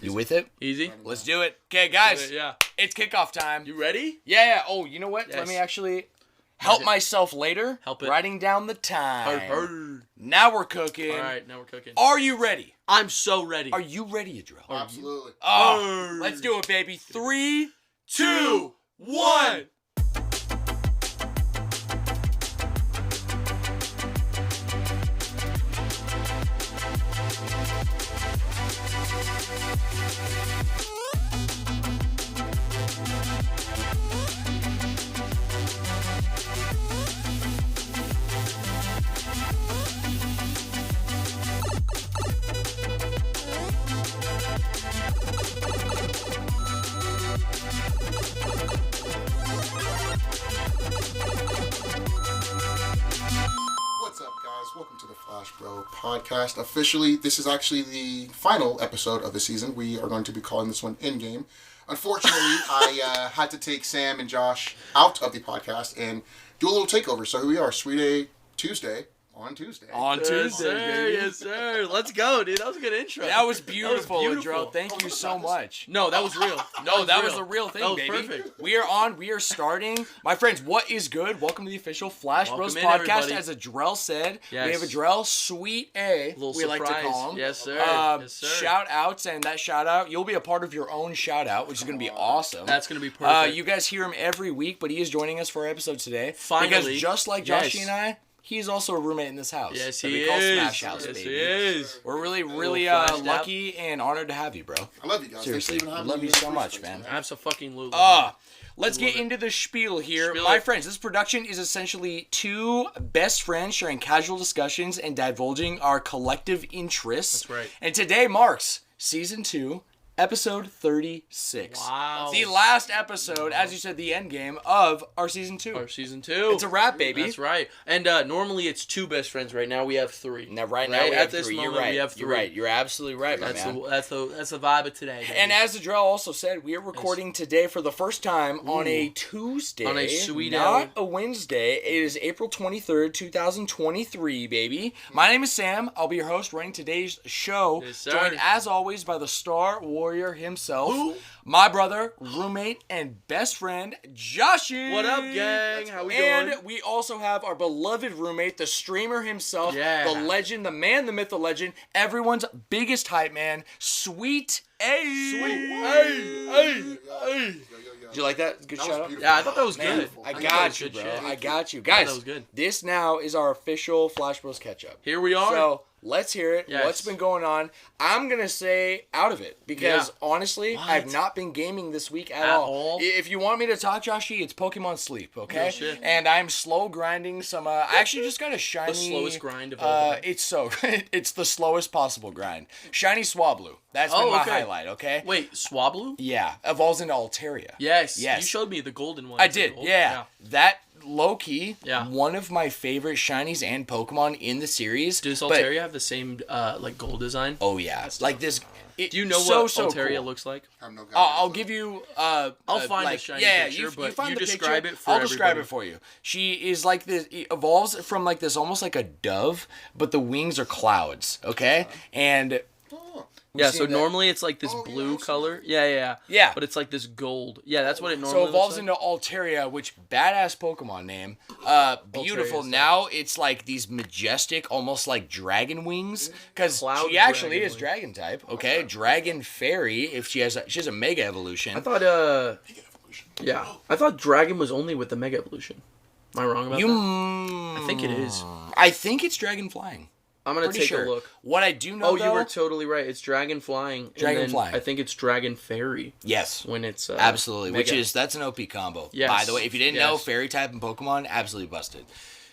You with it? Easy. Let's do it. Okay, guys. Yeah. It's kickoff time. You ready? Yeah. Oh, you know what? Yes. Let me actually help myself later. Help it. Writing down the time. Hard. Now we're cooking. All right, now we're cooking. Are you ready? I'm so ready. Are you ready, Adrell? Absolutely. Oh, let's do it, baby. 3, 2, 1. What's up, guys? Welcome to the Flash Bro podcast. Officially, this is actually the final episode of the season. We are going to be calling this one Endgame. Unfortunately, I had to take Sam and Josh out of the podcast and do a little takeover. So here we are, SweetAyeee Tuesday. On Tuesday. Yes, sir. Yes, sir. Let's go, dude. That was a good intro. That was beautiful, Adrell. Thank you so much. No, that was real. No, that was a real thing, that was baby. Perfect. We are on. We are starting. My friends, what is good? Welcome to the official Flash Bros Welcome in, podcast. everybody. As Adrell said, Yes. we have Adrell SweetAyeee, Little we like to surprise. call him. Yes, sir. Yes, sir. Shout outs, and that shout out, you'll be a part of your own shout out, which is going to be awesome. That's going to be perfect. You guys hear him every week, but he is joining us for our episode today. Finally. Because just like Joshy Yes. and I, he's also a roommate in this house. Yes, that he we call is. Smash House, Yes, baby. he is. We're really flashed out. lucky and honored to have you, bro. I love you guys. Seriously, Thanks for even I having love me you in so the much, first place, man. Absolutely. Let's get into the spiel here. Spiel My it. friends, this production is essentially two best friends sharing casual discussions and divulging our collective interests. That's right. And today marks Season 2, Episode 36. Wow. The last episode, as you said, the end game of our Season 2. Our season 2. It's a wrap, baby. That's right. And normally it's two best friends. Right now we have three. Now, right now we At have this 3. moment, You're right. we have 3. You're right. You're absolutely right, That's my man. that's the vibe of today. Baby. And as Adrell also said, we are recording today for the first time on a Tuesday. On a sweet not hour. a Wednesday. It is April 23rd, 2023, baby. My name is Sam. I'll be your host running today's show. Yes, sir. Joined, as always, by the Star Warrior himself. Who? My brother, roommate, and best friend, Joshy. What up, gang? How we And doing? we also have our beloved roommate, the streamer himself, Yeah. the legend, the man, the myth, the legend, everyone's biggest hype man, SweetAyeee. Did you like that? Good That was shout out. beautiful. Yeah, I thought that was Man, good. I thought that got was you, good bro. shit. I got you. thought Guys, that was good. this now is our official Flash Bros catch-up. Here we are. So, let's hear it. Yes. What's been going on? I'm going to say out of it because, Yeah. honestly, What? I've not been gaming this week at At all. all? If you want me to talk, Joshy, it's Pokemon Sleep, okay? No shit. And I'm slow grinding some... I actually just got a shiny... The slowest grind of all time. It's the slowest possible grind. Shiny Swablu. That's been Oh, my okay. highlight, okay? Wait, Swablu? Yeah. Evolves into Altaria. Yes. Yes. You showed me the golden one. I Is it did, gold? yeah. That low-key, Yeah. one of my favorite shinies and Pokemon in the series. Does but- Altaria have the same like gold design? Oh, yeah. Like this... Do you know so, what so Altaria cool. looks like? I have no I'll give you. I'll find like, the shiny yeah, picture, but find you the describe picture. it for I'll describe everybody. it for you. She is like this. It evolves from like this, almost like a dove, but the wings are clouds. Okay, and Yeah, seen so that? normally it's like this Oh, yeah, blue I've seen color. Yeah. Yeah. But it's like this gold. Yeah, that's what it normally so evolves looks like. into Altaria, which badass Pokemon name. Beautiful. Altaria, Now it's like these majestic, almost like dragon wings, because Cloud she actually dragon is wing. dragon type. Okay, dragon fairy. If she has a mega evolution. I thought yeah. I thought Dragon was only with the Mega Evolution. Am I wrong about that? I think it is. I think it's dragon flying. I'm gonna Pretty take sure. a look. What I do know, Oh, though, you were totally right. It's Dragon Flying. and Dragon then Flying. I think it's Dragon Fairy yes, when it's absolutely. Mega. That's an OP combo. Yes. By the way, if you didn't know, Yes. fairy type and Pokemon absolutely busted.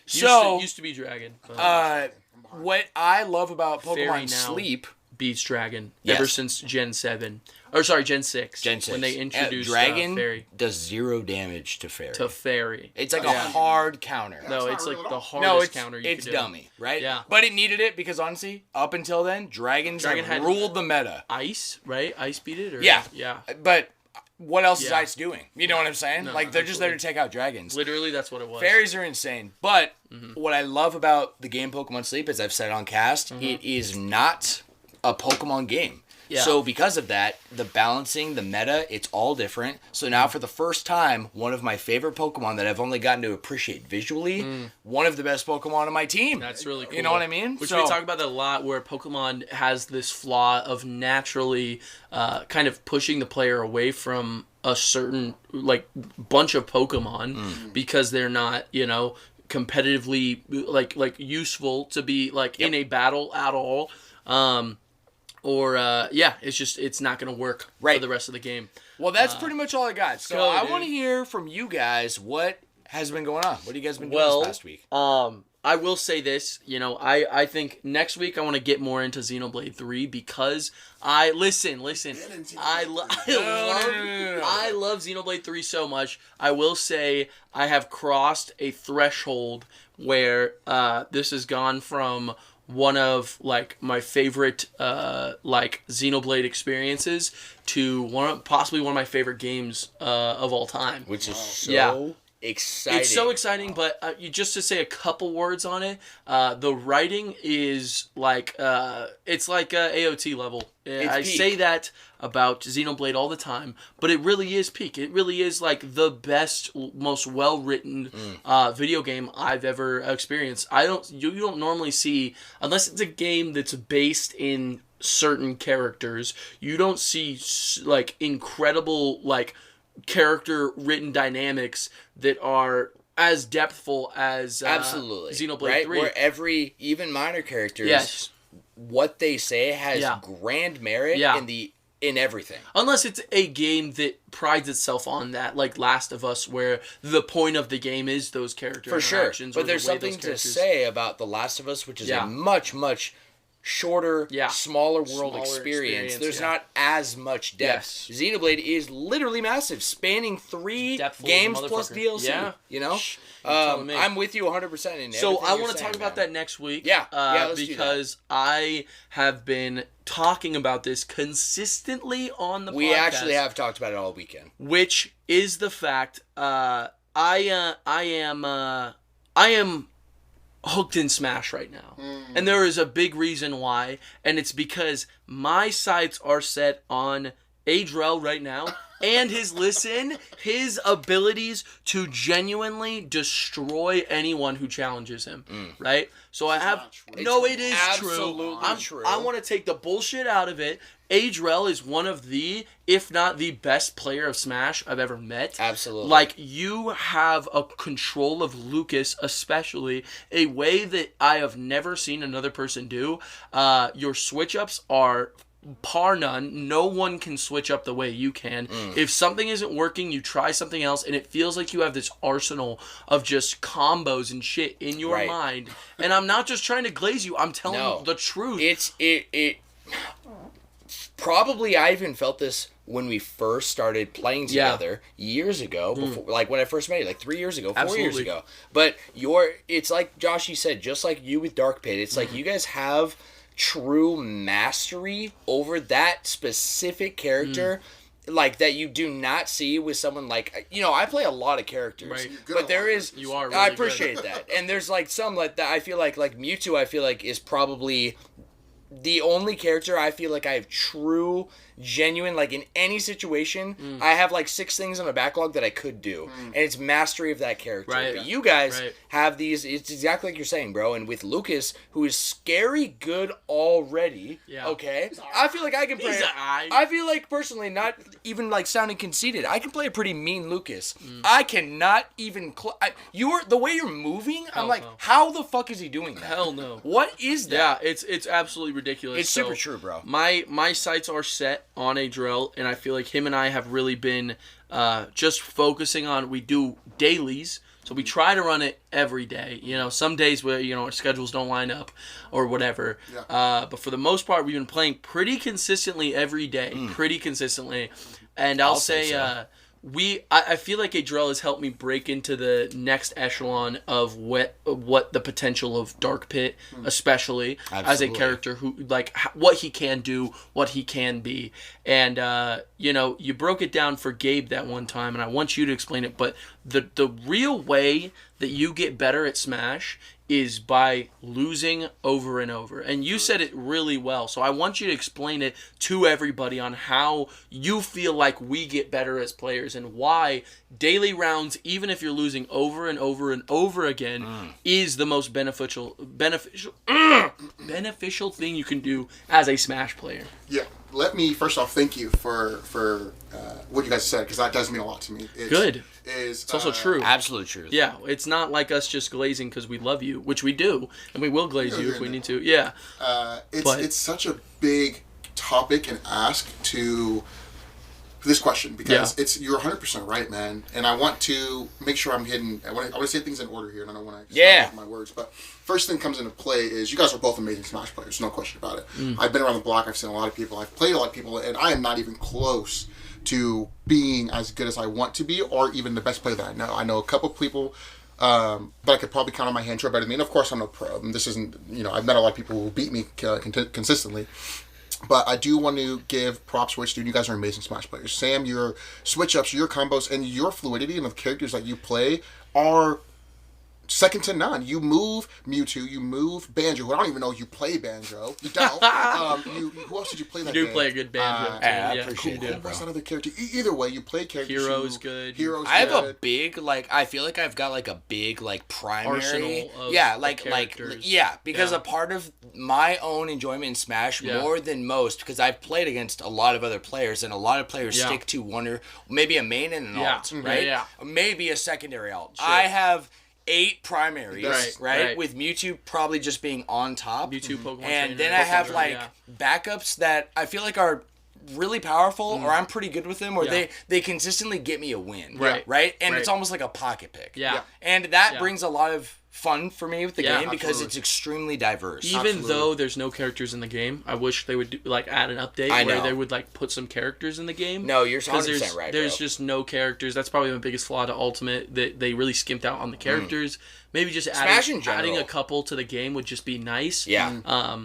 used to be Dragon. But What I love about Fairy Pokemon now. Sleep, beats Dragon Yes. ever since Gen 7. Or sorry, Gen 6. Gen 6, When they introduced Dragon Fairy does 0 damage to fairy. to Fairy. It's like Yeah. a hard counter. No, That's it's not like real at the all. hardest No, it's counter you it's could do. dummy, right? Yeah. But it needed it because honestly, up until then, Dragons Dragon have had- ruled the meta. Ice, right? Ice beat it? Or, Yeah. Yeah. But what else is Yeah. Ice doing? You know what I'm saying? No, like they're just there to absolutely. take out dragons. Literally, that's what it was. Fairies are insane. But Mm-hmm. what I love about the game Pokemon Sleep, as I've said on cast, Mm-hmm. it is not a Pokemon game. Yeah. So because of that, the balancing, the meta, it's all different. So now for the first time, one of my favorite Pokemon that I've only gotten to appreciate visually, one of the best Pokemon on my team. That's really cool. You know what I mean? Which we talk about that a lot, where Pokemon has this flaw of naturally kind of pushing the player away from a certain like bunch of Pokemon because they're not, competitively like useful to be like in a battle at all. It's not going to work for the rest of the game. Well, that's pretty much all I got. So I want to hear from you guys what has been going on. What have you guys been doing this past week? I will say this, I think next week I want to get more into Xenoblade 3 because I love Xenoblade 3 so much. I will say I have crossed a threshold where this has gone from one of like my favorite Xenoblade experiences to possibly one of my favorite games of all time. Which is so exciting. It's so exciting, but just to say a couple words on it, the writing is like it's like AOT level. I say that about Xenoblade all the time, but it really is peak. It really is like the best, most well-written video game I've ever experienced. You don't normally see, unless it's a game that's based in certain characters, you don't see like incredible like character written dynamics that are as depthful as absolutely Xenoblade 3. Where even minor characters, what they say has grand merit in everything. Unless it's a game that prides itself on that, like Last of Us, where the point of the game is those character interactions. But there's something to say about The Last of Us, which is a much, much shorter, smaller world experience. There's not as much depth. Yes. Xenoblade is literally massive, spanning 3 games plus DLC. Yeah. I'm with you 100% in So I want to talk about that next week. Let's because do that. I have been talking about this consistently on the podcast. We actually have talked about it all weekend. Which is the fact I am hooked in Smash right now. And there is a big reason why, and it's because my sights are set on Adrel right now and his abilities to genuinely destroy anyone who challenges him, right? So it is absolutely true. I want to take the bullshit out of it. Adrel is one of the, if not the best player of Smash I've ever met. Absolutely. Like, you have a control of Lucas, especially, a way that I have never seen another person do. Your switch-ups are par none. No one can switch up the way you can. If something isn't working, you try something else, and it feels like you have this arsenal of just combos and shit in your mind. And I'm not just trying to glaze you. I'm telling you the truth. It probably I even felt this when we first started playing together years ago, before, like when I first met you, like 3 years ago, 4 years ago. But it's like Josh, you said, just like you with Dark Pit, it's like you guys have true mastery over that specific character, like that you do not see with someone like, I play a lot of characters, but there is, you are really I appreciate that. And there's like some like that I feel like Mewtwo, I feel like is probably the only character I feel like I have true, genuine, like in any situation, I have like 6 things on the backlog that I could do. And it's mastery of that character. Right. But you guys have these, it's exactly like you're saying, bro. And with Lucas, who is scary good already, okay? I feel like I can play, I feel like personally, not even like sounding conceited, I can play a pretty mean Lucas. I cannot even, the way you're moving, I'm like, how the fuck is he doing that? Hell no. What is that? Yeah, it's absolutely ridiculous. It's super true, bro. My sights are set on Adrel, and I feel like him and I have really been just focusing on, we do dailies, so we try to run it every day. Some days where, our schedules don't line up or whatever. But for the most part, we've been playing pretty consistently every day. Pretty consistently. And I'll say I feel like Adrel has helped me break into the next echelon of what the potential of Dark Pit, especially as a character who, like, what he can do, what he can be. And, you broke it down for Gabe that one time, and I want you to explain it, but the real way that you get better at Smash is by losing over and over. And you said it really well. So I want you to explain it to everybody on how you feel like we get better as players and why daily rounds, even if you're losing over and over and over again, is the most beneficial thing you can do as a Smash player. Yeah. Let me first off thank you for what you guys said, because that does mean a lot to me. It's also true. Absolute truth. Yeah, it's not like us just glazing because we love you, which we do, and we will glaze you if we need to. Yeah. It's such a big topic and ask to this question, because you're 100% right, man. And I want to make sure I'm hitting. I want to say things in order here, and I don't want to stop my words. But first thing comes into play is you guys are both amazing Smash players, no question about it. I've been around the block. I've seen a lot of people. I've played a lot of people, and I am not even close to being as good as I want to be, or even the best player that I know. I know a couple people that I could probably count on my hand, better than me. And of course, I'm no pro. And this isn't, I've met a lot of people who beat me consistently. But I do want to give props where it's due. You guys are amazing Smash players. Sam, your switch-ups, your combos, and your fluidity and the characters that you play are second to none. You move Mewtwo, you move Banjo. I don't even know you play Banjo. You don't. Who else did you play that You do game? play a good Banjo. I appreciate it. What's that other character? Either way, you play characters. Hero's good. I have a big, I feel like I've got, a big, primary... arsenal of characters. Because a part of my own enjoyment in Smash, more than most, because I've played against a lot of other players, and a lot of players stick to one or maybe a main and an alt, right? Yeah. Maybe a secondary alt. Sure. I have 8 primaries, right? With Mewtwo probably just being on top. Mewtwo, Pokemon and trainer, then I have Pokemon, backups that I feel like are really powerful, or I'm pretty good with them, or they consistently get me a win, right? And it's almost like a pocket pick. And that brings a lot of fun for me with the game because it's extremely diverse. Even though there's no characters in the game, I wish they would add an update where they would put some characters in the game. No, you're 100% right. There's just no characters. That's probably the biggest flaw to Ultimate, that they really skimped out on the characters. Maybe just adding a couple to the game would just be nice. Yeah.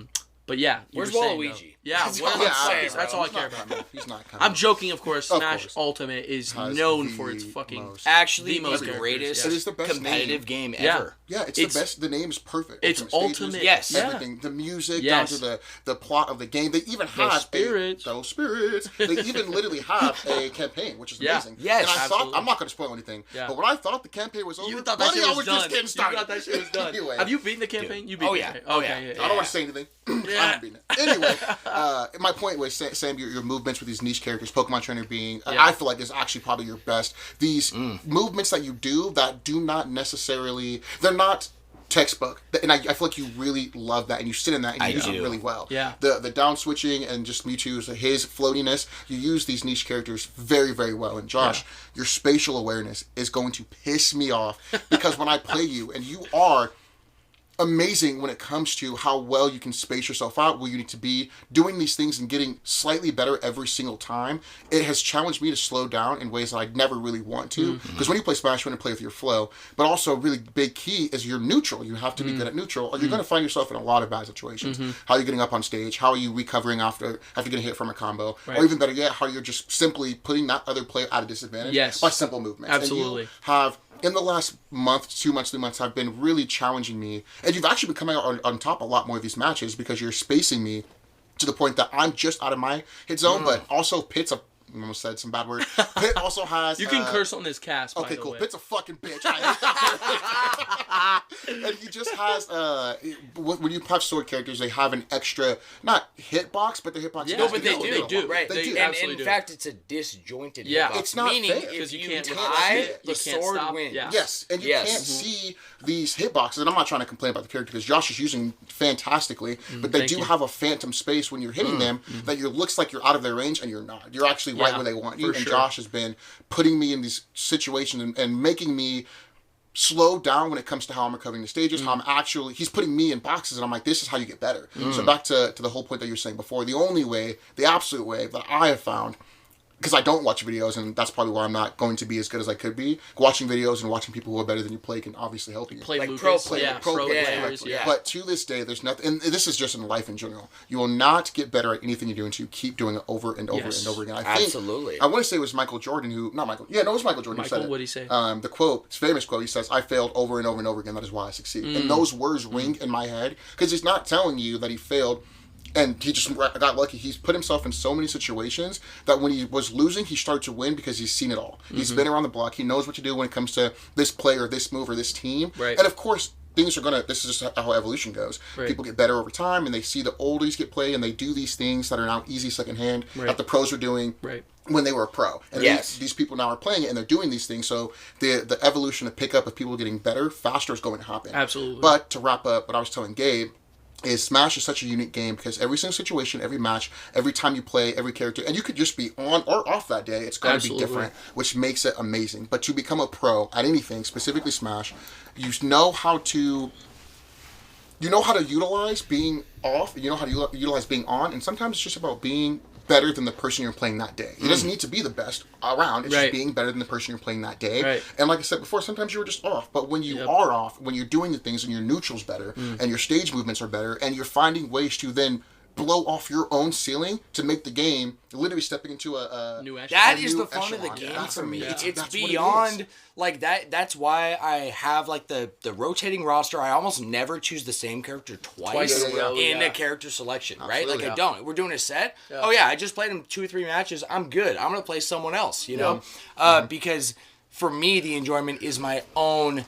But yeah, where's Waluigi? That's all I care about. He's not coming. I'm joking, of course. Smash Ultimate is known for its fucking the greatest it is the best competitive game ever. Yeah, it's the best. The name is perfect. It's Ultimate. Yes. Everything. The music, down to the plot of the game. They even have those spirits. They even literally have a campaign, which is amazing. Yes, and I thought, I'm not going to spoil anything, but when I thought the campaign was over, you thought that shit was done. Just getting started. You thought that shit was done. Anyway. Have you beaten the campaign? You beat the campaign. Okay. I don't want to say anything. I haven't beaten it. Anyway, my point was, Sam, your movements with these niche characters, Pokemon Trainer being, I feel like is actually probably your best. These movements that you do that do not necessarily, they're not textbook, and I feel like you really love that, and you sit in that, and you use it really well. Yeah. The down switching and just Mewtwo's, his floatiness, you use these niche characters very, very well. And Josh, your spatial awareness is going to piss me off, because when I play you, and you are amazing when it comes to how well you can space yourself out, where you need to be, doing these things and getting slightly better every single time. It has challenged me to slow down in ways that I'd never really want to, because when you play Smash, you want to play with your flow, but also a really big key is you're neutral. You have to be good at neutral, or you're going to find yourself in a lot of bad situations. How are you getting up on stage? How are you recovering after getting hit from a combo? Or even better yet, how you're just simply putting that other player at a disadvantage by simple movements. Absolutely. And you have, in the last month, 2 months, 3 months, have been really challenging me. And you've actually been coming out on top a lot more of these matches, because you're spacing me to the point that I'm just out of my hit zone, but also Pitt's I almost said some bad words. Pitt also has... You can curse on this cast, okay, by the cool. way. Pitt's a fucking bitch. And he just has... when you have sword characters, they have an extra... Not hitbox, but the hitbox... No, but they do. Right. They do. And in fact, it's a disjointed hitbox. It's not meaning fair. if you can't tie, the you can't sword stop. wins. Yeah. Yes, and you can't see these hitboxes. And I'm not trying to complain about the character, because Josh is using fantastically, but they do have a phantom space when you're hitting them that looks like you're out of their range, and you're not. You're actually right where they want you. And Josh has been putting me in these situations and making me slow down when it comes to how I'm recovering the stages, how I'm actually... He's putting me in boxes, and I'm like, this is how you get better. So back to the whole point that you were saying before, the only way, the absolute way that I have found because I don't watch videos, and that's probably why I'm not going to be as good as I could be. Watching videos and watching people who are better than you play can obviously help you. Play like Lucas. pro players. Yeah. But to this day, there's nothing, and this is just in life in general. You will not get better at anything you do until you keep doing it over and over and over again. Absolutely. I want to say it was Michael Jordan who, not Michael, yeah, no, it was Michael Jordan who said it. What did he say? The quote, his famous quote, he says, "I failed over and over and over again. That is why I succeed." And those words ring in my head because he's not telling you that he failed and he just got lucky. He's put himself in so many situations that when he was losing, he started to win because he's seen it all. He's been around the block. He knows what to do when it comes to this play or this move or this team. Right. And of course, things are this is just how evolution goes. Right. People get better over time and they see the oldies get played and they do these things that are now easy secondhand that the pros were doing. Right. When they were a pro. And these people now are playing it and they're doing these things. So the evolution, the pickup of people getting better, faster is going to happen. Absolutely. But to wrap up what I was telling Gabe, is Smash is such a unique game because every single situation, every match, every time you play, every character, and you could just be on or off that day, it's going to be different, which makes it amazing. But to become a pro at anything, specifically Smash, you know how to utilize being off, you know how to utilize being on, and sometimes it's just about being better than the person you're playing that day. It doesn't need to be the best around. It's just being better than the person you're playing that day. Right. And like I said before, sometimes you were just off. But when you are off, when you're doing the things and your neutral's better and your stage movements are better and you're finding ways to then blow off your own ceiling to make the game literally stepping into a new echelon. That is the fun of the game for me. Yeah. It's That's beyond like that. That's why I have like the rotating roster. I almost never choose the same character twice in a character selection, right? Like I don't. We're doing a set. Yeah. Oh yeah, I just played him 2 or 3 matches. I'm good. I'm gonna play someone else. You know, because for me the enjoyment is my own,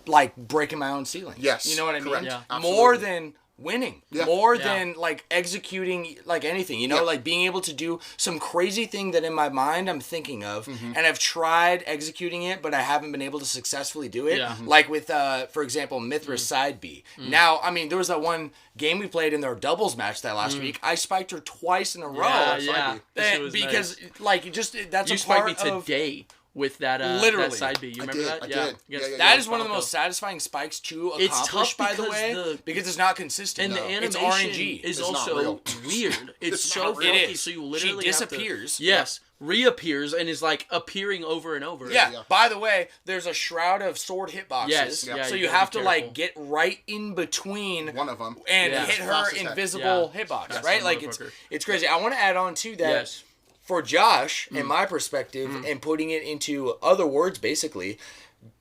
like breaking my own ceiling. Yes, you know what I mean. Yeah. More than winning, more than like executing like anything, you know, like being able to do some crazy thing that in my mind I'm thinking of and I've tried executing it but I haven't been able to successfully do it, like with for example Mithra's side B. Now I mean there was that one game we played in their doubles match that last week. I spiked her twice in a row because like just that's you a part spiked me today with that that side B. You remember that? I did. That is one of the most satisfying spikes to accomplish, it's tough by the way, because it's not consistent. And the animation it's RNG. is also weird. It's so funky. So you literally she disappears. Reappears and is like appearing over and over. Yeah. By the way, there's a shroud of sword hitboxes. Yes. Yeah, so you have to like get right in between one of them and hit her invisible hitbox. Right? Like it's crazy. I want to add on to that. Yes. For Josh, in my perspective, and putting it into other words, basically,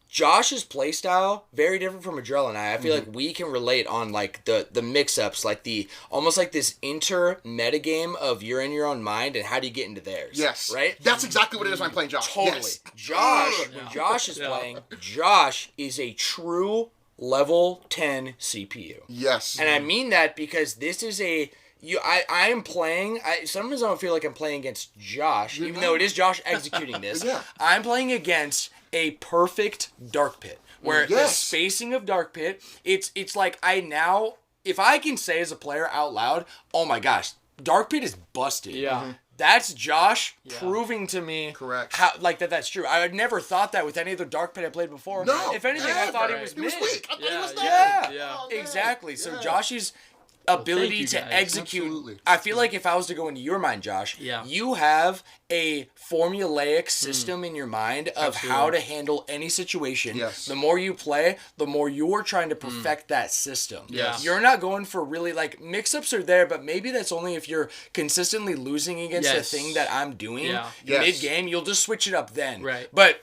Josh's playstyle very different from Adrell and I. I feel like we can relate on like the mix-ups, like the almost like this inter-meta game of you're in your own mind and how do you get into theirs. Yes. Right? That's exactly what it is when I'm playing Josh. Totally. Yes. Josh, when Josh is playing, Josh is a true level 10 CPU. Yes. And I mean that because this is a... I am playing. Sometimes I don't feel like I'm playing against Josh, even though it is Josh executing this. I'm playing against a perfect Dark Pit, where the spacing of Dark Pit, it's like I now, if I can say as a player out loud, oh my gosh, Dark Pit is busted. Yeah. That's Josh proving to me how like that's true. I had never thought that with any other Dark Pit I played before. No, if anything, I thought he was mid. Weak. I thought he was there. Exactly. So Josh's ability to execute. Absolutely. I feel like if I was to go into your mind, Josh, you have a formulaic system in your mind of how to handle any situation. Yes. The more you play, the more you're trying to perfect that system. Yes. You're not going for really like mix-ups are there, but maybe that's only if you're consistently losing against the thing that I'm doing mid-game. You'll just switch it up then. Right. But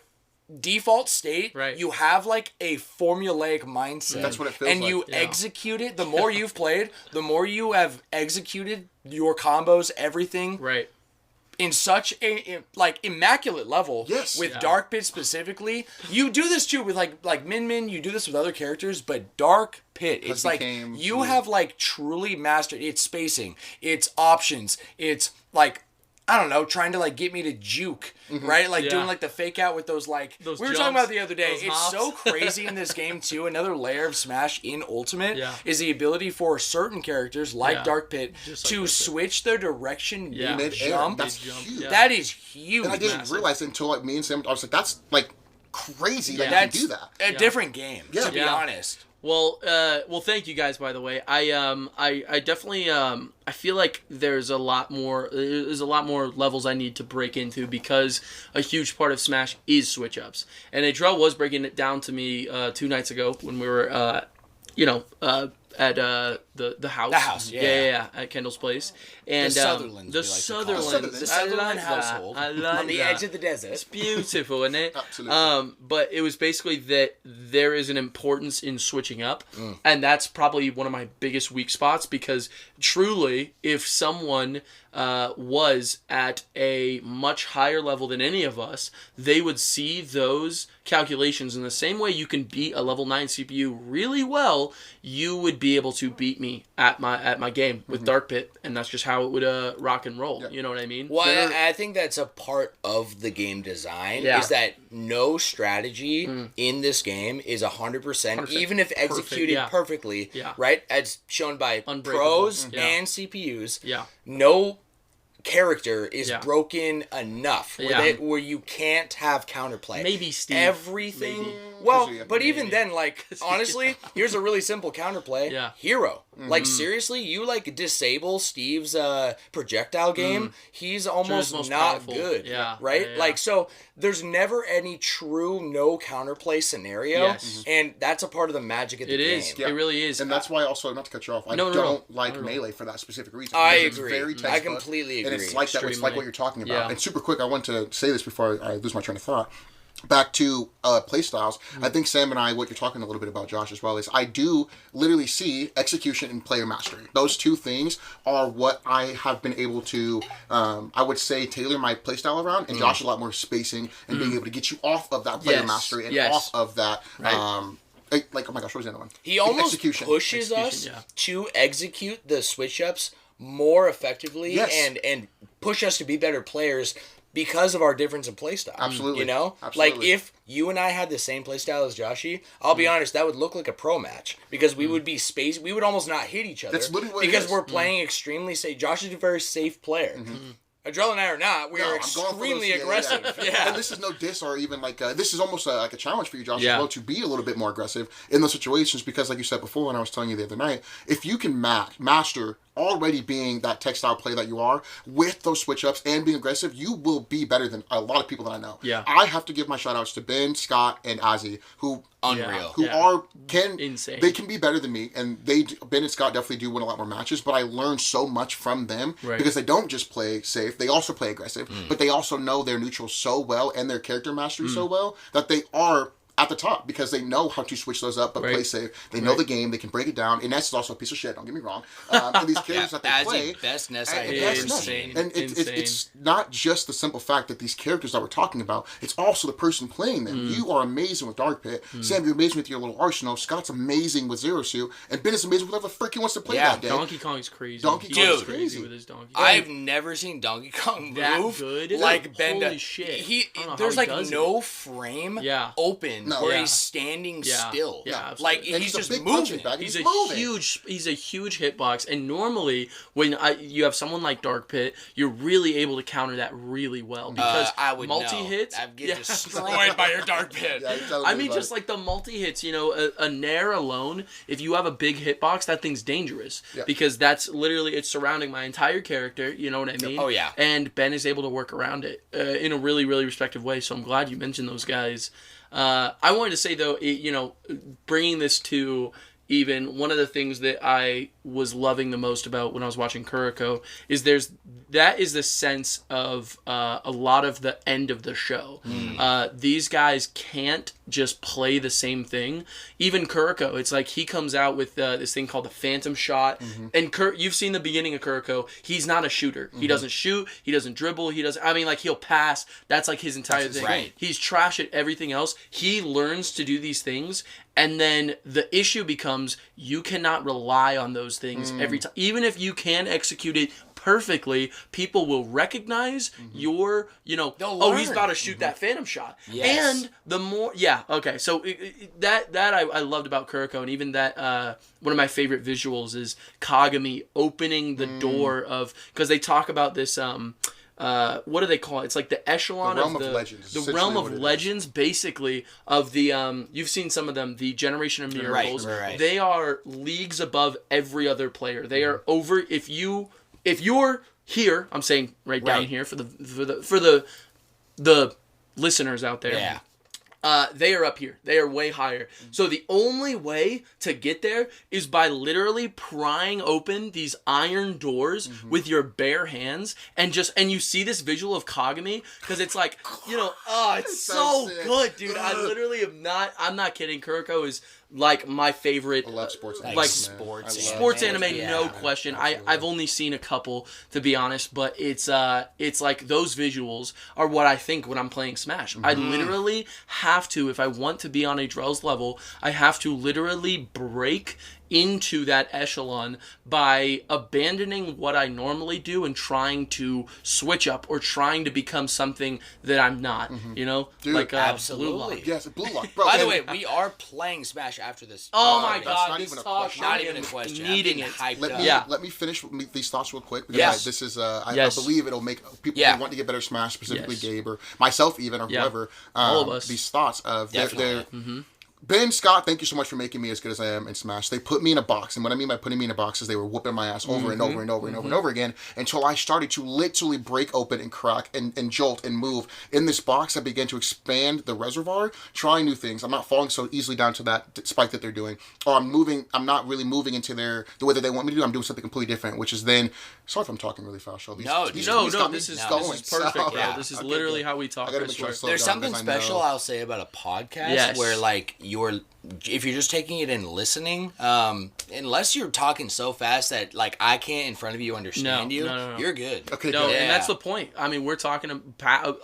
default state, you have like a formulaic mindset. That's what it feels and like. you execute it. The more you've played, the more you have executed your combos, everything. Right. In such a like immaculate level. With Dark Pit specifically. You do this too with like Min, you do this with other characters, but Dark Pit, it's like you have like truly mastered its spacing, its options, it's like I don't know, trying to like get me to juke, right? Like doing like the fake out with those like those we were jumps, talking about the other day. It's hops. so crazy in this game too. Another layer of Smash in Ultimate is the ability for certain characters like Dark Pit to switch their direction mid jump. That's huge. That is huge. And I didn't realize it until like me and Sam. I was like, that's like crazy that you can do that. A different game, to be honest. Well, thank you guys. By the way, I definitely, I feel like there's a lot more levels I need to break into because a huge part of Smash is switch ups, and Adrel was breaking it down to me 2 nights ago when we were, at the house. The house, yeah, at Kendall's place. And the Sutherlands. The like Sutherlands. the Sutherland household. I like on the edge of the desert. It's beautiful, isn't it? Absolutely. But it was basically that there is an importance in switching up, and that's probably one of my biggest weak spots because truly, if someone was at a much higher level than any of us, they would see those calculations in the same way you can beat a level 9 CPU really well, you would be able to beat me at my game with Dark Pit, and that's just how it would rock and roll. Yeah. You know what I mean? Well, I think that's a part of the game design is that no strategy in this game is 100%, even if executed perfectly, right? As shown by pros and CPUs, no character is broken enough with it where you can't have counterplay. Maybe Steve. Everything. Maybe. Well, but even then, like, honestly, here's a really simple counterplay. Yeah. Hero. Like, seriously, you, like, disable Steve's projectile game, he's almost not powerful. good. Yeah. Right? Yeah. Like, so there's never any true no counterplay scenario, and that's a part of the magic of the game. It is. Yeah. It really is. And that's why also, not to cut you off, I don't like Melee for that specific reason. I agree. agree. It's very textbook, I completely agree. And it's like that. It's like what you're talking about. Yeah. And super quick, I want to say this before I lose my train of thought. Back to playstyles, I think Sam and I, what you're talking a little bit about, Josh, as well, is I do literally see execution and player mastery. Those two things are what I have been able to, I would say, tailor my playstyle around, and Josh a lot more spacing and being able to get you off of that player mastery and off of that. Like, oh my gosh, what was the other one? He almost pushes us to execute the switch ups more effectively and push us to be better players because of our difference in playstyle. Absolutely. You know? Absolutely. Like, if you and I had the same playstyle as Joshy, I'll be honest, that would look like a pro match. Because we would be we would almost not hit each other. That's literally what because it is. we're playing extremely safe. Josh is a very safe player. Adrel and I are not. We are extremely aggressive. Yeah. And this is no diss or even like, this is almost like a challenge for you, Josh, as well, to be a little bit more aggressive in those situations because, like you said before when I was telling you the other night, if you can master already being that textile play that you are with those switch ups and being aggressive, you will be better than a lot of people that I know. Yeah. I have to give my shout outs to Ben, Scott, and Ozzy, who unreal. Who are insane. They can be better than me, and Ben and Scott definitely do win a lot more matches. But I learned so much from them because they don't just play safe; they also play aggressive. But they also know their neutrals so well and their character mastery so well that they are at the top because they know how to switch those up but play safe. They know the game. They can break it down. And that's also a piece of shit. Don't get me wrong. And these characters that they play, best Ness insane. And it's not just the simple fact that these characters that we're talking about. It's also the person playing them. You are amazing with Dark Pit. Sam, you're amazing with your little arsenal. Scott's amazing with Zero Suit, and Ben is amazing with whatever frick he wants to play that day. Donkey Kong's crazy. Donkey Kong's crazy with his Donkey Kong. I've never seen Donkey Kong move good. like Ben does. Holy shit. There's like no frame open where he's standing still. Yeah, like he's just moving. He's a huge hitbox, and normally when you have someone like Dark Pit, you're really able to counter that really well because multi-hits. I'd get destroyed by your Dark Pit. I mean, just like the multi-hits, a Nair alone, if you have a big hitbox, that thing's dangerous because that's literally, it's surrounding my entire character, you know what I mean? Oh, yeah. And Ben is able to work around it in a really, really respective way, so I'm glad you mentioned those guys. I wanted to say, though, bringing this to even one of the things that I was loving the most about when I was watching Kuroko is that is the sense of a lot of the end of the show. These guys can't just play the same thing. Even Kuroko, it's like he comes out with this thing called the Phantom Shot, and you've seen the beginning of Kuroko. He's not a shooter. He doesn't shoot. He doesn't dribble. He'll pass. That's like his entire thing. Right. He's trash at everything else. He learns to do these things, and then the issue becomes you cannot rely on those things every time. Even if you can execute it perfectly, people will recognize your, he's about to shoot that Phantom Shot. Yes. And the more, so that I loved about Kuroko, and even that, one of my favorite visuals is Kagami opening the door of, because they talk about this, what do they call it? It's like the echelon of legends. The realm of legends, basically, of the you've seen some of them, the Generation of Miracles. Right. They are leagues above every other player. They are over. If you're here, I'm saying down here for the listeners out there. Yeah. They are up here. They are way higher. So the only way to get there is by literally prying open these iron doors with your bare hands and you see this visual of Kagami because it's like, it's so good, dude. I literally I'm not kidding. Kuroko is like my favorite. I love sports anime. Like sports anime, no question. I've only seen a couple, to be honest, but it's like those visuals are what I think when I'm playing Smash. I literally have to, if I want to be on a Drell's level, I have to literally break into that echelon by abandoning what I normally do and trying to switch up or trying to become something that I'm not, Dude, like absolutely. Blue Lock. Yes, Blue Lock. Bro, By the way, we are playing Smash after this. Oh my that's God, not this even a talk, question. Not even a question. Needing it. Hyped up. Let me finish these thoughts real quick because this is I believe it'll make people who want to get better Smash, specifically Gabe or myself even or whoever, all of us. These thoughts of their Ben, Scott, thank you so much for making me as good as I am in Smash. They put me in a box, and what I mean by putting me in a box is they were whooping my ass over and over and over and over and over again until I started to literally break open and crack and jolt and move. In this box, I began to expand the reservoir, trying new things. I'm not falling so easily down to that spike that they're doing. Or I'm not really moving into the way that they want me to do. I'm doing something completely different, which is then... Sorry if I'm talking really fast, Sean. No, this is perfect, bro. Yeah. This is literally how we talk. I gotta make sure I slow There's down something because special I'll say about a podcast where, like, if you're just taking it in listening, unless you're talking so fast that, like, I can't in front of you understand No. you're good. Okay, No, good. and that's the point. I mean, we're talking,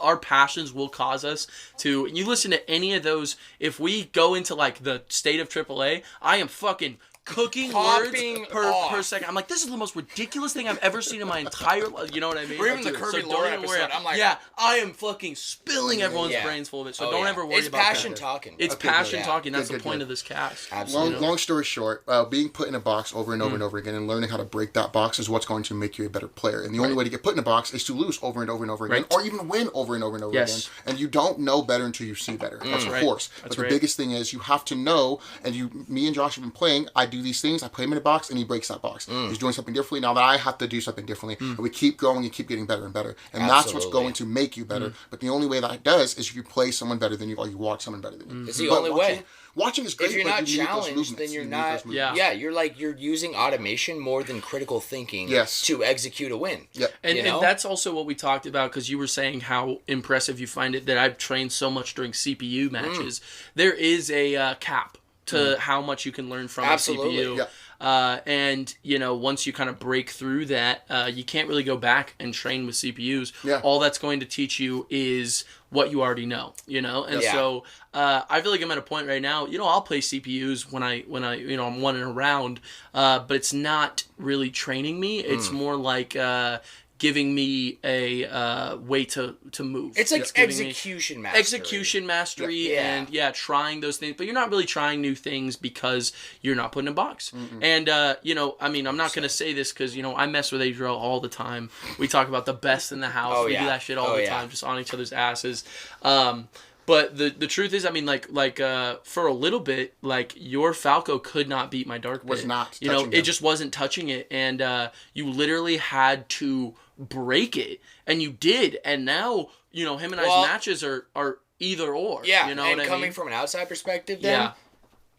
our passions will cause us to, you listen to any of those, if we go into, like, the state of AAA, I am fucking cooking words per second. I'm like, this is the most ridiculous thing I've ever seen in my entire life. You know what I mean? Or even the Kirby lore episode. I'm like, yeah, I am fucking spilling everyone's brains full of it. So don't ever worry about that. It's passion talking. It's passion talking. That's the point of this cast. Absolutely. Long story short, being put in a box over and over and over again and learning how to break that box is what's going to make you a better player. And the only way to get put in a box is to lose over and over and over again, or even win over and over and over again. And you don't know better until you see better. That's of course. But the biggest thing is you have to know, and me and Josh have been playing, I do these things, I play him in a box, and he breaks that box. He's doing something differently. Now that I have to do something differently, and we keep growing and keep getting better and better. And that's what's going to make you better. But the only way that it does is if you play someone better than you or you watch someone better than you. It's the only way. Watching is great. If you're not challenged, then you're not. Yeah, you're using automation more than critical thinking to execute a win. Yep. And that's also what we talked about, because you were saying how impressive you find it that I've trained so much during CPU matches. There is a cap to how much you can learn from a CPU. Yeah. And, once you kind of break through that, you can't really go back and train with CPUs. Yeah. All that's going to teach you is what you already know, And so I feel like I'm at a point right now, I'll play CPUs when I'm running around, but it's not really training me. It's more like... giving me a way to move. It's like execution mastery. Execution mastery and trying those things. But you're not really trying new things because you're not put in a box. And, I'm not going to say this because, I mess with Adriel all the time. We talk about the best in the house. We do that shit all the time, just on each other's asses. But the truth is, for a little bit, your Falco could not beat my Dark Pit. Was not it just wasn't touching it. And you literally had to break it. And you did. And now, him and I's matches are either or. Yeah, you know and what coming I mean? from an outside perspective then,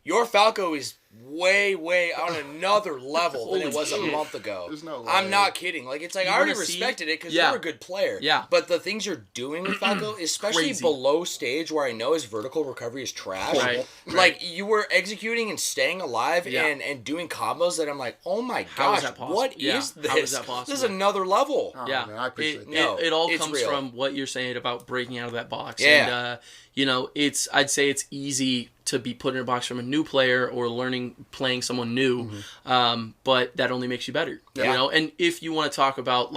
your Falco is way on another level than it was a month ago. There's no way. I'm not kidding. I already respected it because you're a good player. Yeah. But the things you're doing with Falco, especially below stage where I know his vertical recovery is trash. Right. You were executing and staying alive and doing combos that I'm like, oh my gosh, what is this? How is that possible? This is another level. Oh, man, I appreciate that. It all it's comes real. from what you're saying about breaking out of that box. Yeah. And, I'd say it's easy to be put in a box from a new player or playing someone new, but that only makes you better. And if you want to talk about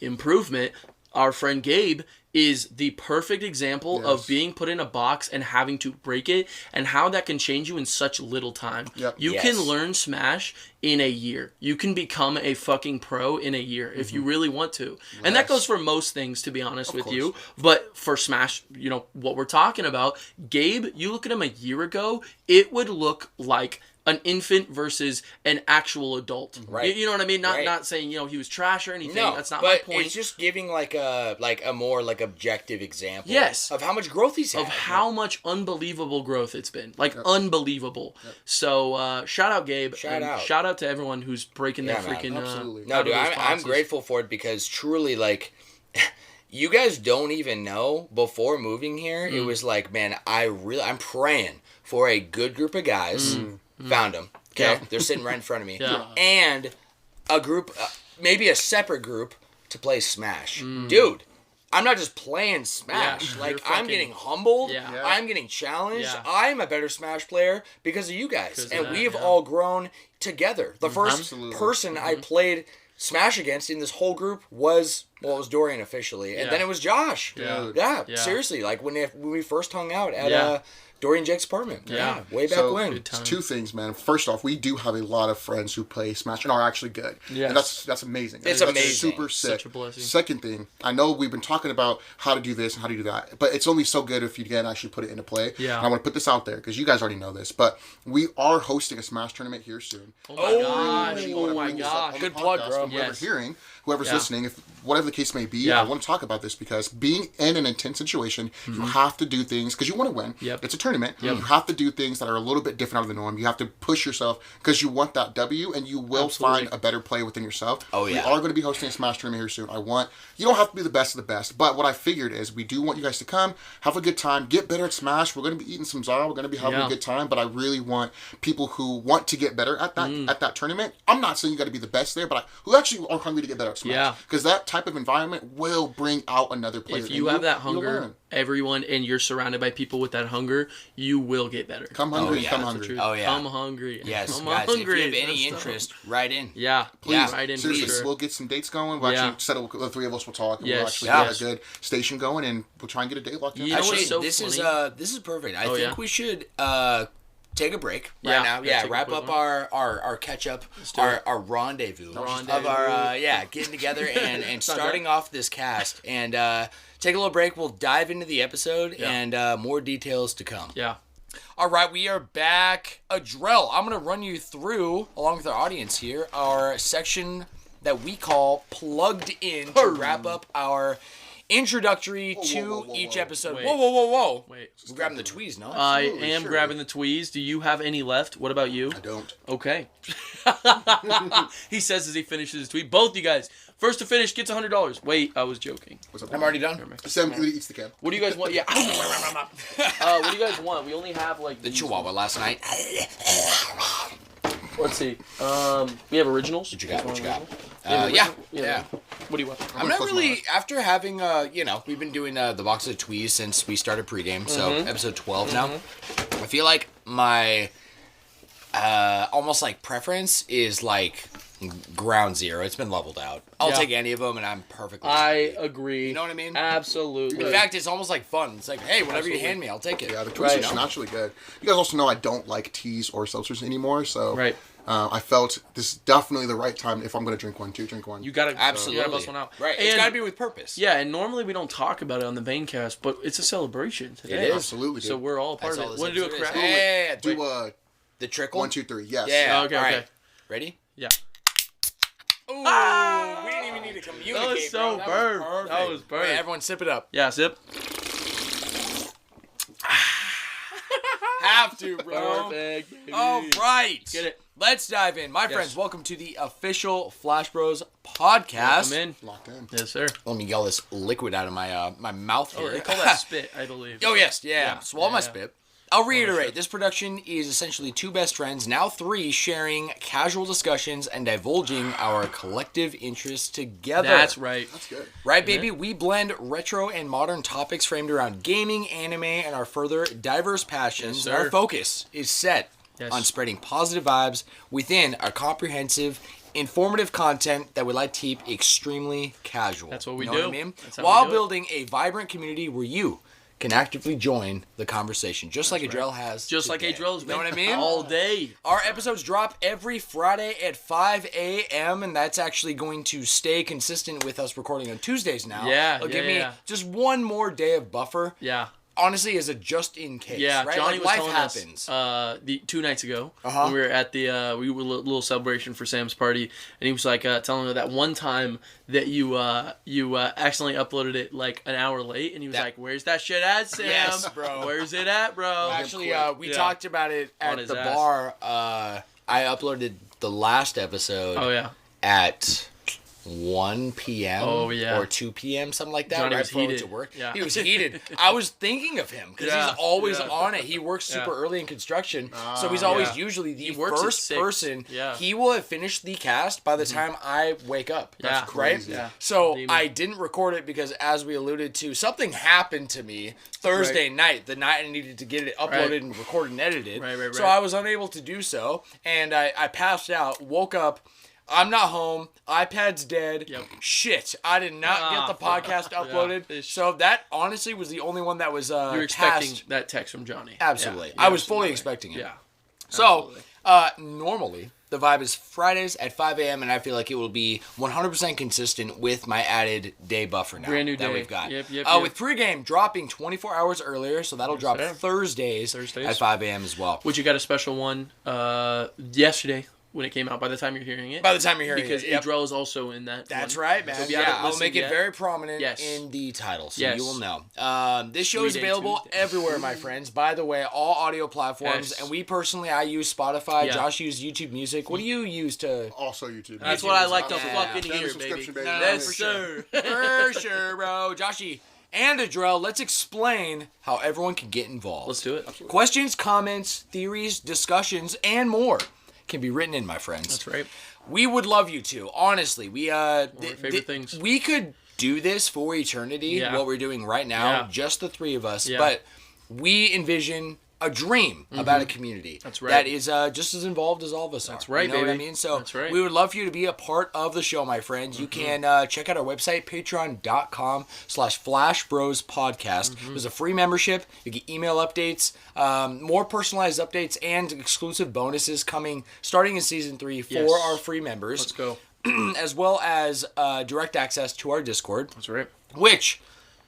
improvement, our friend Gabe is the perfect example of being put in a box and having to break it, and how that can change you in such little time. Yep. You can learn Smash in a year. You can become a fucking pro in a year if you really want to. And that goes for most things, to be honest with you. But for Smash, you know, what we're talking about, Gabe, you look at him a year ago, it would look like an infant versus an actual adult. Right. You know what I mean? Not saying, you know, he was trash or anything. No, that's not my point. It's just giving like a more like objective example Yes. of how much growth he's had. Of how much unbelievable growth it's been. Like, unbelievable. So, shout out, Gabe. Shout out. Shout out to everyone who's breaking their freaking... absolutely. No, dude, I'm grateful for it because truly, like... You guys don't even know, before moving here, it was like, man, I'm praying for a good group of guys. Found them. Okay? They're sitting right in front of me. And a group, maybe a separate group, to play Smash. Dude, I'm not just playing Smash. Like, I'm getting humbled. I'm getting challenged. I'm a better Smash player because of you guys. And we have all grown together. The first person I played Smash against in this whole group was Dorian officially, and then it was Josh. Yeah, seriously. Like when we first hung out at Dorian Jake's apartment. Way back when. Two things, man. First off, we do have a lot of friends who play Smash and are actually good. And that's amazing. It's that's amazing. Super sick. Such a blessing. Second thing, I know we've been talking about how to do this and how to do that, but it's only so good if you can actually put it into play. And I want to put this out there because you guys already know this, but we are hosting a Smash tournament here soon. Oh my gosh. Good plug, bro. Whoever's listening, if whatever the case may be, I want to talk about this because being in an intense situation, you have to do things because you want to win. It's a tournament. You have to do things that are a little bit different out of the norm. You have to push yourself because you want that W, and you will find a better play within yourself. We are going to be hosting a Smash tournament here soon. You don't have to be the best of the best, but what I figured is we do want you guys to come, have a good time, get better at Smash. We're going to be eating some Zara. We're going to be having a good time, but I really want people who want to get better at that tournament. I'm not saying you got to be the best there, but who actually are hungry to get better at Smash. Because that type of environment will bring out another player. If you have that hunger, everyone, and you're surrounded by people with that hunger, you will get better. Come hungry, come hungry. Come hungry. Yes, come guys, hungry. if you have any interest, write in. Please. Write in. Seriously, Sure. we'll get some dates going. We'll actually settle, the three of us will talk. And we'll actually get a good station going, and we'll try and get a date locked in. Actually, this is perfect. I think we should take a break right now. Wrap up our catch up, our rendezvous of our getting together and starting off this cast, and take a little break. We'll dive into the episode and more details to come. All right, we are back. Adrel, I'm going to run you through, along with our audience here, our section that we call Plugged In to wrap up our introductory to each episode. Whoa. Wait. We're grabbing the tweez, no? I am grabbing the tweez. Do you have any left? What about you? I don't. Okay. He says as he finishes his tweet. Both you guys. First to finish gets $100. Wait, I was joking. What's up? I'm already done. Sam eats the can. What do you guys want? Yeah. What do you guys want? We only have like The Chihuahua last night. Let's see. We have originals. What you got? Yeah. What do you want? I'm not really, after having, we've been doing the box of tweez since we started pregame, so episode 12 now. I feel like my, almost like preference is like ground zero. It's been leveled out. I'll take any of them, and I'm perfectly happy. Agree. You know what I mean? Absolutely. In fact, it's almost like fun. It's like, hey, whatever you hand me, I'll take it. Yeah, the tweezers are naturally good. You guys also know I don't like teas or seltzers anymore, so I felt this is definitely the right time if I'm going to drink one, drink one. You gotta absolutely bust one out. Right, it's got to be with purpose. Yeah, and normally we don't talk about it on the Maincast, but it's a celebration today. It is. Absolutely, dude. So we're all part of it. Want to do a crowd? Do the trickle? 1, 2, 3. Yes. Yeah. Okay. All right. Ready? Yeah. Ooh, we didn't even need to communicate. That was so burnt. That was burnt. Wait, everyone sip it up. Yeah, sip. Have to, bro. Perfect, baby. All right. Get it. Let's dive in. My friends, welcome to the official Flash Bros podcast. Welcome in. Locked in. Yes, sir. Let me get all this liquid out of my my mouth here. They call that spit, I believe. Oh, yes. Yeah. Swallow my spit. I'll reiterate, this production is essentially two best friends, now three, sharing casual discussions and divulging our collective interests together. That's right. That's good. Right, baby? We blend retro and modern topics framed around gaming, anime, and our further diverse passions. Yes, and our sir. focus is set on spreading positive vibes within our comprehensive informative content that we like to keep extremely casual. That's what we you do. Know what I mean? That's how While we do building a vibrant community where you can actively join the conversation, just like Adrell has. Just today. like Adrell's been. You know what I mean? All day. Our episodes drop every Friday at 5 a.m., and that's actually going to stay consistent with us recording on Tuesdays now. Yeah, It'll give me just one more day of buffer. Yeah. Honestly, as a just in case. Yeah, right? Johnny was life telling happens. us the 2 nights ago when we were at the we were a little celebration for Sam's party, and he was like telling her that one time that you accidentally uploaded it like an hour late, and he was like, "Where's that shit at, Sam? Yes, bro. Where's it at, bro?" Actually, we talked about it at the bar. I uploaded the last episode. Oh yeah. At 1 p.m. Oh, yeah. or 2 p.m. something like that. Johnny right was before I went heated. to work. Yeah. He was heated. I was thinking of him because he's always on it. He works super early in construction, so he's always usually the first person. Yeah. He will have finished the cast by the time I wake up. Yeah. Right? Yeah. So I didn't record it because, as we alluded to, something happened to me Thursday night, the night I needed to get it uploaded and recorded and edited. Right. So I was unable to do so, and I passed out, woke up. I'm not home. iPad's dead. Yep. Shit. I did not get the podcast uploaded. Yeah. So that honestly was the only one that was You were expecting passed. that text from Johnny. Absolutely. Yeah, I was fully expecting it. Yeah. So, normally, the vibe is Fridays at 5 a.m., and I feel like it will be 100% consistent with my added day buffer now. Brand new that day. we've got. Yep. With pregame dropping 24 hours earlier, so that'll drop Thursdays at 5 a.m. as well. Which you got a special one yesterday. When it came out, by the time you're hearing it. By the time you're hearing because it. Because Adrell is also in that. That's one. right, man. So I'll make it very prominent in the title, so you will know. This show is available everywhere, my friends. By the way, all audio platforms. And I use Spotify. Josh uses YouTube Music. What do you use to... Also YouTube. That's what I like to fucking hear, baby. Yes, sir. For sure, bro. Joshy and Adrell, let's explain how everyone can get involved. Let's do it. Absolutely. Questions, comments, theories, discussions, and more can be written in, my friends. That's right. We would love you to. Honestly, we favorite things. We could do this for eternity. What we're doing right now, just the three of us. But we envision a dream about a community. That's right. That is just as involved as all of us are. That's right, you know baby. what I mean? So that's right. we would love for you to be a part of the show, my friends. You can check out our website, patreon.com/flashbrospodcast. There's a free membership. You get email updates, more personalized updates, and exclusive bonuses coming starting in season 3 for our free members. Let's go. As well as direct access to our Discord. That's right. Which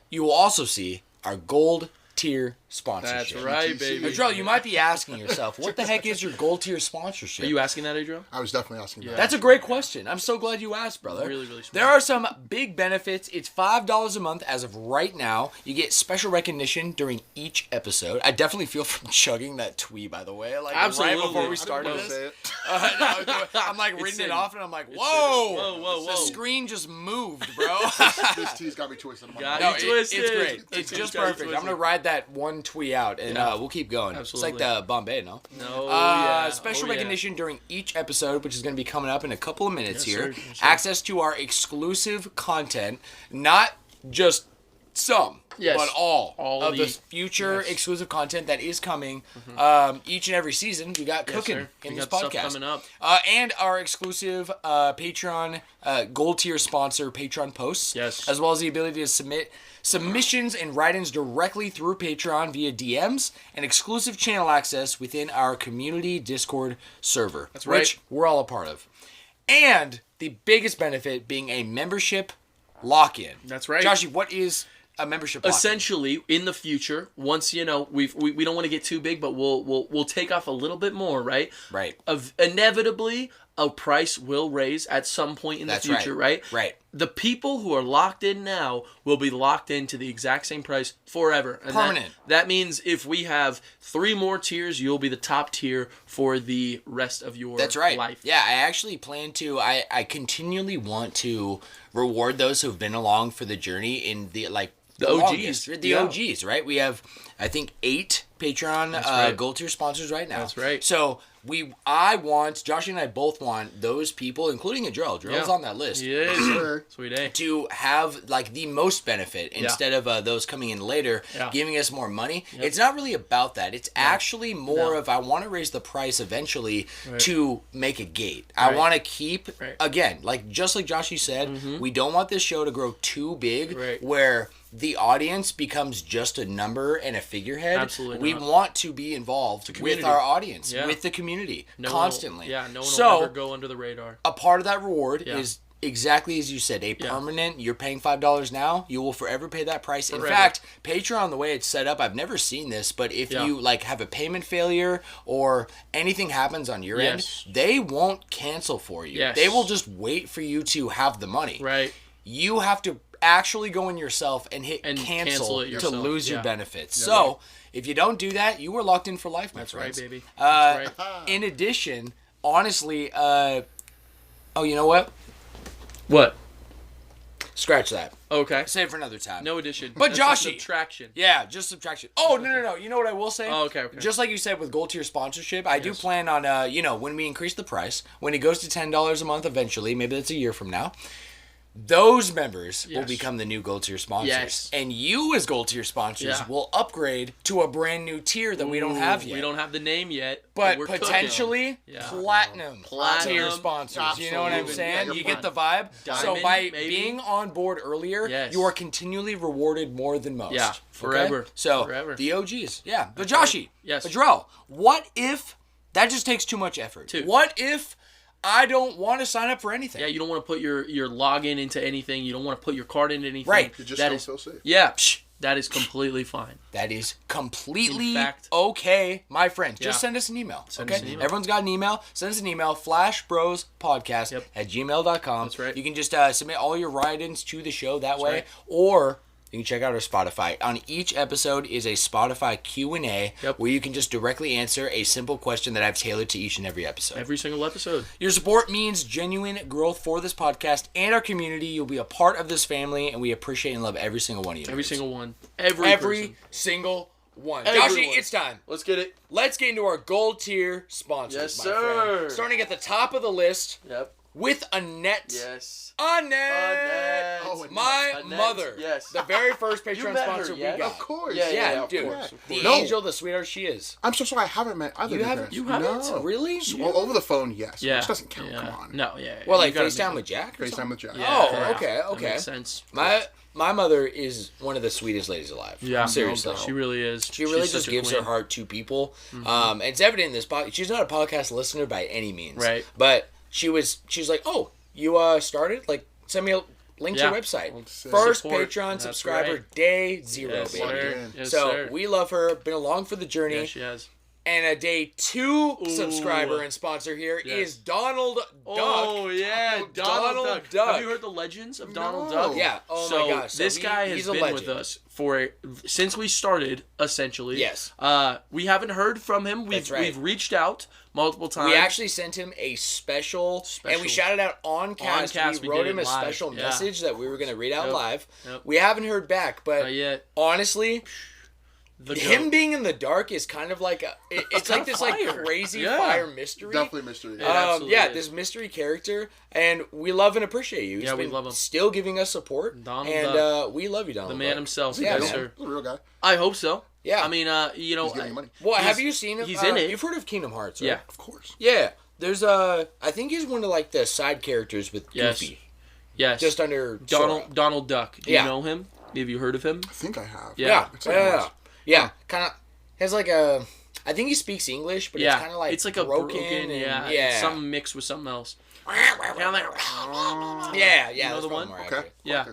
you will also see our gold tier sponsorship. That's right, baby. Adrell, you might be asking yourself, what the heck is your gold tier sponsorship? Are you asking that, Adrell? I was definitely asking that. That's a great question. I'm so glad you asked, brother. Really, really smart. There are some big benefits. It's $5 a month as of right now. You get special recognition during each episode. I definitely feel from chugging that twee, by the way. Like absolutely. Right before we started this. I'm like reading it off and I'm like, whoa. The screen just moved, bro. This tea's got me twisted. It's great. It's just perfect. I'm going to ride that one twee out and we'll keep going. Absolutely. It's like the Bombay, no? No. Special recognition during each episode, which is going to be coming up in a couple of minutes here. Sir. Yes, sir. Access to our exclusive content, not just some, but all of the future exclusive content that is coming each and every season. We got cooking in this podcast. Stuff coming up. And our exclusive Patreon gold tier sponsor Patreon posts, as well as the ability to submit submissions and write-ins directly through Patreon via DMs and exclusive channel access within our community Discord server, which we're all a part of. And the biggest benefit being a membership lock-in. That's right. Joshy, what is a membership lock-in? Essentially, in the future, once we don't want to get too big, but we'll take off a little bit more, right? Right. Inevitably, a price will raise at some point in the future, right? Right. The people who are locked in now will be locked into the exact same price forever. And permanent. That means if we have 3 more tiers, you'll be the top tier for the rest of your life. Yeah, I actually plan to. I continually want to reward those who've been along for the journey in the OGs. The OGs, right? We have, I think, 8 Patreon gold tier sponsors right now. That's right. So Josh and I both want those people, including Adrell. Adrell's on that list. He is. SweetAyeee. To have like the most benefit instead of those coming in later, giving us more money. Yep. It's not really about that. It's actually more of I want to raise the price eventually to make a gate. I want to keep again, like just like Joshy said, we don't want this show to grow too big where the audience becomes just a number and a figurehead. Absolutely we want to be involved with our audience, with the community, constantly. No one will ever go under the radar. A part of that reward is exactly as you said, a permanent, you're paying $5 now, you will forever pay that price. Forever. In fact, Patreon, the way it's set up, I've never seen this, but if you like have a payment failure or anything happens on your end, they won't cancel for you. Yes. They will just wait for you to have the money. Right. You have to actually go in yourself and hit cancel to lose your benefits. So if you don't do that, you are locked in for life, my friends. Right, baby. In addition, honestly, you know what? What? Scratch that. Okay. Save it for another time. No addition. But Joshy. Subtraction. Yeah, just subtraction. Oh, no. You know what I will say? Oh, okay. Just like you said with gold tier sponsorship, I do plan on, when we increase the price, when it goes to $10 a month eventually, maybe that's a year from now, those members will become the new gold tier sponsors. Yes. And you as gold tier sponsors will upgrade to a brand new tier that we don't have yet. We don't have the name yet. But potentially platinum tier sponsors. Absolutely. You know what I'm saying? You get the vibe? Diamond, so by maybe? being on board earlier, you are continually rewarded more than most. Yeah, forever. Okay? So the OGs. Yeah. But Joshy, Adrell, what if that just takes too much effort? What if I don't want to sign up for anything? Yeah, you don't want to put your login into anything. You don't want to put your card into anything. Right. You just don't feel safe. Yeah, that is completely fine. That is completely okay, my friend. Just send us an email. Send us an email. Everyone's got an email. Send us an email, flashbrospodcast@gmail.com. That's right. You can just submit all your write-ins to the show that way. Or you can check out our Spotify. On each episode is a Spotify Q&A where you can just directly answer a simple question that I've tailored to each and every episode. Every single episode. Your support means genuine growth for this podcast and our community. You'll be a part of this family, and we appreciate and love every single one of you. Every single one. Every single one. Joshy, it's time. Let's get it. Let's get into our gold tier sponsors, yes, sir. Friend. Starting at the top of the list with Annette. Yes. Annette. Oh, my mother. Yes. The very first Patreon sponsor we got. Of course. Yeah, dude. The angel, the sweetheart she is. I'm so sorry, I haven't met either. You haven't? No. Really? Well, over the phone, yes. Yeah. Which doesn't count. Come on. No, Well, like FaceTime with Jack? FaceTime with Jack. Oh, okay. That makes sense. My mother is one of the sweetest ladies alive. Yeah. Seriously. She really is. She really just gives her heart to people. And it's evident in this podcast. She's not a podcast listener by any means. Right. But she's like, oh, you started? Like, send me a link to your website. First Patreon subscriber, day 0, baby. So we love her. Been along for the journey. Yeah, she has. And a day 2 subscriber and sponsor here is Donald Duck. Oh, yeah. Donald Duck. Have you heard the legends of Donald Duck? Yeah. Oh, my gosh. So this guy has been with us since we started, essentially. Yes. We haven't heard from him. We've reached out multiple times. We actually sent him a special, and we shouted out on cast. We wrote him a special message that we were going to read out live. Yep. We haven't heard back, but not yet. Honestly, him being in the dark is kind of like it's like this like crazy fire mystery. Definitely mystery. This mystery character, and we love and appreciate you. He's we love him. Still giving us support, Donald we love you, Donald. The man himself. Yeah, yes, sir. He's a real guy. I hope so. Yeah. I mean, he's getting money. Well, have you seen him? He's in it. You've heard of Kingdom Hearts, right? Yeah, of course. Yeah. There's I think he's one of like the side characters with Goofy. Yes. Just under Donald Duck. Do you know him? Have you heard of him? I think I have. Yeah. Kind of has like a. I think he speaks English, but it's kind of like it's like broken. It's something mixed with something else. Yeah. You know the one? Okay. Yeah.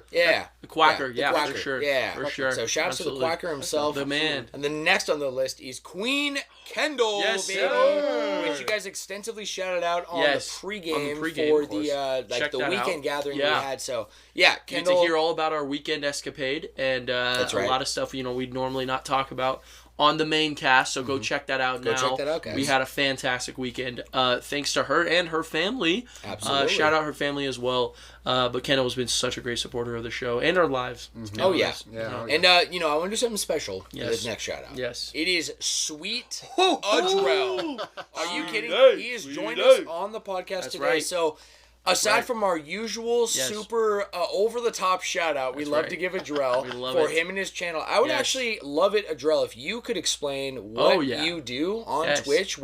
The Quacker. The Quacker. For sure. Yeah. For sure. So shout out to the Quacker himself. The man. And the next on the list is Queen Kendall, yes, baby. Sir. Which you guys extensively shouted out on the pregame for the weekend gathering we had. So yeah, Kendall. You get to hear all about our weekend escapade and a lot of stuff we'd normally not talk about on the main cast, so go check that out now. Go check that out, guys. We had a fantastic weekend. Thanks to her and her family. Absolutely. Shout out her family as well. But Kendall has been such a great supporter of the show and our lives. Oh, yeah. And, I want to do something special for Yes. this next shout out. Yes. It is Sweet Adrell. Are you kidding? He has joined us on the podcast today. right. So, aside from our usual Yes. super over-the-top shout-out, we love to give Adrell for him and his channel. I would actually love it, Adrell, if you could explain what you do on Twitch,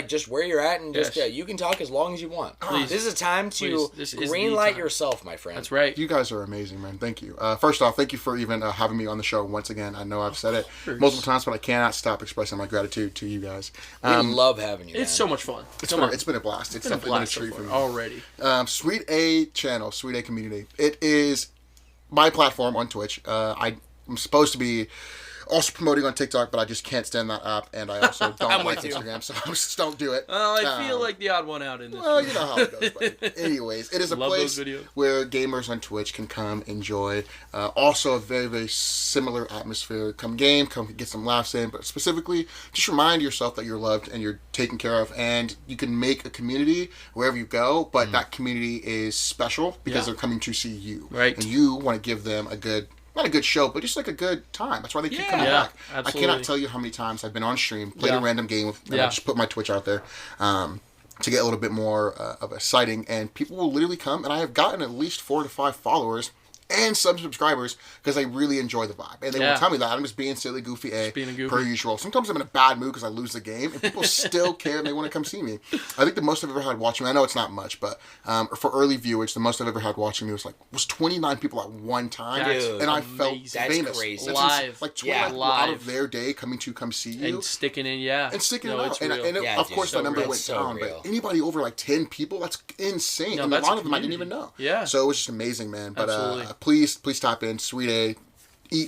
just where you're at, and just you can talk as long as you want. Please. This is a time to greenlight yourself, my friend. That's right. You guys are amazing, man. Thank you. First off, thank you for even having me on the show once again. I know I've said it multiple times, but I cannot stop expressing my gratitude to you guys. We love having you, man. It's so much fun. It's been a blast. It's definitely been a treat for me. Already. SweetAyeee channel, SweetAyeee community. It is my platform on Twitch. I'm supposed to be also promoting on TikTok, but I just can't stand that app, and I also don't like Instagram, so just don't do it. I feel like the odd one out in this. Well, you know how it goes. But anyways, it is a place where gamers on Twitch can come enjoy. Also, a very, very similar atmosphere. Come game, come get some laughs in, but specifically, just remind yourself that you're loved and you're taken care of, and you can make a community wherever you go, but that community is special because they're coming to see you. Right. And you want to give them not a good show, but just like a good time. That's why they keep coming back. Absolutely. I cannot tell you how many times I've been on stream, played a random game, and I just put my Twitch out there to get a little bit more of a sighting, and people will literally come, and I have gotten at least 4 to 5 followers and some subscribers because I really enjoy the vibe. And they will tell me that I'm just being silly, goofy, per usual. Sometimes I'm in a bad mood because I lose the game, and people still care and they want to come see me. I think the most I've ever had watching me, I know it's not much, but for early viewers, the most I've ever had watching me was 29 people at one time. Dude, and I felt famous. That's crazy. Live. Like 29 people out of their day coming to come see you. And sticking in, And sticking it out. And of course, that number went down. But anybody over like 10 people, that's insane. No, and that's a lot of them I didn't even know. Yeah. So it was just amazing, man. But please tap in SweetAyeee.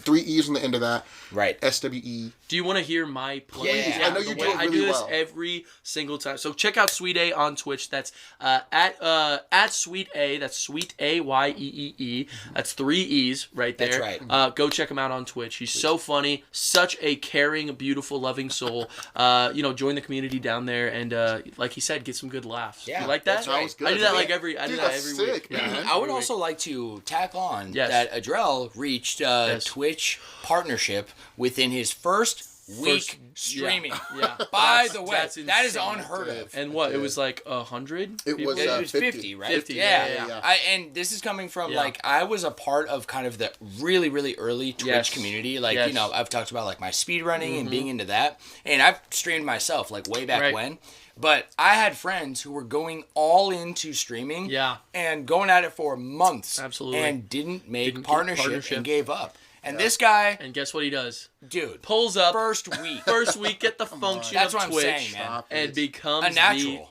3 E's on the end of that. Right. SWE. Do you want to hear my play? Yeah, I know you do it really I do this well. every single time. So check out SweetAyeee on Twitch. That's at SweetAyeee. That's SweetAyeee. That's 3 E's right there. That's right. Go check him out on Twitch. He's so funny. Such a caring, beautiful, loving soul. Join the community down there, and like he said, get some good laughs. Yeah, you like that? that's right. I do that like every. I do that that's every sick, week. man. I would also like to tack on Yes. that Adrell reached Twitch partnership within his first week streaming. Yeah. By the way, that's that is insane. unheard of. And what? It was like 100? It was, It was 50, right? 50, yeah. And this is coming from, I was a part of kind of the really, really early Twitch community. Like, I've talked about, like, my speedrunning and being into that. And I've streamed myself, like, way back when. But I had friends who were going all into streaming and going at it for months. Absolutely. And didn't make partnership and gave up. And this guy... And guess what he does? Dude. Pulls up. First week. Get the function That's of what I'm Twitch. saying, man. And becomes a natural.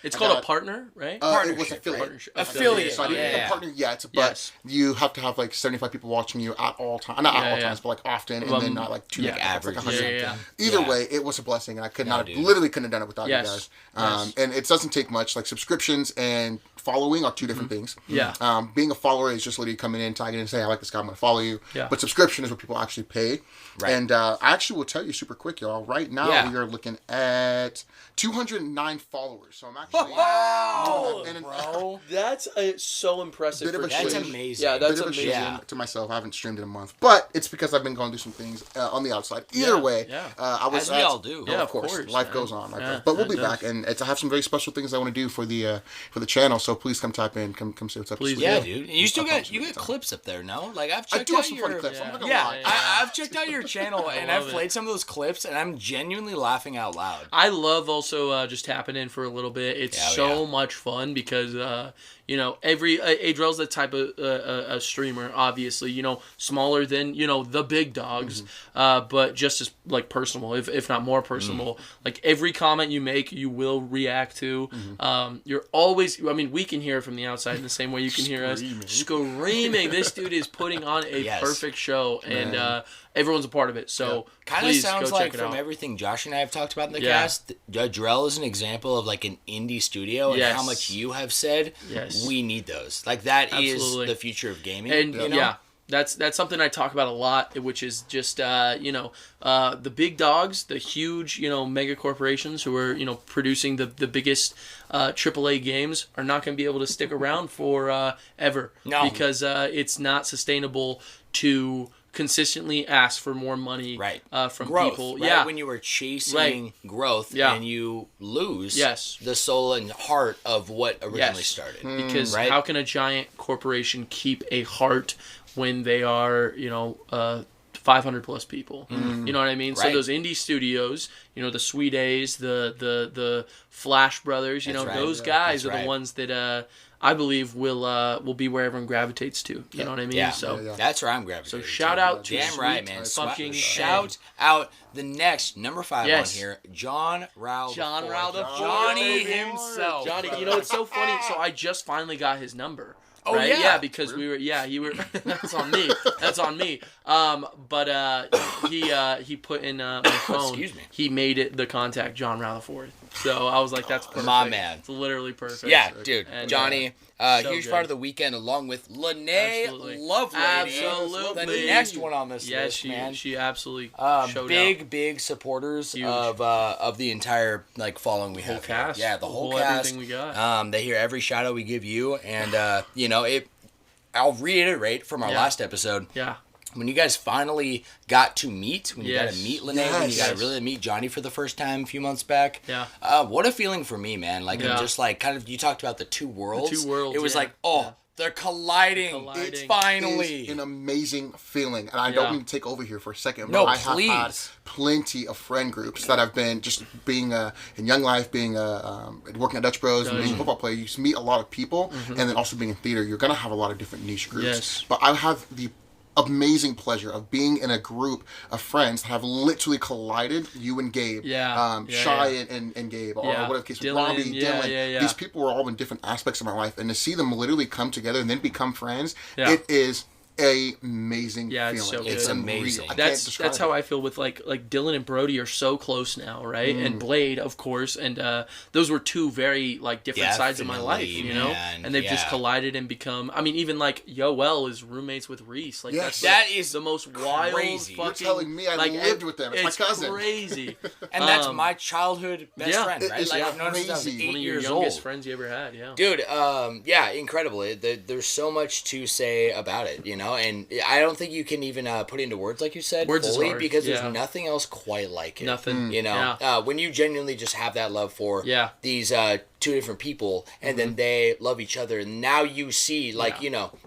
It's called a partner, right? It was affiliate. Affiliate. So a partner, but you have to have like 75 people watching you at all times. Not at all times, but like often, and then not like 2 average. Like 100. Either way, it was a blessing, and I couldn't have done it without you guys. And it doesn't take much. Like subscriptions and following are 2 different things. Being a follower is just literally coming in, tagging in, and saying, I like this guy, I'm going to follow you. But subscription is what people actually pay. Right. And I actually will tell you super quick, y'all. Right now, we are looking at 209 followers. So I'm actually... Wow! Bro. That's so impressive. That's amazing. Yeah, that's amazing. To myself, I haven't streamed in a month. But it's because I've been going through some things on the outside. Either way, I was... As we all do. Of course. Life goes on. But we'll be back. And I have some very special things I want to do for the channel. So please come type in. Come say what's up. Please, yeah, dude. You still got clips up there, no? Like I've checked out your... funny clips. I'm not gonna lie. I've checked out your channel and I've played some of those clips and I'm genuinely laughing out loud. I love also just tapping in for a little bit. It's so much fun because every Adrell's the type of a streamer, obviously, smaller than the big dogs, but just as like personal, if not more personal. Like every comment you make, you will react to. You're always, we can hear it from the outside in the same way you can hear us screaming. This dude is putting on a perfect show, and everyone's a part of it. So kind of sounds like from everything Josh and I have talked about in the cast, Adrell is an example of like an indie studio and how much you have said we need those. Like that is the future of gaming. And That's something I talk about a lot, which is just the big dogs, the huge mega corporations who are producing the biggest AAA games are not going to be able to stick around for ever. No. Because it's not sustainable to consistently ask for more money from growth, people. Right? Yeah, When you were chasing growth and you lose the soul and heart of what originally started. Because how can a giant corporation keep a heart when they are 500 plus people? You know what I mean? Right. So those indie studios, the SweetAyees, the Flash Brothers, those guys are the ones that I believe will be where everyone gravitates to. You know what I mean? Yeah. So that's where I'm gravitating. So shout out to damn right, man. Fucking shout out the next number 5 on here, John Rao. Johnny himself. Johnny, it's so funny. So I just finally got his number. Oh, right? yeah. Yeah, because you were. That's on me. That's on me. But he put in my phone. Excuse me. He made it the contact John Rutherford. So I was like, that's perfect. My man. It's literally perfect. Yeah, dude. And, Johnny, so huge good. part of the weekend, along with Lene Lovelady. Absolutely. The next one on this list, man. She absolutely showed big supporters of the entire following we have. Whole cast. Yeah, the whole cast. Everything we got. They hear every shout out we give you, and I'll reiterate from our last episode. Yeah. When you guys finally got to meet, when you got to meet Lene, when you got to really meet Johnny for the first time a few months back, what a feeling for me, man. I'm just kind of, you talked about the two worlds. It was they're colliding. It's finally. It's an amazing feeling. And I don't mean to take over here for a second, no, but I please. have had plenty of friend groups that have been just being in Young Life, being working at Dutch Bros, and being a football player. You just meet a lot of people, and then also being in theater, you're going to have a lot of different niche groups. Yes. But I have the amazing pleasure of being in a group of friends that have literally collided. You and Gabe, Shy and Gabe, or whatever the case, Robbie, Dylan. These people were all in different aspects of my life, and to see them literally come together and then become friends, it is amazing feeling. So good. It's amazing. That's how I feel with like Dylan and Brody are so close now, right? And Blade, of course, and those were two very different sides of my life, man. And they've just collided and become. I mean, even Yoel is roommates with Reese. That is the most wild. Crazy. Fucking, You're telling me I lived with them. It's my cousin. Crazy. And that's my childhood best friend, right? It's I've known since I was crazy. 8 One of your years youngest old. friends you ever had, Dude, incredible. There's so much to say about it, and I don't think you can even put into words like you said words fully is hard. because there's nothing else quite like it. Nothing. When you genuinely just have that love for these two different people, and then they love each other, and now you see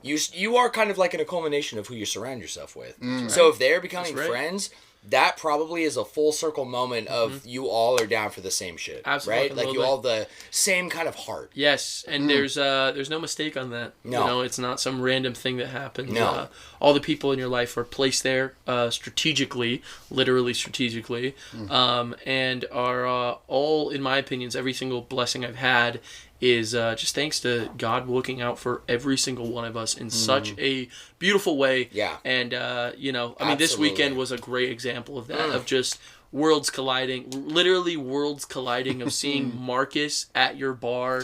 you are kind of in a culmination of who you surround yourself with. So if they're becoming friends, that probably is a full circle moment of you all are down for the same shit. Absolutely. Right? You all have the same kind of heart. Yes, and there's no mistake on that. No. It's not some random thing that happens. No. All the people in your life are placed there strategically, literally strategically, and are all, in my opinions, every single blessing I've had is just thanks to God looking out for every single one of us in such a beautiful way. Yeah. And, I mean, this weekend was a great example of that, of just worlds colliding, literally worlds colliding, of seeing Marcus at your bar,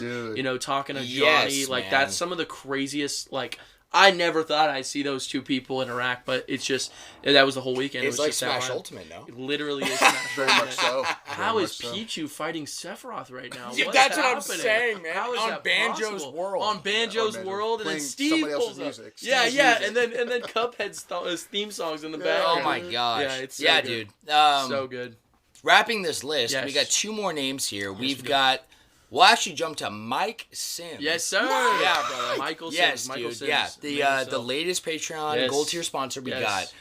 talking to Johnny. Man. That's some of the craziest, I never thought I'd see those two people interact, but it's just, that was the whole weekend. It's it was like just Smash that Ultimate, no? It literally is Smash Very much so. How is Pichu fighting Sephiroth right now? What's that's what I'm happening? saying, man. How is On that Banjo's possible? world. On Banjo's world, and then Playing Steve somebody else's pulls up. music. Yeah, Steve's yeah, music. and then Cuphead's theme songs in the background. Oh my gosh. Yeah, it's so good. dude. So good. Wrapping this list, Yes. we got two more names here. We've got. We'll actually jump to Mike Sims. Yes, sir. Yeah, brother. Michael Sims. Yes, Michael dude. Sims. Yeah, the latest Patreon gold tier sponsor we got.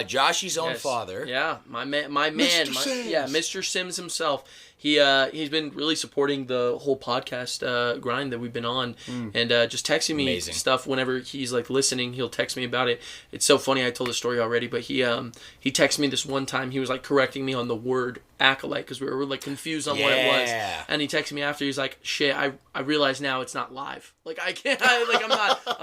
Joshy's own father. Yeah, my man, Sims. Mr. Sims himself. He's been really supporting the whole podcast grind that we've been on, and just texting me stuff whenever he's listening. He'll text me about it. It's so funny. I told the story already, but he texted me this one time. He was correcting me on the word acolyte because we were confused on what it was, and he texted me after. He's like, "Shit, I realize now it's not live. I'm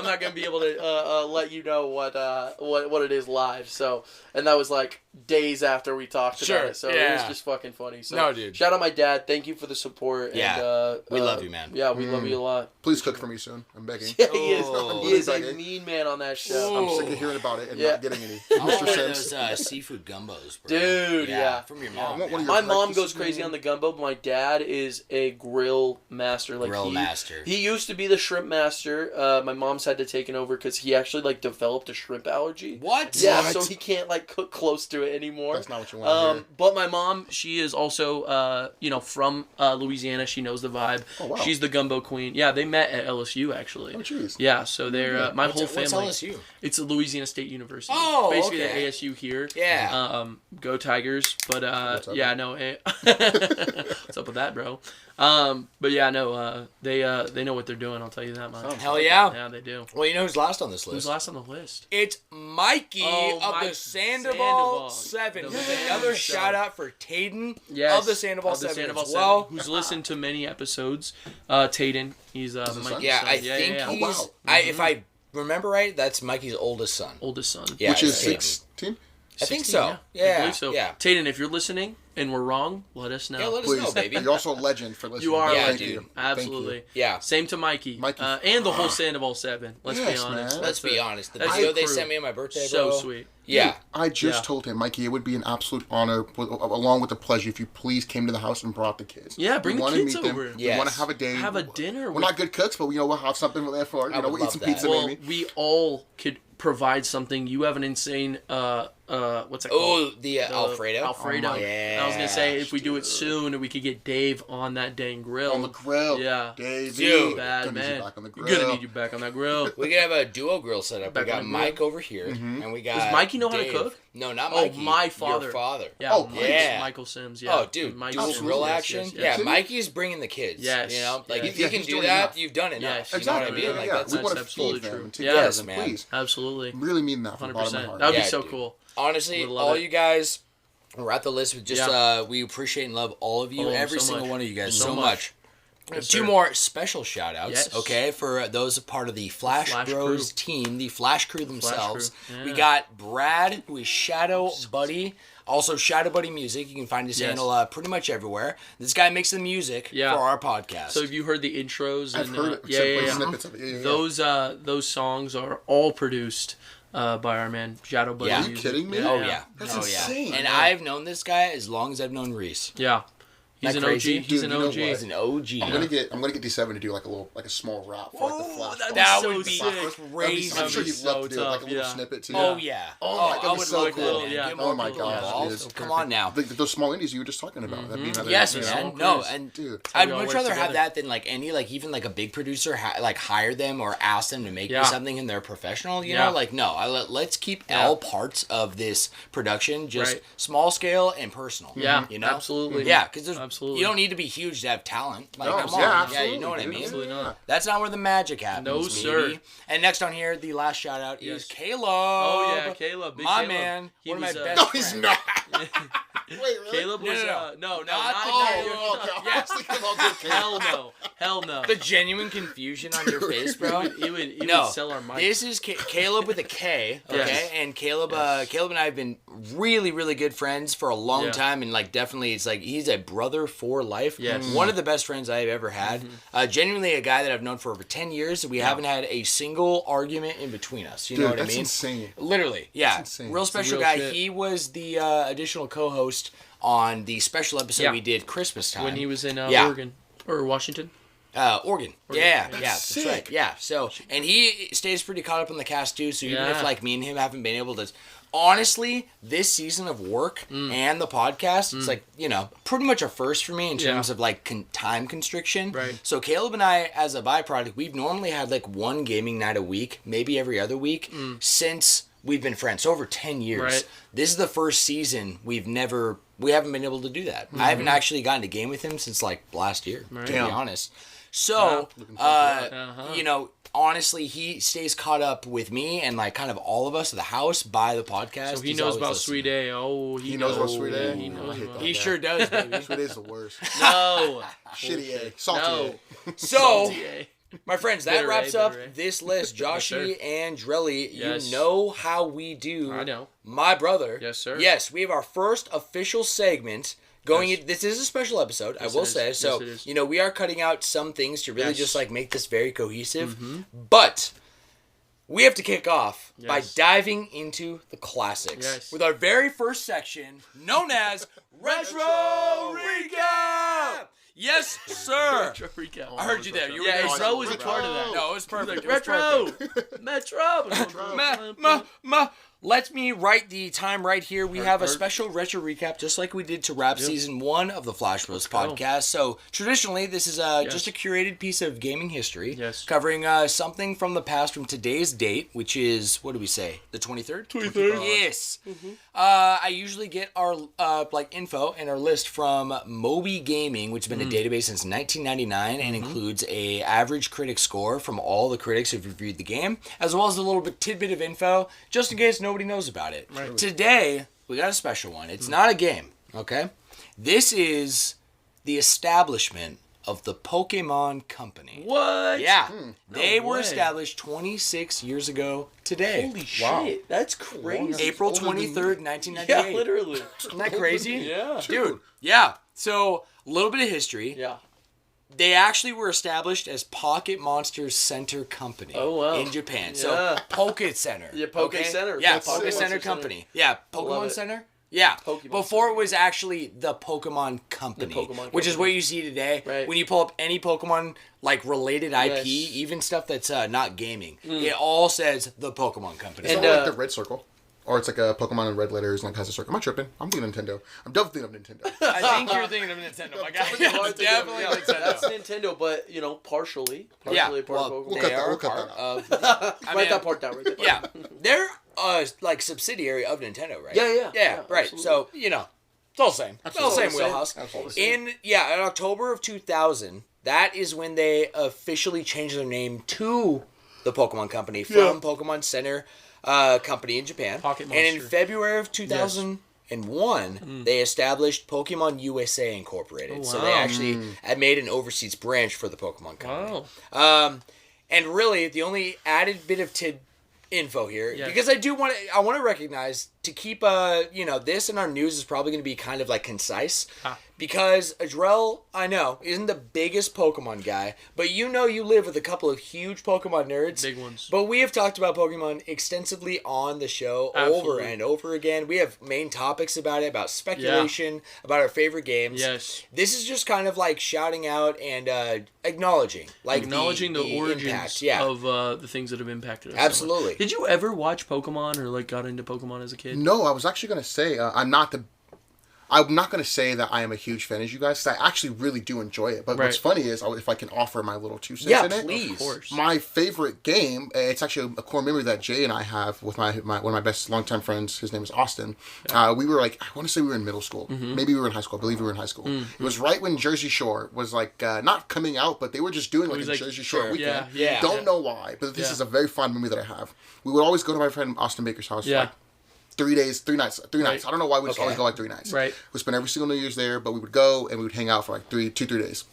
not gonna be able to let you know what it is live." So, and that was like days after we talked about it. So it was just fucking funny. So no, dude. Shout out my dad. Thank you for the support. Yeah. And, we love you, man. Yeah, we love you a lot. Please cook for me soon. I'm begging. Yeah, he is. Oh. He is a mean man on that show. I'm sick of hearing about it and not getting any. I want Mr. one of Sims. those seafood gumbos, bro. Dude, yeah. From your I mom. want one of My your mom breakfasts, goes crazy on the gumbo, but my dad is a grill master. Like Grill master. He used to be the shrimp master. My mom's had to take it over because he actually like developed a shrimp allergy. What? Yeah, What? so he can't like cook close to it anymore. That's not what you want to hear. But my mom, she is also from Louisiana. She knows the vibe. Oh, wow. She's the gumbo queen. Yeah, they met at LSU actually. Oh, jeez. Yeah, so they're my whole family. What's LSU? It's a Louisiana State University. Oh, basically okay. the ASU here. Yeah. Go Tigers. But What's up, yeah, man? no. What's up with that, bro? But yeah, no. They know what they're doing. I'll tell you that much. Hell yeah. Yeah, they do. Well, you know who's last on this list? Who's last on the list? It's Mikey of the Sandoval 7. Another shout out for Tayden of the Sandoval 7 as well. Who's listened to many episodes. Tayden, he's Mikey's son. Yeah, I think yeah. he's... Oh, wow. If I remember right, that's Mikey's oldest son. Oldest son. Yeah, Which is Tayden. 16? I think 16, so. I believe so. Yeah. Tayden, if you're listening and we're wrong, let us know. Yeah, let us Please. know, baby. You're also a legend for listening. You are Yeah, a dude. legend. Absolutely. Yeah. Same to Mikey. Mikey. And the whole Sandoval 7. Let's be Yes, honest. man. Let's be honest. The that's video a they crew. sent me on my birthday, So bro. sweet. Yeah. I just Yeah. told him, Mikey, it would be an absolute honor, along with the pleasure, if you please came to the house and brought the kids. Yeah, bring we the wanna kids meet them. over. We Yes. want to have a day. Have a dinner. We're not good cooks, but we'll have something there for it. I We'll would eat love some that. pizza Well, maybe. we all could provide something. You have an insane what's that called? Oh, the Alfredo? Alfredo. Oh my I was gonna say if we do it dude. soon, we could get Dave on that dang grill. On the grill. Yeah. Davey. Dude. Bad Gonna need you man. back on the We're grill. gonna need you back on that grill. We could have a duo grill set up. Back We got on the grill. Mike over here, and we got Does Mikey know how to Dave. cook? No, not Oh, Mikey. my father. Your father. Yeah. Oh, yeah. Michael Sims. Yeah. Oh, dude, Mike dual Sims, grill yes, action. yes, Yeah, yes. Mikey's bringing the kids. Yes, You know, like yes. if you Yeah, can he's do doing that, enough. you've done enough. Yes, You know what I Exactly. mean? Like Yeah, that's we want to absolutely feed them true. together. Yes, then, man. Please. Absolutely. Really mean that from the bottom of my 100%. heart. That would Yeah, be so dude. cool. honestly, Would love all it. you guys, we're at the list with just we appreciate and love all of you, All of them every so single much. one of you guys So so much. much. Yes, Two sir. more special shout outs, Yes. okay, for those a part of the Flash Flash Bros crew. team, the Flash crew themselves. crew, yeah. We got Brad, who is Shadow Buddy, also Shadow Buddy Music. You can find his Yes. handle pretty much everywhere. This guy makes the music for our podcast. So have you heard the intros? I've and, heard it. yeah. Snippets of it. Yeah. Those songs are all produced by our man Shadow Buddy. Yeah. Are you Music. kidding me? Oh yeah, That's oh insane. yeah. And Yeah. I've known this guy as long as I've known Reese. Yeah. He's That an crazy? OG. He's Dude, an you know OG. what? He's an OG. I'm gonna get D7 to do like a small rap for like the Flash. that'd be That so would be sick. crazy. I'm sure he'd so love to do it, like a tough, little yeah. snippet too. Oh yeah. Oh, my God, I would that's so love cool. that, man. Yeah. Get Oh more my people gosh, involved. dude. Come on now. Those small indies you were just talking about. That'd be another. Yes, you know, man. so No, Chris. and Dude. I'd we all much work rather have together. that than like any like even like a big producer like hire them or ask them to make me Yeah. something and they're professional. You Yeah. know, like no, let's keep all parts of this production just Right. small scale and personal. Yeah, you know, absolutely. Yeah, because Absolutely. you don't need to be huge to have talent. Like, No, come on. yeah, Yeah, you know what I absolutely, mean. dude. Absolutely not. That's not where the magic happens. No, baby. sir. And next on here, the last shout out Yes. is Caleb. Oh yeah, Caleb. Big my Caleb. man. He One of was, my uh, best No, friends. he's not. Wait, really? Caleb was No. no, Not not the Oh, okay. I was thinking about good Caleb. hell no. The genuine confusion on your face, bro. He would No, sell our mic. this is Caleb with a K, okay? Yes. And Caleb and I have been really, really good friends for a long Yeah. time, and like definitely, it's like he's a brother for life. Yes. One of the best friends I've ever had. Genuinely a guy that I've known for over 10 years. We haven't had a single argument in between us. You Dude, know what I that's mean? insane. Literally, yeah. That's insane. Real It's special real guy. shit. He was the additional co-host on the special episode Yeah. we did Christmas time when he was in Yeah. Oregon or Washington. Oregon. Yeah, That's that's sick. right. Yeah. So, and he stays pretty caught up in the cast too. So even if Yeah. like me and him haven't been able to, honestly, this season of work and the podcast, it's like pretty much a first for me in terms of like time constriction. Right. So Caleb and I, as a byproduct, we've normally had like one gaming night a week, maybe every other week, since we've been friends. So over 10 years. Right. This is the first season we haven't been able to do that. I haven't actually gotten to game with him since like last year, to be Damn. honest. So, honestly, he stays caught up with me and like kind of all of us at the house by the podcast. So he He's knows always about listening. SweetAyeee. Oh, He knows about SweetAyeee? He I knows hate about that. He sure does, baby. Sweet is the worst. No. Shitty A. Salty No. A. So, SweetAyeee. My friends, that wraps up this list. Joshy and Drelly, you know how we do. I know. My brother. Yes, sir. Yes, we have our first official segment going in. This is a special episode, I will say. So, we are cutting out some things to really just like make this very cohesive. But we have to kick off by diving into the classics with our very first section known as Retro Recap. Yes, sir. Retro Recap. I heard you there. You were Retro was a part of that. No, it was perfect. Retro. Metro. Let me write the time right here. We have a special retro recap, just like we did to wrap season 1 of the Flash Bros podcast. So traditionally, this is just a curated piece of gaming history, covering something from the past from today's date, which is, what do we say, the 23rd? 23rd. Yes. I usually get our info and our list from Moby Gaming, which has been a database since 1999 and includes a average critic score from all the critics who've reviewed the game, as well as a little bit tidbit of info, just in case nobody knows about it. Right. Today, we got a special one. It's not a game, okay? This is the establishment of the Pokemon Company. What? Yeah. They were established 26 years ago today. Holy shit. That's crazy. April 23rd, 1998. Yeah, literally. Isn't that crazy? Yeah. Dude, yeah. So, a little bit of history. Yeah. They actually were established as Pocket Monsters Center Company in Japan. So, Pocket Center. Yeah, Pocket Center. Yeah, Pocket Center Company. Yeah, Pokemon Center. Yeah, before it was actually the Pokemon Company, which is what you see today. Right. When you pull up any Pokemon related IP, even stuff that's not gaming, it all says the Pokemon Company. It's like the red circle. Or it's like a Pokemon in red letters and has a circle. Am I tripping? I'm thinking Nintendo. I'm definitely thinking of Nintendo. I think you're thinking of Nintendo, my guy. Definitely Nintendo. That's Nintendo, but, partially. Partially part of Pokemon. We'll cut that out. Write that part down. Yeah. They're subsidiary of Nintendo, right? Yeah, right. Absolutely. So, it's all the same. It's all the same wheelhouse. Absolutely. In October of 2000, that is when they officially changed their name to the Pokemon Company from Pokemon Center Company in Japan. Pocket Monster. And in February of 2001, they established Pokemon USA Incorporated. Oh, wow. So they actually had made an overseas branch for the Pokemon Company. Wow. And really, the only added bit of info here, because I want to recognize to keep this in our news is probably going to be kind of concise, because Adrel, I know, isn't the biggest Pokemon guy, but you live with a couple of huge Pokemon nerds, big ones. But we have talked about Pokemon extensively on the show over and over again. We have main topics about it, about speculation, about our favorite games. Yes, this is just kind of shouting out and acknowledging the origins impact, of the things that have impacted us. Absolutely. So Did you ever watch Pokemon or got into Pokemon as a kid? No, I was actually going to say I'm not going to say that I am a huge fan as you guys, because I actually really do enjoy it. But what's funny is, if I can offer my little 2 cents in it. Please. Of course. My favorite game, it's actually a core memory that Jay and I have with one of my best longtime friends. His name is Austin. Yeah. We were I want to say we were in middle school. Maybe we were in high school. I believe we were in high school. It was right when Jersey Shore was not coming out, but they were just doing a Jersey Shore weekend. Don't know why, but this is a very fond memory that I have. We would always go to my friend Austin Baker's house for 3 days, 3 nights. I don't know why we just always go 3 nights. Right. We spent every single New Year's there, but we would go and we would hang out for 3 days.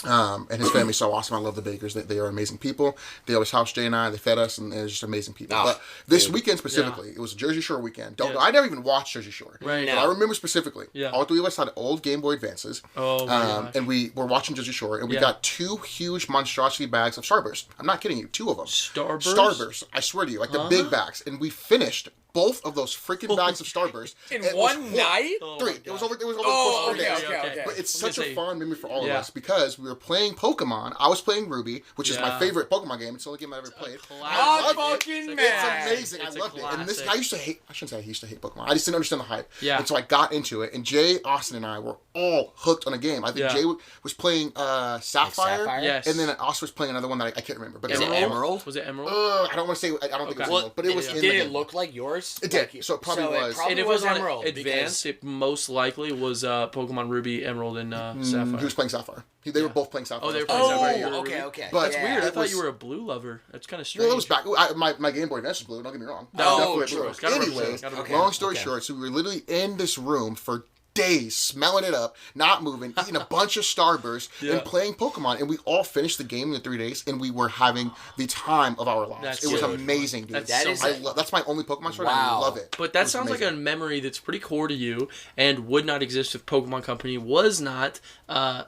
And his family's so awesome. I love the Bakers. They are amazing people. They always housed Jay and I. They fed us, and they're just amazing people. But this weekend specifically, it was a Jersey Shore weekend. I never even watched Jersey Shore. Right. But I remember specifically, all 3 of us had old Game Boy Advances. Oh, my gosh. And we were watching Jersey Shore, and we got 2 huge monstrosity bags of Starburst. I'm not kidding you, 2 of them. Starburst. I swear to you, the big bags. And we finished both of those freaking bags of Starburst in one night. 3. It was over the course of 4 days. Okay. But it's such a fond memory for all of us, because we were playing Pokemon. I was playing Ruby, which is my favorite Pokemon game. It's the only game I've ever played. I love it. It's amazing. I loved it. And this, I used to hate. I shouldn't say I used to hate Pokemon. I just didn't understand the hype. Yeah. And so I got into it. And Jay, Austin, and I were all hooked on a game. I think Jay was playing Sapphire. Yes. And then Austin was playing another one that I can't remember. But Is it Emerald? Was it Emerald? I don't want to say. I don't think it was Emerald. But it was. Did it look like yours? It did. So it probably was. And if it was Emerald. Advanced, it most likely was Pokemon Ruby, Emerald, and Sapphire. He was playing Sapphire. They were both playing Sapphire. Oh, they were playing Sapphire. Okay. But that's weird. I thought you were a blue lover. That's kind of strange. Well, it was back. My Game Boy Advance was blue. Don't get me wrong. No, true. Anyways, long story short, so we were literally in this room for days smelling it up, not moving, eating a bunch of Starburst, and playing Pokemon. And we all finished the game in 3 days, and we were having the time of our lives. It was amazing, dude. That's my only Pokemon story. I love it. But that sounds like a memory that's pretty core to you and would not exist if Pokemon Company was not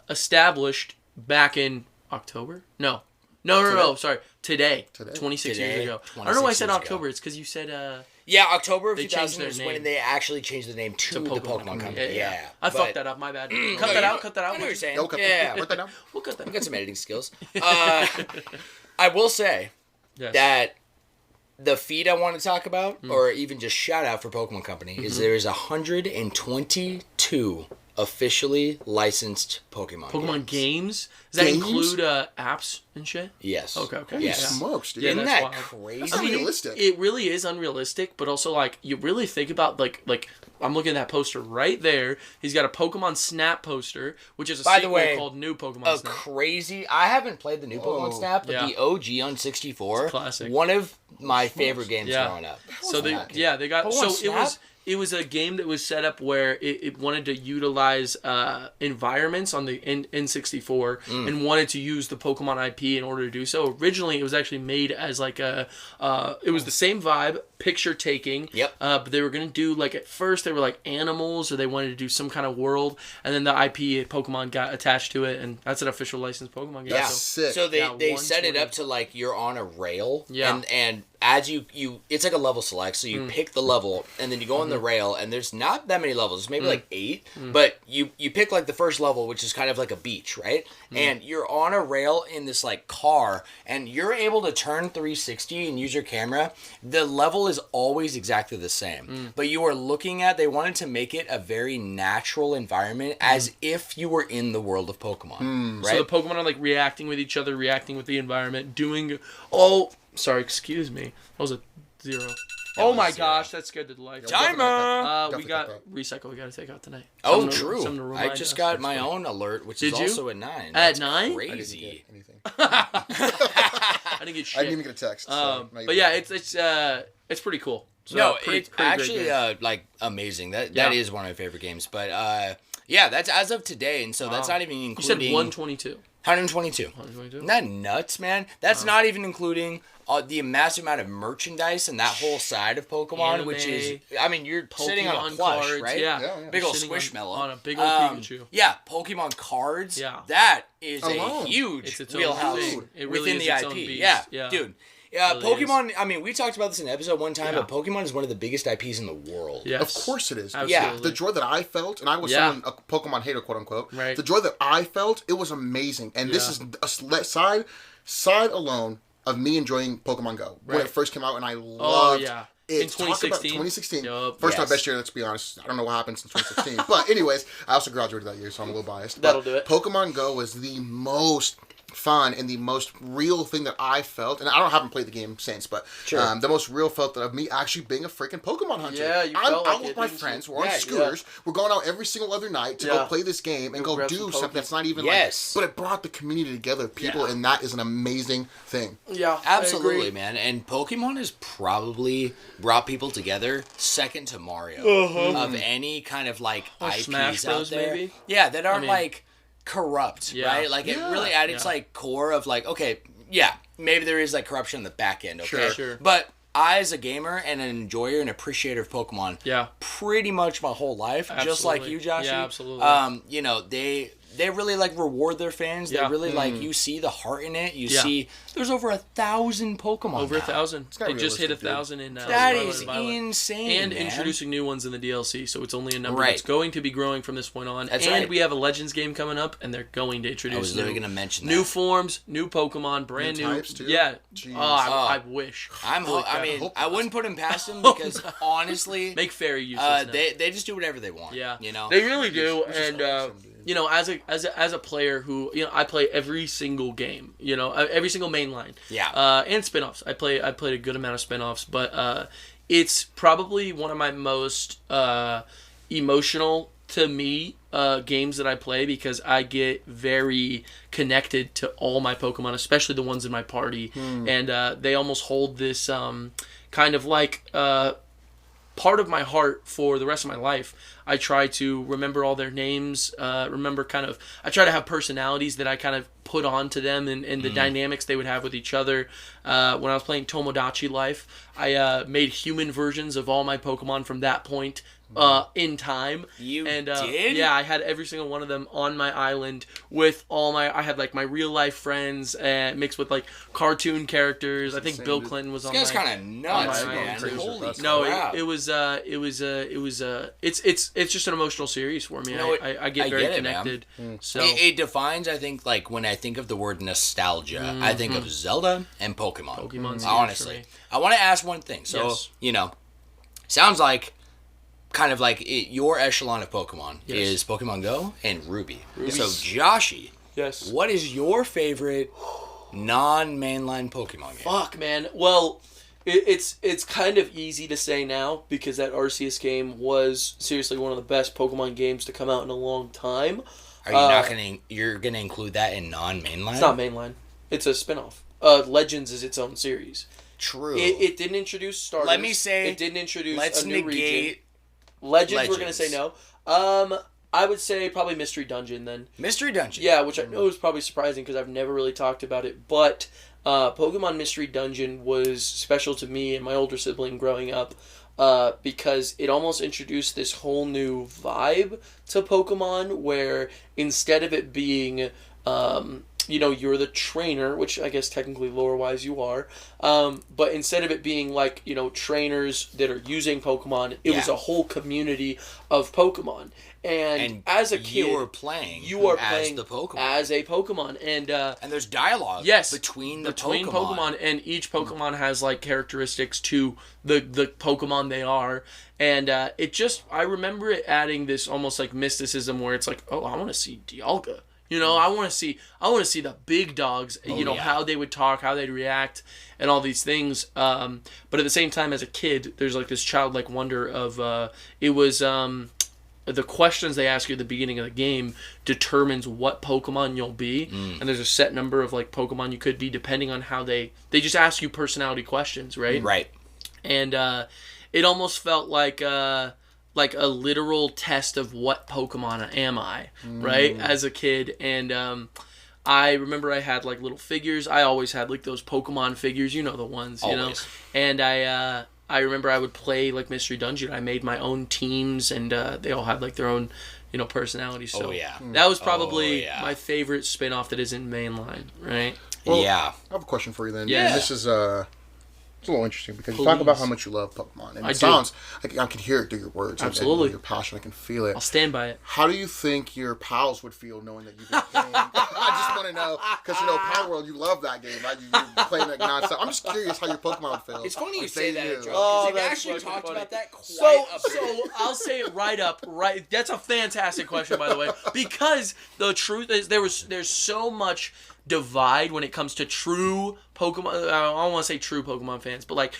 established back in October? No, sorry. Today. 26 years ago. I don't know why I said October. It's because you said... October of 2000 is when they actually changed the name to the Pokemon Company. Yeah. I fucked that up. My bad. Cut that out. I know what you're saying. Put that down. We'll cut that. We've got some editing skills. I will say that the feat I want to talk about, or even just shout out for Pokemon Company, is there is 122 officially licensed Pokemon games. Does that include apps and shit? Yes. Okay. Holy smokes, dude. Isn't that wild. crazy? That's unrealistic. It really is unrealistic, but also like you really think about like I'm looking at that poster right there. He's got a Pokemon Snap poster, which is a sequel called New Pokemon Snap. Crazy. I haven't played the new Pokemon Snap, but the OG on 64, classic. One of my favorite games growing up. So they got Pokemon so Snap? It was a game that was set up where it wanted to utilize environments on the N64 and wanted to use the Pokemon IP in order to do so. Originally, it was actually made as like it was the same vibe, picture taking. Yep. But they were going to do like at first they were like animals or they wanted to do some kind of world, and then the IP Pokemon got attached to it, and that's an official licensed Pokemon game. Yeah. Sick. So they set it up to like you're on a rail. Yeah. And as you it's like a level select, so you pick the level and then you go on the rail, and there's not that many levels, maybe like 8, but you pick like the first level, which is kind of like a beach, right? And you're on a rail in this like car, and you're able to turn 360 and use your camera. The level is always exactly the same, but you are looking at, they wanted to make it a very natural environment as if you were in the world of Pokemon, right? So the Pokemon are like reacting with each other, reacting with the environment, doing sorry, excuse me. That was a 0. Oh my gosh, that scared the life. Timer! We got recycle. We got to take out tonight. True. I just got my own alert, which is also at 9. At 9? Crazy. I didn't get shit. I didn't even get a text. But yeah, it's pretty cool. So No, pretty it's great actually game. like amazing. That is one of my favorite games. But yeah, that's as of today, and so that's not even including. You said 122. 122. 122. Isn't that nuts, man? That's not even including the massive amount of merchandise and that whole side of Pokemon, Anime, which is, I mean, you're sitting on a Pokemon plush, cards, right? Yeah. Big old Sitting Squishmallow. on a big old Pikachu. Yeah, Pokemon cards. Yeah. That is Alone. a huge It's its own wheelhouse thing. It really within is the its IP. own beast. Yeah, Yeah. dude. Really Pokemon, I mean, we talked about this in episode one time, Yeah. but Pokemon is one of the biggest IPs in the world. Yes. Of course it is. Absolutely. The joy that I felt, and I was someone, a Pokemon hater, quote unquote. Right. The joy that I felt, it was amazing. And this is a side alone of me enjoying Pokemon Go when it first came out, and I loved it. In 2016. 2016. Yup. First my best year, let's be honest. I don't know what happened since 2016. But anyways, I also graduated that year, so I'm a little biased. That'll do it. Pokemon Go was the most fun and the most real thing that I felt, and I haven't played the game since, but the most real felt that of me actually being a freaking Pokemon hunter. Yeah, you I'm felt out like with it, my didn't friends. you? We're on scooters. We're going out every single other night to go play this game and go grab do some something Poke- that's not even Yes. like. But it brought the community together, people, and that is an amazing thing. Yeah, Absolutely, man. And Pokemon has probably brought people together second to Mario of any kind of like IPs Smash out Bros, there. maybe? Yeah, that aren't like corrupt, Yeah. right? Like it really at its like core of like, okay, yeah, maybe there is like corruption in the back end, okay? Sure. But I, as a gamer and an enjoyer and appreciator of Pokemon, pretty much my whole life, just like you, Joshie. Yeah, absolutely. You know, they really like reward their fans. Yeah. They really like, you see the heart in it. You see there's over 1,000 Pokemon. Over now. 1,000. It just hit realistic, 1,000 in That Scarlet is and Violet. insane. And man. introducing new ones in the DLC, so it's only a number Right. that's going to be growing from this point on. That's and right. we have a Legends game coming up, and they're going to introduce I was literally going to mention that. new forms, new Pokemon, brand new. types, too? Yeah. Jeez. I wish. I wouldn't put them past them because honestly, Make fairy use of them. they just do whatever they want. Yeah. You know, They really do, Which is and awesome, dude. you know, as a player who, you know, I play every single game, you know, every single main line. Yeah. And spin-offs. I played a good amount of spin-offs, but it's probably one of my most emotional to me games that I play because I get very connected to all my Pokemon, especially the ones in my party, and they almost hold this kind of like part of my heart for the rest of my life. I try to remember all their names, I try to have personalities that I kind of put onto them and the dynamics they would have with each other. When I was playing Tomodachi Life, I made human versions of all my Pokemon from that point in time. You did? Yeah, I had every single one of them on my island with I had like my real life friends mixed with like cartoon characters. I think Bill Clinton was on my. This guy's kind of nuts, man. Holy crap. It's just an emotional series for me. I get very connected. So it defines, I think, like when I think of the word nostalgia, I think of Zelda and Pokemon. Honestly, I want to ask one thing. So sounds like. Kind of like your echelon of Pokemon is Pokemon Go and Ruby. So, Joshy, what is your favorite non-mainline Pokemon game? Fuck, man. Well, it's kind of easy to say now because that Arceus game was seriously one of the best Pokemon games to come out in a long time. Are you not you're gonna include that in non-mainline? It's not mainline. It's a spinoff. Legends is its own series. True. It didn't introduce starters. Let me say. It didn't introduce Let's a new negate. Region. Legends, we're going to say no. I would say probably Mystery Dungeon then. Mystery Dungeon? Yeah, which I know is probably surprising because I've never really talked about it. But Pokemon Mystery Dungeon was special to me and my older sibling growing up because it almost introduced this whole new vibe to Pokemon where instead of it being... you're the trainer, which I guess technically lore-wise you are. But instead of it being like, trainers that are using Pokemon, it was a whole community of Pokemon. And as a kid, you are playing as the Pokemon. As a Pokemon. And there's dialogue between Pokemon. And each Pokemon has like characteristics to the Pokemon they are. And I remember it adding this almost like mysticism where it's like, oh, I want to see Dialga. I want to see the big dogs, how they would talk, how they'd react, and all these things. But at the same time, as a kid, there's like this childlike wonder of, the questions they ask you at the beginning of the game determines what Pokemon you'll be. And there's a set number of like Pokemon you could be depending on how they just ask you personality questions, right? Right. And it almost felt like a literal test of what Pokemon am I, right? As a kid. And I remember I had like little figures. I always had like those Pokemon figures, the ones, Always. And I remember I would play like Mystery Dungeon. I made my own teams and they all had like their own, personalities. So that was probably my favorite spin-off that isn't mainline, right? Well, I have a question for you then. Yeah. This is it's a little interesting because you talk about how much you love Pokemon. And it sounds like I can hear it through your words. Absolutely. And your passion. I can feel it. I'll stand by it. How do you think your pals would feel knowing that you've been playing? I just want to know, because, Power World, you love that game, right? You're playing that nonstop. I'm just curious how your Pokemon feel. It's funny you say that, Joe, because we've actually talked about that quite a bit. So I'll say it right. That's a fantastic question, by the way, because the truth is there's so much divide when it comes to true Pokemon. I don't want to say true Pokemon fans, but like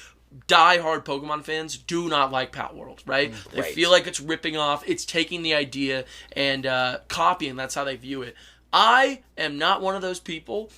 die-hard Pokemon fans do not like Pal World, right? They feel like it's ripping off, it's taking the idea and copying. That's how they view it. I am not one of those people.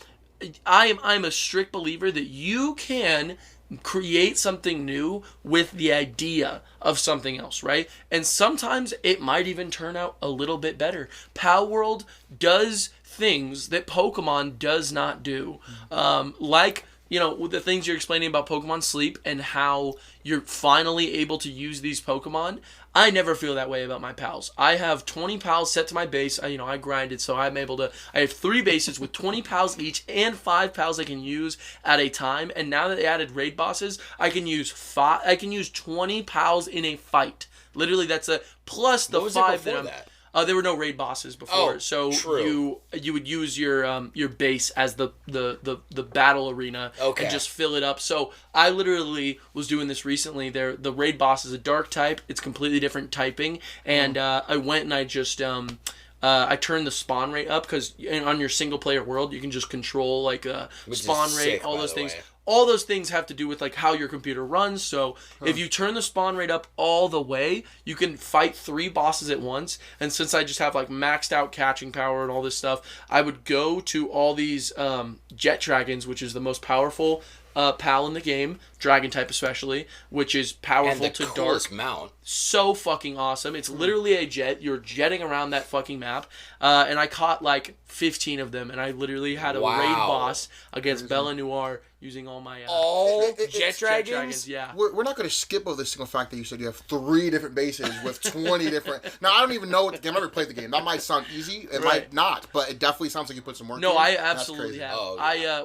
I'm a strict believer that you can create something new with the idea of something else, right? And sometimes it might even turn out a little bit better. Pal World does things that Pokemon does not do. Like, the things you're explaining about Pokemon Sleep and how you're finally able to use these Pokemon. I never feel that way about my pals. I have 20 pals set to my base. I grinded, so I have 3 bases with 20 pals each and 5 pals I can use at a time. And now that they added raid bosses, I can use 20 pals in a fight. Literally, that's plus the 5 that there were no raid bosses before, true. you would use your base as the battle arena and just fill it up. So I literally was doing this recently. The raid boss is a dark type. It's completely different typing, and I went and I just I turned the spawn rate up because on your single player world you can just control like spawn rate, all those things. All those things have to do with like how your computer runs. So if you turn the spawn rate up all the way, you can fight 3 bosses at once. And since I just have like maxed out catching power and all this stuff, I would go to all these jet dragons, which is the most powerful PAL in the game, Dragon type especially, which is powerful and the to coolest dark. mount. So fucking awesome. It's literally a jet. You're jetting around that fucking map. And I caught like 15 of them, and I literally had a raid boss against Bella Noir using all my... jet dragons? Yeah. We're not going to skip over the single fact that you said you have 3 different bases with 20 different... Now, I don't even know what the game. I've never played the game. That might sound easy. It might not, but it definitely sounds like you put some work in. No, I absolutely have. Oh,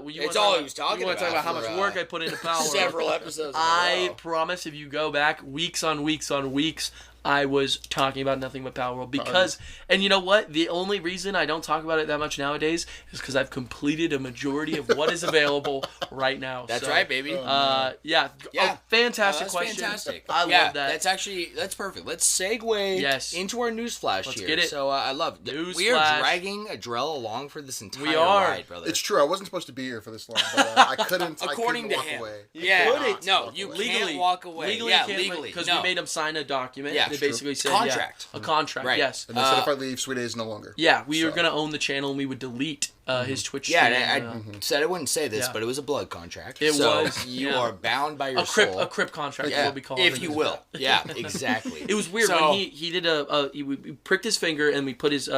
it's all he was talking about. You want to talk about how much work I put into Power? Several episodes. I promise if you go back weeks on weeks on weeks, I was talking about nothing but Power World because, and you know what? The only reason I don't talk about it that much nowadays is because I've completed a majority of what is available right now. That's right, baby. Yeah. Oh, fantastic question. Fantastic. I love that. That's perfect. Let's segue into our news flash Let's here. get it. So I love it. We are dragging Adrell along for this entire ride, brother. It's true. I wasn't supposed to be here for this long, but I couldn't. According I couldn't to him. walk away. You legally walk away. Legally, because we made him sign a document. Yeah, that basically said contract. A contract. Right. Yes. And they said if I leave, SweetAyeee is no longer. Yeah, we were gonna own the channel and we would delete his Twitch stream. Yeah, I said I wouldn't say this, but it was a blood contract. It was. You are bound by your soul. A crip contract, will be called. If you will. Yeah, exactly. It was weird when he did we pricked his finger and we put his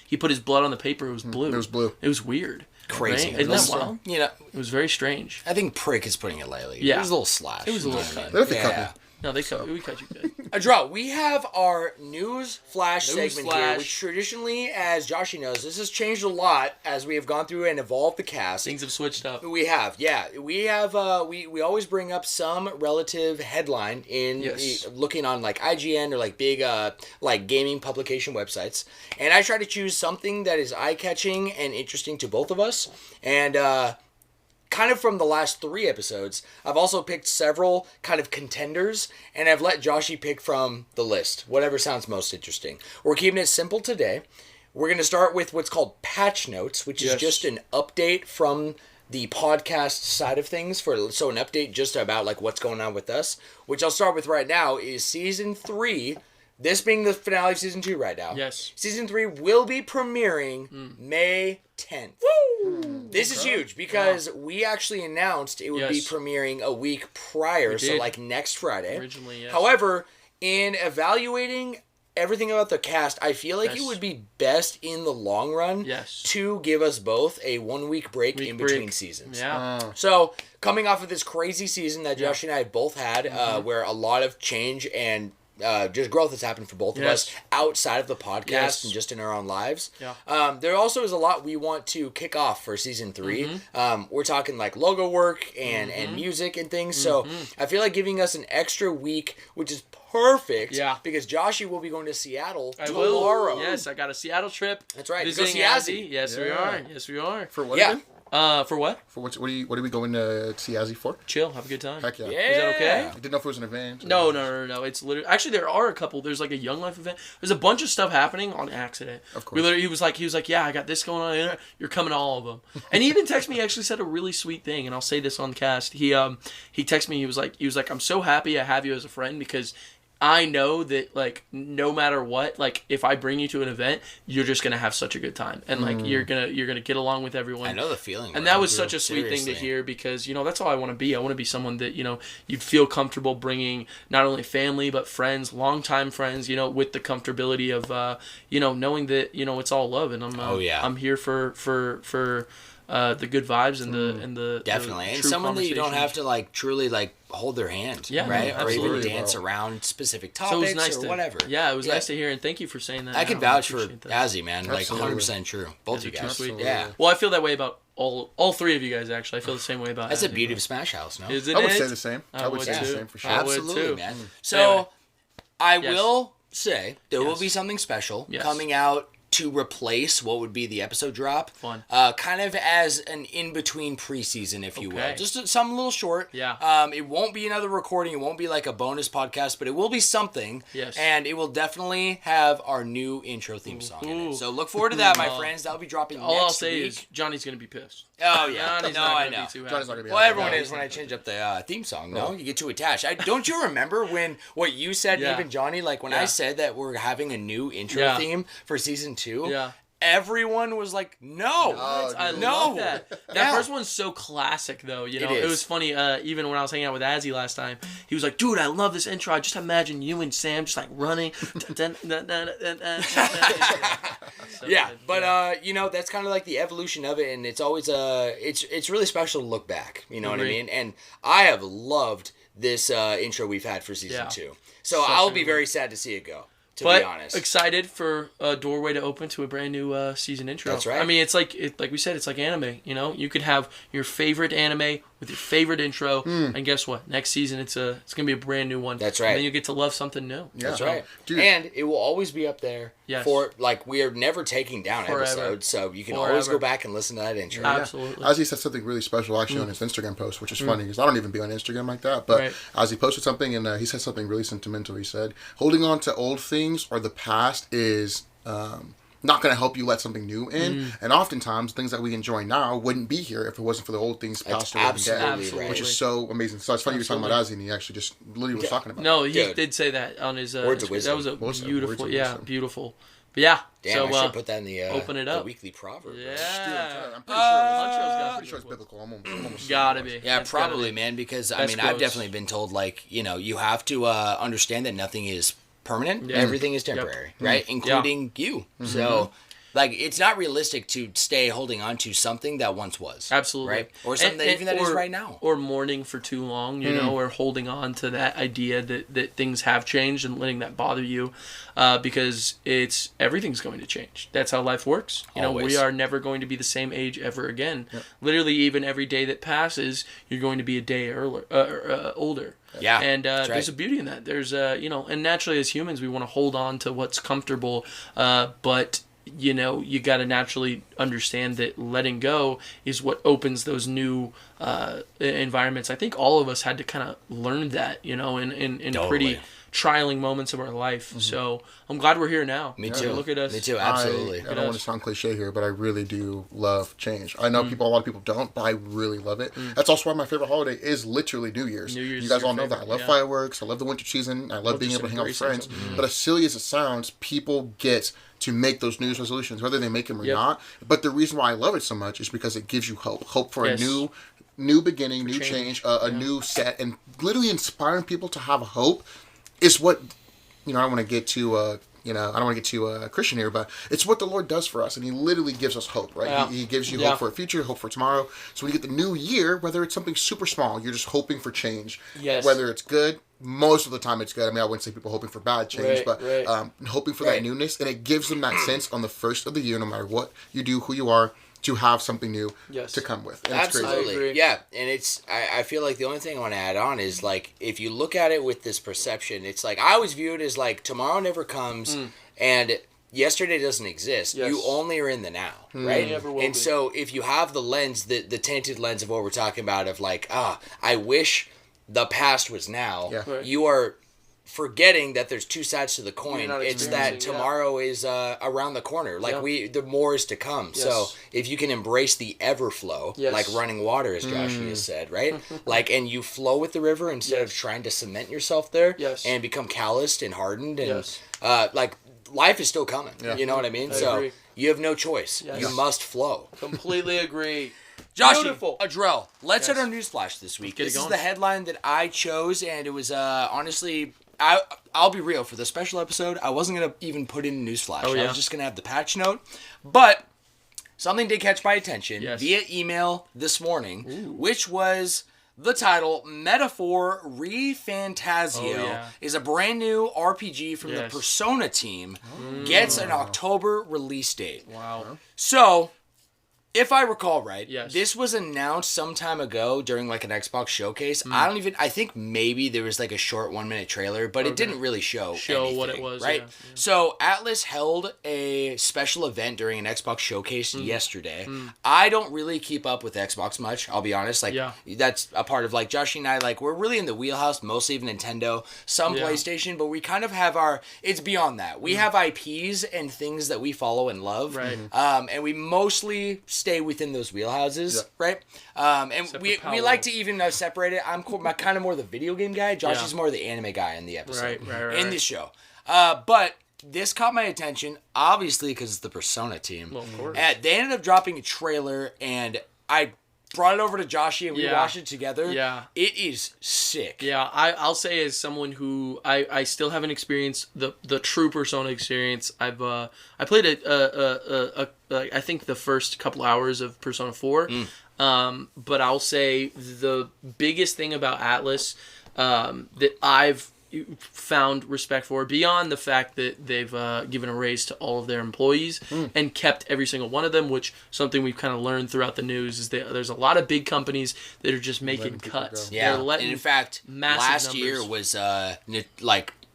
he put his blood on the paper. It was blue. It was blue. It was weird. Crazy. Right? Isn't that wild? You know, it was very strange. I think prick is putting it lightly. Yeah. It was a little slash. It was a little cut. They cut me. No, we cut you good. Adrell, we have our news flash segment here, which traditionally, as Joshy knows, this has changed a lot as we have gone through and evolved the cast. Things have switched up. We have, yeah. We have, we always bring up some relative headline in looking on like IGN or like big like gaming publication websites, and I try to choose something that is eye-catching and interesting to both of us, and kind of from the last 3 episodes, I've also picked several kind of contenders, and I've let Joshy pick from the list, whatever sounds most interesting. We're keeping it simple today. We're going to start with what's called patch notes, which is just an update from the podcast side of things. So an update just about like what's going on with us, which I'll start with right now is Season 3. This being the finale of Season 2 right now. Yes. Season 3 will be premiering May 10th. Woo! This is huge because we actually announced it would be premiering a week prior, so like next Friday. Originally, yes. However, in evaluating everything about the cast, I feel like it would be best in the long run to give us both a 1-week break in between seasons. Yeah. So, coming off of this crazy season that Josh and I both had, where a lot of change and just growth has happened for both of us outside of the podcast and just in our own lives. Yeah. There also is a lot we want to kick off for Season 3. We're talking like logo work and music and things. So I feel like giving us an extra week, which is perfect. Yeah. Because Joshy will be going to Seattle tomorrow. Yes, I got a Seattle trip. That's right. Visiting Azzy. Yes, we are. Yes, we are. For what again? For what? For what are we going to see Azzy for? Chill, have a good time. Heck yeah. Is that okay? I didn't know if it was an event. No. It's literally actually there are a couple. There's like a Young Life event. There's a bunch of stuff happening on accident. Of course. He was like, yeah, I got this going on. You're coming to all of them. And he even texted me. He actually said a really sweet thing, and I'll say this on the cast. He texted me. He was like, I'm so happy I have you as a friend because I know that, like, no matter what, like, if I bring you to an event, you're just gonna have such a good time, and like, you're gonna get along with everyone. I know the feeling, and that was such a sweet thing to hear because that's all I want to be. I want to be someone that you'd feel comfortable bringing not only family but friends, longtime friends, with the comfortability of knowing that it's all love, and I'm here for the good vibes and the definitely, the and someone that you don't have to like truly like hold their hand, right? Or even dance around specific topics or whatever. Yeah, it was nice to hear, and thank you for saying that. I can vouch for Azzy, man. Like 100% true. Both of you guys. Sweet. Yeah. Well, I feel that way about all 3 of you guys. Actually, I feel the same way about. That's the beauty of Smash House, no? Isn't I would say the same. I would say the same for sure. Absolutely, man. So, I will say there will be something special coming out to replace what would be the episode drop. Fun. Kind of as an in-between preseason, if you will. Just something a little short. Yeah. It won't be another recording. It won't be like a bonus podcast, but it will be something. Yes. And it will definitely have our new intro theme song in it. So look forward to that, my friends. That'll be dropping next week. All I'll say is Johnny's going to be pissed. Oh, yeah. Johnny's not going to be too happy. Johnny's not gonna be well, everyone is when I change up the theme song, no? You get too attached. Don't you remember what you said, even Johnny, like when I said that we're having a new intro theme for Season 2? Yeah. everyone was like, no. I love that. That first one's so classic, though. You know, it was funny. Even when I was hanging out with Azzy last time, he was like, "Dude, I love this intro. I just imagine you and Sam just like running." But you know, that's kind of like the evolution of it, and it's always it's really special to look back. You know what I mean? And I have loved this intro we've had for season 2. So I'll be very sad to see it go. To be honest, excited for a doorway to open to a brand new season intro. That's right. I mean, it's like we said, it's like anime. You know, you could have your favorite anime with your favorite intro, and guess what? Next season, it's gonna be a brand new one. That's right. And then you get to love something new. Yeah. That's right. Dude. And it will always be up there. Yes. For like we are never taking down episodes, so you can always go back and listen to that intro. Absolutely. Ozzy said something really special actually on his Instagram post, which is funny because I don't even be on Instagram like that. But Ozzy posted something and he said something really sentimental. He said, "Holding on to old things or the past is not going to help you let something new in. And oftentimes, things that we enjoy now wouldn't be here if it wasn't for the old things passed away Absolutely. which is so amazing. So it's funny you were talking about Ozzy, and he actually just literally was talking about it. No, he did say that on his Words of wisdom. That was a beautiful, beautiful. But yeah, damn, so I should put that in the open it up. The weekly proverb. Yeah, I'm pretty sure it's biblical. I'm almost gotta be. Yeah, probably, man. Because I mean, I've definitely been told like you have to understand that nothing is permanent. Yeah. Everything is temporary, right? Including you. So, like, it's not realistic to stay holding on to something that once was. Absolutely. Right? Or something that is right now. Or mourning for too long, you know, or holding on to that idea that things have changed and letting that bother you because everything's going to change. That's how life works. You know, we are never going to be the same age ever again. Yep. Literally, even every day that passes, you're going to be a day older. Yeah, and there's a beauty in that. There's and naturally as humans we want to hold on to what's comfortable, but you got to naturally understand that letting go is what opens those new environments. I think all of us had to kind of learn that, in pretty trialing moments of our life. So I'm glad we're here now. Me too. Look at us. Me too. Absolutely. I don't want to sound cliche here, but I really do love change. I know a lot of people don't, but I really love it. That's also why my favorite holiday is literally New Year's. You guys all know that. I love fireworks. I love the winter season. I love being able to hang out with friends. But as silly as it sounds, people get to make those New Year's resolutions, whether they make them or not. But the reason why I love it so much is because it gives you hope. Hope for a new beginning, new change, a new set, and literally inspiring people to have hope is what, I don't want to get too, I don't want to get too Christian here, but it's what the Lord does for us, and He literally gives us hope, right? Yeah. He gives you hope for a future, hope for tomorrow. So when you get the new year, whether it's something super small, you're just hoping for change. Yes. Whether it's good, most of the time it's good. I mean, I wouldn't say people hoping for bad change, but hoping for that newness, and it gives them that sense on the first of the year, no matter what you do, who you are, to have something new to come with. And absolutely. Yeah. And I feel like the only thing I want to add on is like, if you look at it with this perception, it's like, I always view it as like, tomorrow never comes and yesterday doesn't exist. Yes. You only are in the now, right? And so if you have the lens, the tainted lens of what we're talking about of like, I wish the past was now, you are forgetting that there's two sides to the coin. It's that tomorrow is around the corner. Like the more is to come. Yes. So if you can embrace the ever flow, like running water, as Joshua has said, right? Like, and you flow with the river instead of trying to cement yourself there and become calloused and hardened and like life is still coming. Yeah. You know what I mean? I agree. You have no choice. Yes. You must flow. Completely agree. Josh, Adrell, let's hit our news flash this week. This is the headline that I chose, and it was honestly, I'll be real, for the special episode, I wasn't going to even put in a news flash. I was just going to have the patch note. But something did catch my attention via email this morning, which was the title, Metaphor ReFantazio is a brand new RPG from the Persona team, gets an October release date. Wow. So, if I recall right, this was announced some time ago during like an Xbox showcase. I think maybe there was like a short 1-minute trailer, but it didn't really show anything, what it was, right? Yeah. So Atlas held a special event during an Xbox showcase yesterday. I don't really keep up with Xbox much, I'll be honest. Like that's a part of like Josh and I, like we're really in the wheelhouse, mostly of Nintendo, some PlayStation, but we kind of have it's beyond that. We have IPs and things that we follow and love. Right. And we mostly stay within those wheelhouses, right? And we like to even separate it. I'm kind of more the video game guy. Josh is more the anime guy in the episode, in this show. But this caught my attention, obviously, because it's the Persona team. Well, of course. They ended up dropping a trailer, and I brought it over to Joshy, and we watched it together. Yeah. It is sick. Yeah, I'll say as someone who I still haven't experienced the true Persona experience. I played I think the first couple hours of Persona 4. But I'll say the biggest thing about Atlas that I've found respect for, beyond the fact that they've given a raise to all of their employees and kept every single one of them, which something we've kind of learned throughout the news is that there's a lot of big companies that are just making cuts. Yeah, and in fact, last year was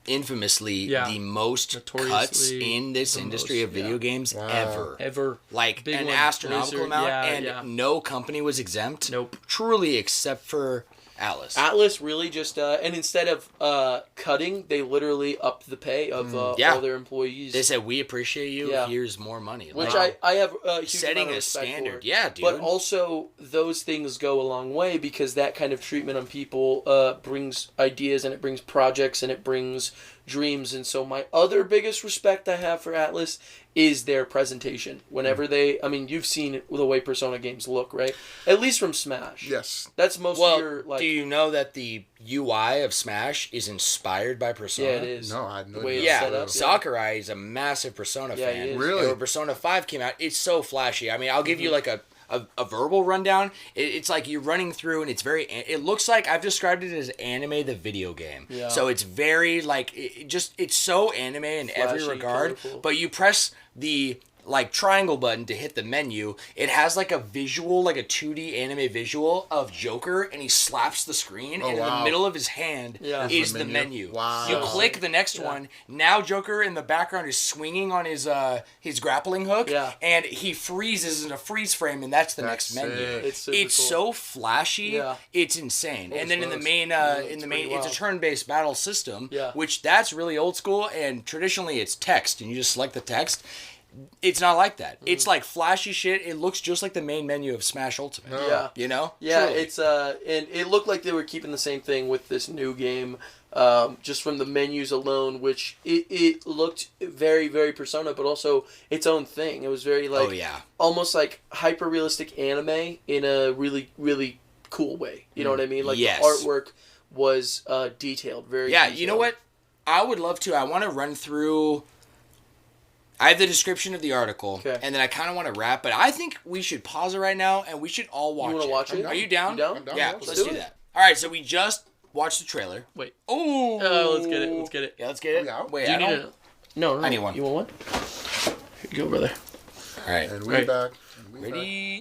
infamously the most cuts in this industry of video games ever. Like big an one. astronomical Blizzard, amount, and no company was exempt. Nope. Truly, except for Atlas. Atlas really just, and instead of cutting, they literally upped the pay of all their employees. They said, we appreciate you, here's more money. Which I have a huge setting amount of a respect standard. for. Yeah, dude. But also, those things go a long way because that kind of treatment on people brings ideas and it brings projects and it brings dreams. And so my other biggest respect I have for Atlas is their presentation. Whenever you've seen the way Persona games look, right? At least from Smash. Yes. That's most of your, do you know that the UI of Smash is inspired by Persona? Yeah, it is. No, I had no The way idea. it's set up. Sakurai is a massive Persona fan. he is. Really? And when Persona 5 came out, it's so flashy. I mean, I'll give you like a verbal rundown. It's like you're running through and it looks like, I've described it as anime the video game. Yeah. So it's very like, it's so anime in every Flashy, regard, colorful. but you press the like triangle button to hit the menu. It has like a visual, like a 2D anime visual of Joker, and he slaps the screen, and in the middle of his hand is the menu. Wow. You click the next one. Now Joker in the background is swinging on his grappling hook, and he freezes in a freeze frame, and that's the next menu. It's super cool. So flashy. Yeah. It's insane. And then in the main, it's a turn-based battle system, which that's really old school. And traditionally, it's text, and you just select the text. It's not like that. It's like flashy shit. It looks just like the main menu of Smash Ultimate. Yeah. You know? Yeah, Truly. it's and it looked like they were keeping the same thing with this new game, just from the menus alone, which it looked very, very Persona, but also its own thing. It was very almost like hyper realistic anime in a really, really cool way. You know what I mean? Like the artwork was detailed, very detailed. You know what? I would love to. I want to run through. I have the description of the article, and then I kind of want to wrap, but I think we should pause it right now, and we should all watch it. You want to watch it? Are you down? You down? I'm down. Yeah, let's do that. All right, so we just watched the trailer. Wait. Oh, let's get it. Let's get it. Yeah, let's get it. Yeah. Wait, Do you I need don't. it? No. I need one. You want one? Here you go, brother. All right, And we're back. ready?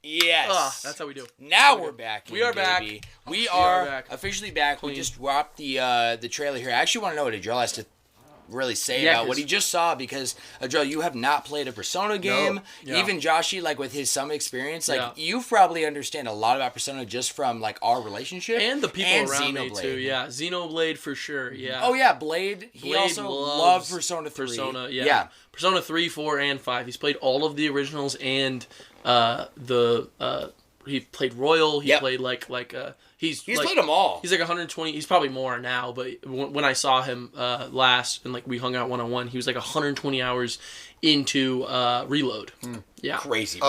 Yes. That's how we do. Now we're back. We are back. We are back. officially back. Clean. We just dropped the trailer here. I actually want to know what Adriel has to really say about what he just saw, because Adriel, you have not played a Persona game. Yeah. Even Joshy, like with his some experience, like you probably understand a lot about Persona just from like our relationship And the people around me Xenoblade. too. Yeah, Xenoblade for sure. Yeah. Oh yeah, Blade. He also loved Persona 3. Persona, yeah. Persona 3, 4, and 5. He's played all of the originals and he played Royal. He played he's played them all. He's like 120. He's probably more now, but when I saw him last and like we hung out one-on-one, he was like 120 hours into Reload. Yeah, crazy.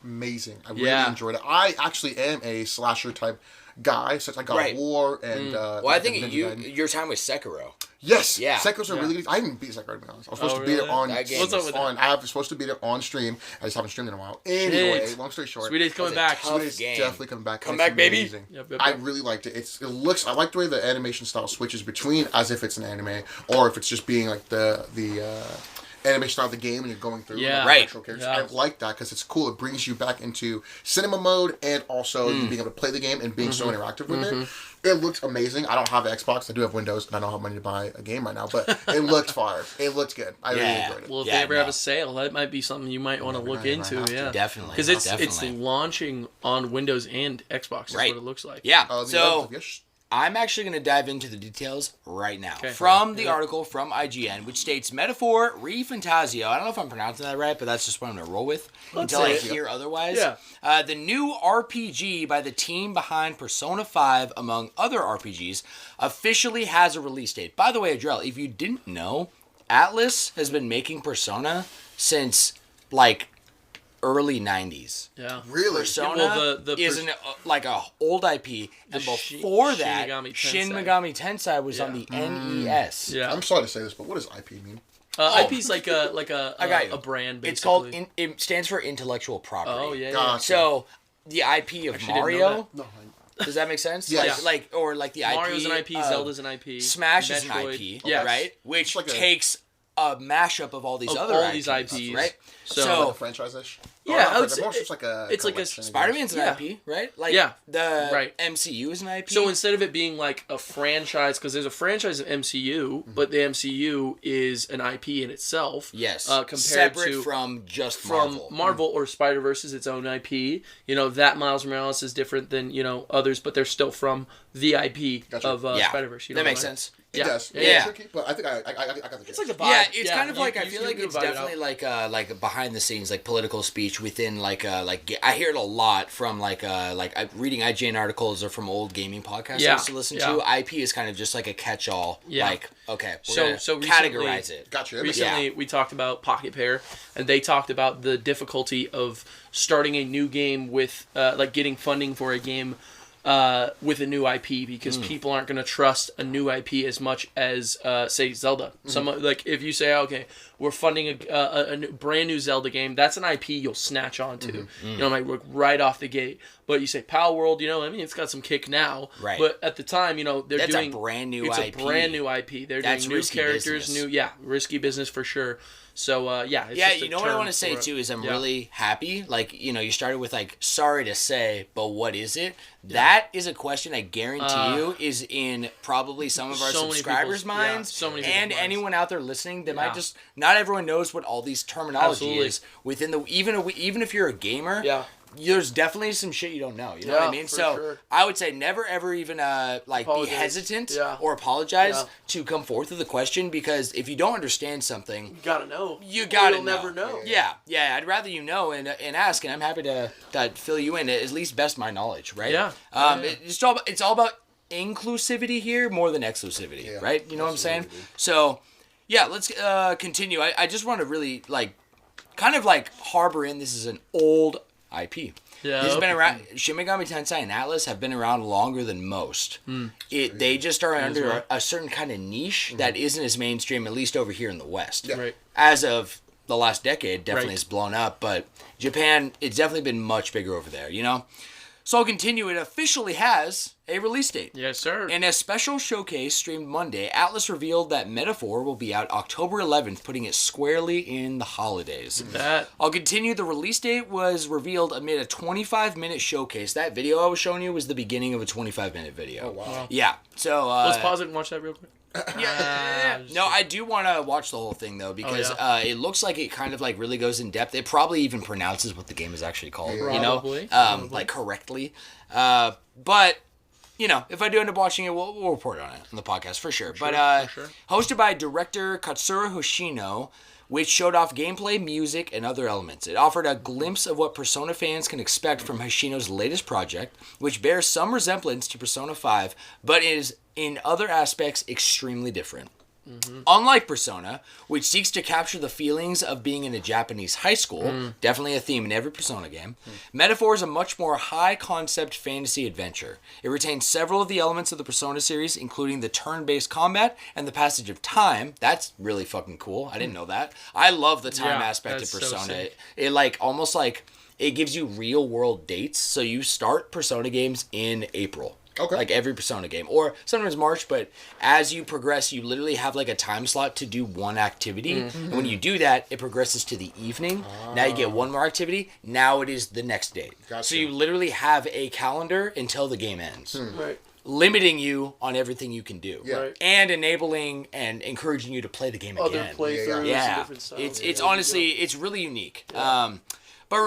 Amazing. I really enjoyed it. I actually am a slasher type guy, such like God of War and. Well, I think your time with Sekiro. Yes. Yeah. Sekiro's a really good. I didn't beat Sekiro, to be honest. I was supposed to beat it on. What's up with that? I was supposed to beat it on stream. I just haven't streamed in a while. Anyway, long story short, SweetAyee's coming back. SweetAyee's definitely coming back. Come back, baby. Amazing. Yep. I really liked it. It looks. I like the way the animation style switches between as if it's an anime or if it's just being like the animation style of the game and you're going through actual characters. I like that because it's cool. It brings you back into cinema mode and also you being able to play the game and being so interactive with it. It looks amazing. I don't have an Xbox. I do have Windows, and I don't have money to buy a game right now. But it looked fire. It looked good. I really enjoyed it. Well, if they ever have a sale, that might be something you might want to look into. Yeah, definitely. Because it's launching on Windows and Xbox. That's what it looks like. Yeah. So I'm actually going to dive into the details right now. From the article from IGN, which states, Metaphor Refantasio. I don't know if I'm pronouncing that right, but that's just what I'm going to roll with until I hear otherwise. Yeah. The new RPG by the team behind Persona 5, among other RPGs, officially has a release date. By the way, Adriel, if you didn't know, Atlas has been making Persona since like early 90s. Yeah. Really? Persona the is like a old IP, and before that, Shin Megami Tensei was on the NES. Yeah. I'm sorry to say this, but what does IP mean? IP is like a brand, basically. It's called, it stands for intellectual property. Oh, yeah. Gotcha. So, the IP of Mario, No, does that make sense? Yes. Like the IP. Mario's an IP, Zelda's an IP. Smash is an Metroid. IP, Yes. right? Which like takes a mashup of all these other these IPs, IPs. right? So- like a franchise-ish? Yeah, Or I would it's say- more just like a it's like a collection, I guess. Spider-Man's an Yeah. IP, right? Like Yeah. the Right. MCU is an IP. So instead of it being like a franchise, because there's a franchise of MCU, but the MCU is an IP in itself. yes, Compared separate to from just from Marvel. or Spider-Verse is its own IP. You know, that Miles Morales is different than, you know, others, but they're still from the IP Gotcha. of Yeah, Spider-Verse. You know that what makes I mean? sense. It Yeah. does. Yeah. It's tricky, but I think I got the gist. It's like the vibe. Yeah, it's kind of like I you feel can like it's vibe it definitely out. like behind the scenes, like political speech within like I hear it a lot from like reading IGN articles or from old gaming podcasts I used to listen to. IP is kind of just like a catch-all. Yeah. Like okay, we're So gonna recently- categorize it. Gotcha. Recently, we talked about Pocket Pair, and they talked about the difficulty of starting a new game with, like, getting funding for a game with a new IP, because people aren't going to trust a new IP as much as, say, Zelda. Some like if you say, okay, we're funding a brand new Zelda game, that's an IP you'll snatch onto. You know, like right off the gate. But you say Pal World, you know, I mean, it's got some kick now, Right. But at the time, you know, That's doing a brand new it's IP. a brand new IP. They're That's doing new risky characters, business. risky business for sure. So it's Yeah, just a you know what I term want to say for it. too is I'm Yeah. really happy. Like, you know, you started with like, sorry to say, but what is it? That is a question I guarantee you is in probably some of our so many subscribers' people's- minds, so many and people's minds. anyone out there listening that Yeah. might just not everyone knows what all these terminology Absolutely. is within the even if you're a gamer. Yeah. There's definitely some shit you don't know. You know what I Yeah, mean? for So sure. I would say never ever even like Apologize. be hesitant Yeah. or apologize Yeah. to come forth with a question, because if you don't understand something, You gotta know. you gotta You'll know. never know. Yeah. I'd rather you know and ask, and I'm happy to fill you in, at least best my knowledge, right? Yeah. It's all about inclusivity here more than exclusivity, Yeah, right? You know what I'm saying? absolutely. So, yeah, let's continue. I just want to really like kind of like harbor in this is an old IP. Yeah. This has been around. Shin Megami Tensei and Atlas have been around longer than most. They just are under a certain kind of niche that isn't as mainstream, at least over here in the West. Yeah. Right. As of the last decade, definitely Right. has blown up, but Japan, it's definitely been much bigger over there, you know? So I'll continue. It officially has a release date. Yes, sir. In a special showcase streamed Monday, Atlas revealed that Metaphor will be out October 11th, putting it squarely in the holidays. That. I'll continue. The release date was revealed amid a 25-minute showcase. That video I was showing you was the beginning of a 25-minute video. Oh, wow. Yeah. So Let's pause it and watch that real quick. no, I do want to watch the whole thing though, because it looks like it kind of like really goes in depth. It probably even pronounces what the game is actually called, you know, Probably. like correctly. But you know, if I do end up watching it, we'll report on it on the podcast for sure. But for sure. hosted by director Katsura Hoshino, which showed off gameplay, music, and other elements. It offered a glimpse of what Persona fans can expect from Hoshino's latest project, which bears some resemblance to Persona 5, but is in other aspects extremely different. Unlike Persona, which seeks to capture the feelings of being in a Japanese high school, definitely a theme in every Persona game, Metaphor is a much more high-concept fantasy adventure. It retains several of the elements of the Persona series, including the turn-based combat and the passage of time. That's really fucking cool. I didn't know that. I love the time aspect of that's so Persona. sick. It like almost like it gives you real-world dates. So you start Persona games in April. Okay. Like every Persona game. Or sometimes March, but as you progress, you literally have like a time slot to do one activity. And when you do that, it progresses to the evening. Now you get one more activity. Now it is the next date. Gotcha. So you literally have a calendar until the game ends. Right. Limiting you on everything you can do. Yeah. Right. And enabling and encouraging you to play the game Other again. playthroughs, Yeah, different styles. it's honestly it's really unique. But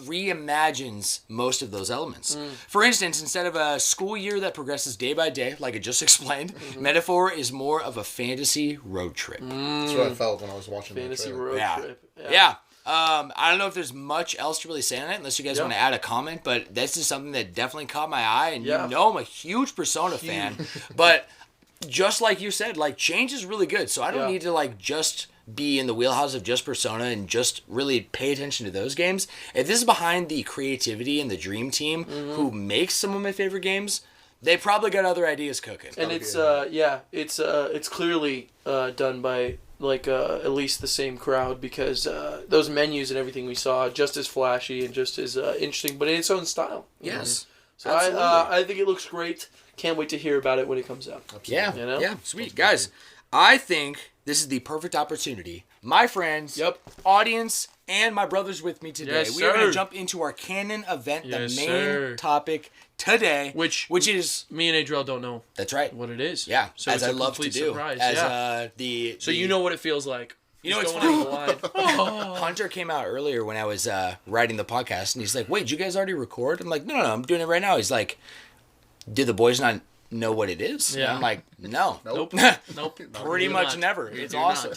reimagines most of those elements. For instance, instead of a school year that progresses day by day, like I just explained, Metaphor is more of a fantasy road trip. That's what I felt when I was watching Fantasy the trailer. road Yeah. trip. Yeah. I don't know if there's much else to really say on it, unless you guys Yeah. want to add a comment, but this is something that definitely caught my eye, and Yeah. you know I'm a huge Persona fan, but just like you said, like change is really good. So I don't need to like just be in the wheelhouse of just Persona and just really pay attention to those games. If this is behind the creativity and the dream team who makes some of my favorite games, they probably got other ideas cooking. And it's clearly done by like at least the same crowd, because those menus and everything we saw just as flashy and just as interesting, but in its own style. Yes. So I think it looks great. Can't wait to hear about it when it comes out. Absolutely. Yeah. You know? Yeah. Sweet. Guys, I think this is the perfect opportunity. My friends, audience, and my brothers with me today. Yes, we are going to jump into our canon event, the main topic today, which is me and Adriel don't know. That's right. What it is. Yeah. So as I love to do. Surprise. So you know what it feels like. You know what's funny? Hunter came out earlier when I was writing the podcast, and he's like, "Wait, did you guys already record?" I'm like, "No, I'm doing it right now." He's like, "Did the boys not know what it is?" Yeah. I'm like, "No, nope, pretty much never." It's awesome.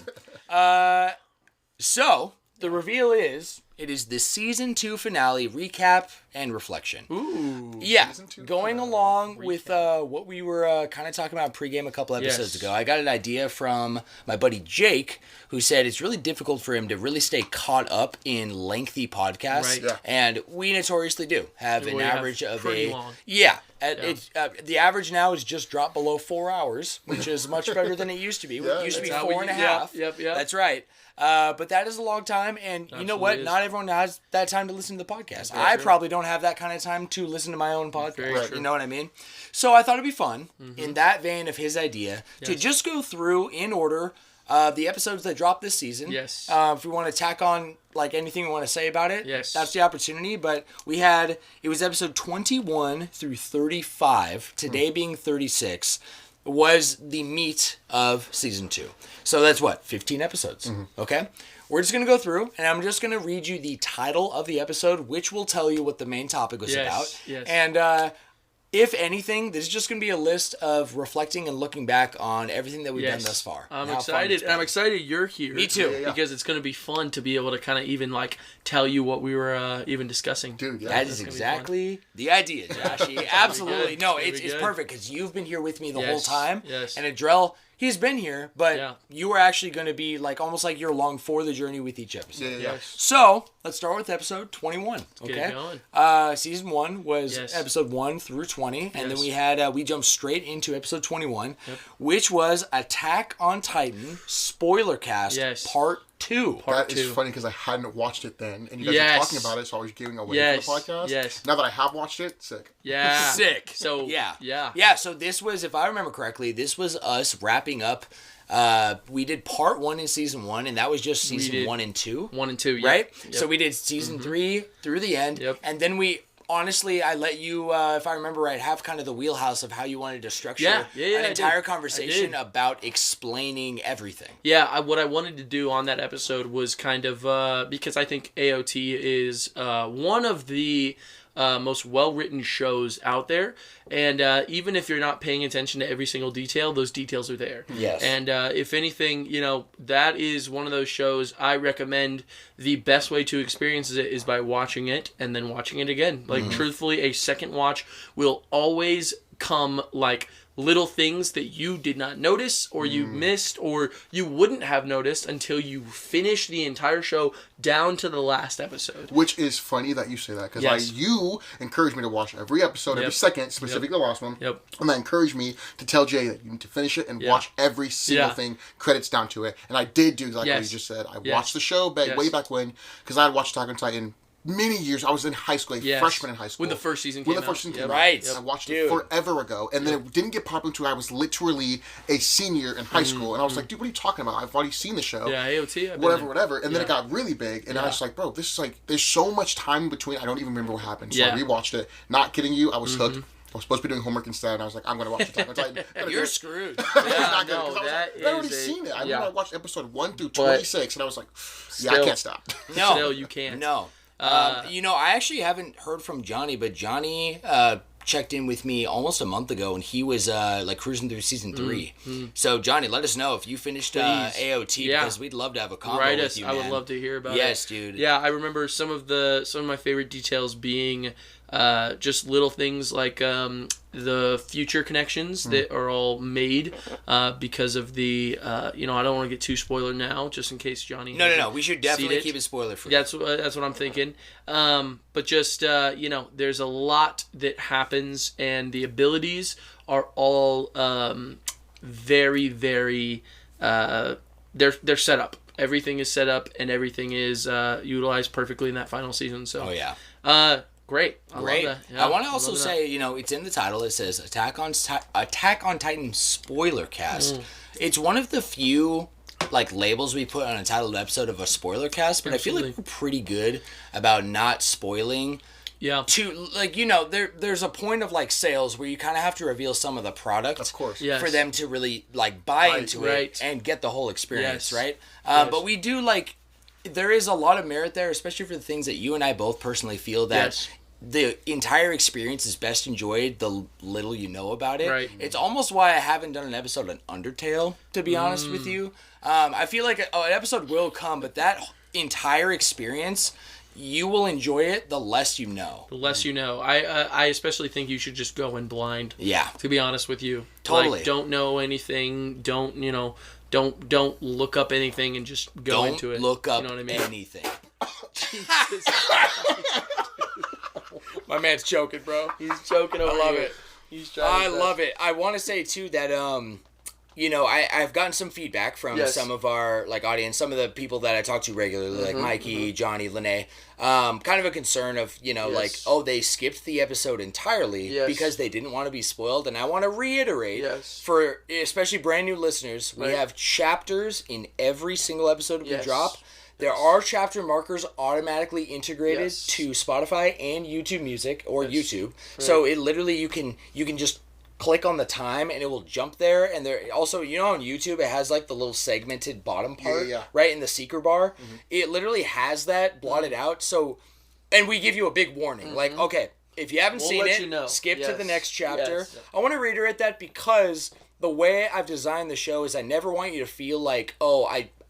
So the reveal is it is the season 2 finale recap and reflection. Ooh. Yeah, going along with what we were kind of talking about pregame a couple episodes ago. I got an idea from my buddy Jake, who said it's really difficult for him to really stay caught up in lengthy podcasts, and we notoriously do have an average of long. The average now is just dropped below 4 hours, which is much better than it used to be. It used to be 4.5. Yep. That's right. But that is a long time, and you know what? Not everyone has that time to listen to the podcast. I probably don't have that kind of time to listen to my own podcast. You know what I mean? So I thought it'd be fun, in that vein of his idea, to just go through in order the episodes that dropped this season. Yes. If we want to tack on like anything we want to say about it, that's the opportunity. But it was episode 21 through 35, today being 36, was the meat of season 2. So that's 15 episodes. Okay? We're just going to go through, and I'm just going to read you the title of the episode, which will tell you what the main topic was about. Yes. And if anything, this is just going to be a list of reflecting and looking back on everything that we've done thus far. I'm excited. And I'm excited you're here. Me too. Because it's going to be fun to be able to kind of even like tell you what we were even discussing. Dude, that is exactly the idea, Joshy. Absolutely. No, it's perfect because you've been here with me the whole time. Yes. And Adrell, he's been here, but you were actually going to be like almost like you're along for the journey with each episode. So let's start with episode 21. Okay. Get it going. Season 1 was episode 1 through 20, and then we had we jumped straight into episode 21, which was Attack on Titan spoiler cast part 2. That is funny because I hadn't watched it then, and you guys were talking about it, so I was giving away for the podcast. Yes. Now that I have watched it, sick. Yeah. Sick. So yeah. So this was, if I remember correctly, this was us wrapping up. We did part 1 in season 1, and that was just season 1 and 2. 1 and 2, right? Yep. So we did season 3 through the end, and then we. Honestly, I let you, if I remember right, have kind of the wheelhouse of how you wanted to structure an entire conversation about explaining everything. Yeah, what I wanted to do on that episode was kind of, because I think AOT is one of the most well-written shows out there. And even if you're not paying attention to every single detail, those details are there. Yes. And if anything, that is one of those shows I recommend. The best way to experience it is by watching it and then watching it again. Like, truthfully, a second watch will always come, like, little things that you did not notice or you missed or you wouldn't have noticed until you finish the entire show down to the last episode. Which is funny that you say that because you encouraged me to watch every episode, every second, specifically the last one. Yep. And that encouraged me to tell Jay that you need to finish it and watch every single thing, credits down to it. And I did do exactly what you just said. I watched the show way back when, because I had watched Attack on Titan many years. I was in high school, freshman in high school. When the first season came out. Right. I watched it forever ago. And then it didn't get popular until I was literally a senior in high school. And I was like, dude, what are you talking about? I've already seen the show. Yeah, AOT. Whatever. And then it got really big. And I was like, bro, this is like, there's so much time in between. I don't even remember what happened. So I rewatched it. Not kidding you. I was hooked. I was supposed to be doing homework instead, and I was like, I'm going to watch Attack on Titan. You're screwed. I'd already seen it. I remember I watched episode 1 through 26, and I was like, I can't stop. No. Still, you can't. No. I actually haven't heard from Johnny, but Johnny checked in with me almost a month ago, and he was cruising through season 3. So Johnny, let us know if you finished AOT because we'd love to have a convo with you, man. I would love to hear about it. Yes, dude. Yeah, I remember some of my favorite details being just little things like the future connections that are all made because of the I don't want to get too spoiler now, just in case Johnny. No. We should definitely keep it spoiler free. That's what I'm thinking. But just there's a lot that happens, and the abilities are all very, very. They're set up. Everything is set up, and everything is utilized perfectly in that final season. So. Oh yeah. Great. I Great. love that. Yeah, I want to also say, it's in the title. It says Attack on Titan spoiler cast. It's one of the few labels we put on a titled episode of a spoiler cast, but Absolutely. I feel like we're pretty good about not spoiling. Yeah. There's a point of sales where you kind of have to reveal some of the product, of course, yes. for them to really buy into it and get the whole experience, yes. right? Yes. But we do there is a lot of merit there, especially for the things that you and I both personally feel that. Yes. The entire experience is best enjoyed the little you know about it. Right. It's almost why I haven't done an episode on Undertale, to be honest with you. I feel like an episode will come, but that entire experience, you will enjoy it the less you know. The less you know. I especially think you should just go in blind. Yeah. To be honest with you. Totally. Don't know anything. Don't look up anything and just go into it. Don't look up anything. Jesus. My man's joking, bro. He's joking over I love here. it. He's trying. I love it. I want to say too that I've gotten some feedback from some of our audience, some of the people that I talk to regularly, like Mikey, Johnny, Lene. Kind of a concern of they skipped the episode entirely because they didn't want to be spoiled, and I want to reiterate for especially brand new listeners, we have chapters in every single episode we drop. There are chapter markers automatically integrated to Spotify and YouTube Music or YouTube. Right. So it literally you can just click on the time and it will jump there. And there also, on YouTube it has the little segmented bottom part right in the seeker bar. Mm-hmm. It literally has that blotted out. So, and we give you a big warning, okay, if you haven't seen it, skip to the next chapter. Yes. I want to reiterate that because the way I've designed the show is I never want you to feel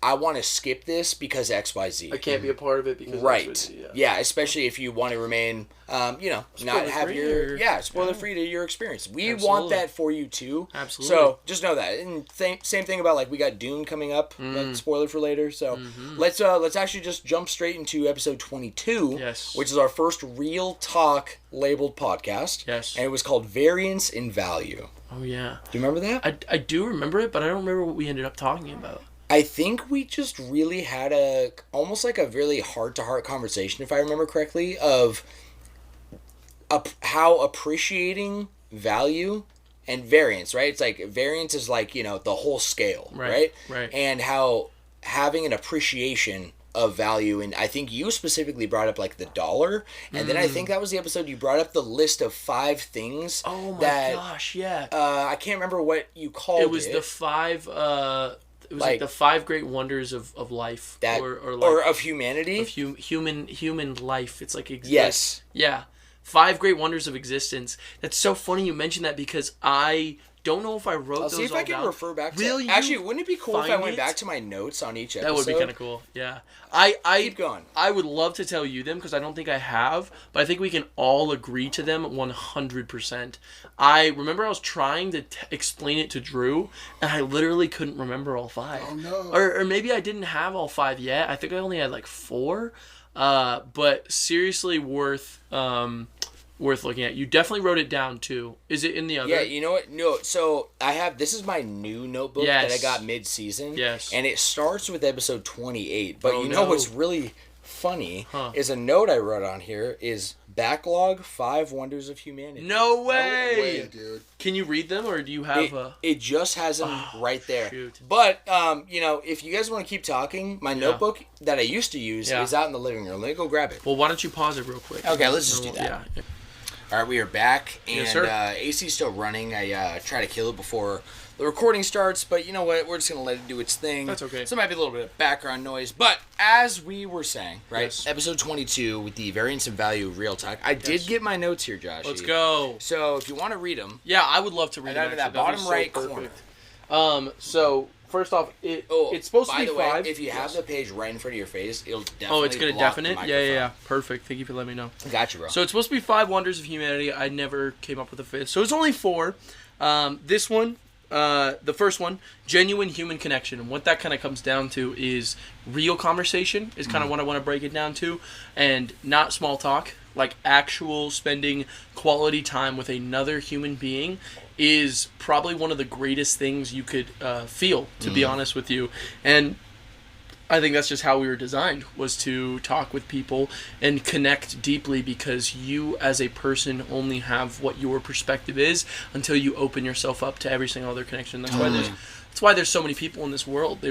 I want to skip this because XYZ. I can't be a part of it because XYZ, yeah, especially if you want to remain, not have your spoiler free to your experience. We want that for you too. Absolutely. So just know that. And same thing about we got Dune coming up, spoiler for later. So let's actually just jump straight into episode 22, which is our first real talk labeled podcast. Yes. And it was called Variance in Value. Oh yeah. Do you remember that? I do remember it, but I don't remember what we ended up talking about. I think we just really had almost a really heart-to-heart conversation, if I remember correctly, of how appreciating value and variance, right? It's variance is the whole scale, right? Right. And how having an appreciation of value, and I think you specifically brought up the dollar, and then I think that was the episode you brought up the list of 5 things. Oh my gosh, yeah. I can't remember what you called it. It was the 5... It was the 5 great wonders of life, or of humanity, of human life. It's yes, yeah, 5 great wonders of existence. That's so funny you mentioned that because I don't know if I wrote those all down. I'll see if I can refer back to it. Actually, wouldn't it be cool if I went back to my notes on each episode? That would be kind of cool, yeah. I keep going. I would love to tell you them because I don't think I have, but I think we can all agree to them 100%. I remember I was trying to explain it to Drew, and I literally couldn't remember all 5. Oh, no. Or maybe I didn't have all 5 yet. I think I only had 4. But seriously worth looking at. You definitely wrote it down too. Is it in the other? Yeah, you know what? No, so this is my new notebook that I got mid-season. Yes. And it starts with episode 28. But what's really funny is a note I wrote on here is backlog 5 wonders of humanity. No way! No way, dude. Can you read them or do you have It just has them right there. Shoot. But, if you guys want to keep talking, my notebook that I used to use is out in the living room. Let me go grab it. Well, why don't you pause it real quick? Okay, let's just do that. Yeah. All right, we are back, and yes, sir. AC's still running. I try to kill it before the recording starts, but you know what? We're just going to let it do its thing. That's okay. So it might be a little bit of background noise, but as we were saying, right, yes. episode 22 with the variance and value of real talk, I did get my notes here, Josh. Let's go. So if you want to read them. Yeah, I would love to read them. Out of that bottom right corner. So first off, it's supposed to be 5. By the way, if you have the page right in front of your face, it'll definitely it's going to deafen it? Yeah. Perfect. Thank you for letting me know. Gotcha, bro. So it's supposed to be 5 wonders of humanity. I never came up with a 5th. So it's only 4. This one, the first one, genuine human connection. And what that kind of comes down to is real conversation is kind of what I want to break it down to. And not small talk. Like actual spending quality time with another human being is probably one of the greatest things you could feel, to be honest with you. And I think that's just how we were designed, was to talk with people and connect deeply, because you as a person only have what your perspective is until you open yourself up to every single other connection. That's why there's so many people in this world.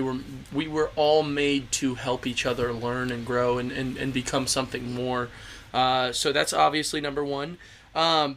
We were all made to help each other learn and grow and become something more. So that's obviously number 1.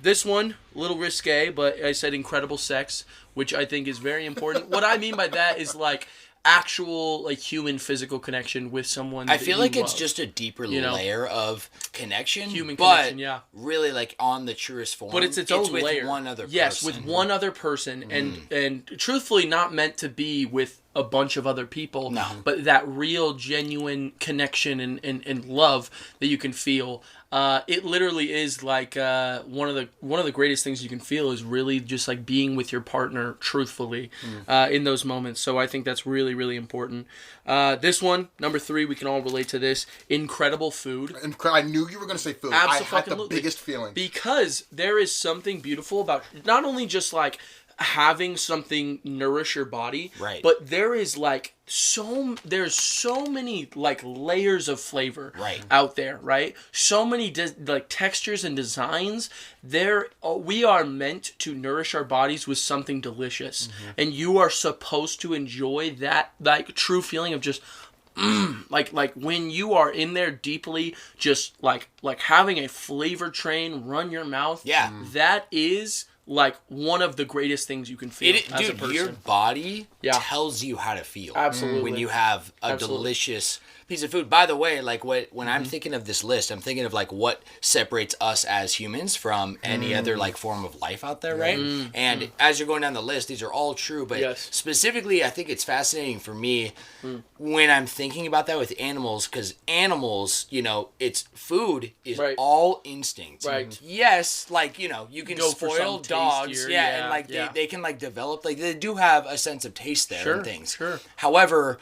This one, a little risque, but I said incredible sex, which I think is very important. What I mean by that is like actual like human physical connection with someone. I feel like it's just a deeper layer of connection, connection, really like on the truest form. But it's own with layer. One other person. Yes, with one other person, and truthfully not meant to be with a bunch of other people. No. But that real genuine connection and love that you can feel. It literally is like one of the greatest things you can feel is really just like being with your partner truthfully in those moments. So I think that's really, really important. This one, number 3, we can all relate to this. Incredible food. I knew you were going to say food. Absolutely. I had the biggest feeling. Because there is something beautiful about not only just like having something nourish your body, right, but there is like there's so many like layers of flavor out there, right? So many like textures and designs. We are meant to nourish our bodies with something delicious, and you are supposed to enjoy that like true feeling of just like when you are in there deeply, just like having a flavor train run your mouth. Yeah, that is like one of the greatest things you can feel as a person. Your body tells you how to feel. Absolutely. When you have a delicious piece of food. By the way, like when I'm thinking of this list, I'm thinking of like what separates us as humans from any other like form of life out there, right? And as you're going down the list, these are all true, but specifically, I think it's fascinating for me when I'm thinking about that with animals, because animals, it's food is all instinct. Right. Yes, like, you can spoil dogs, and like they can like develop, like they do have a sense of taste there and things. Sure. However,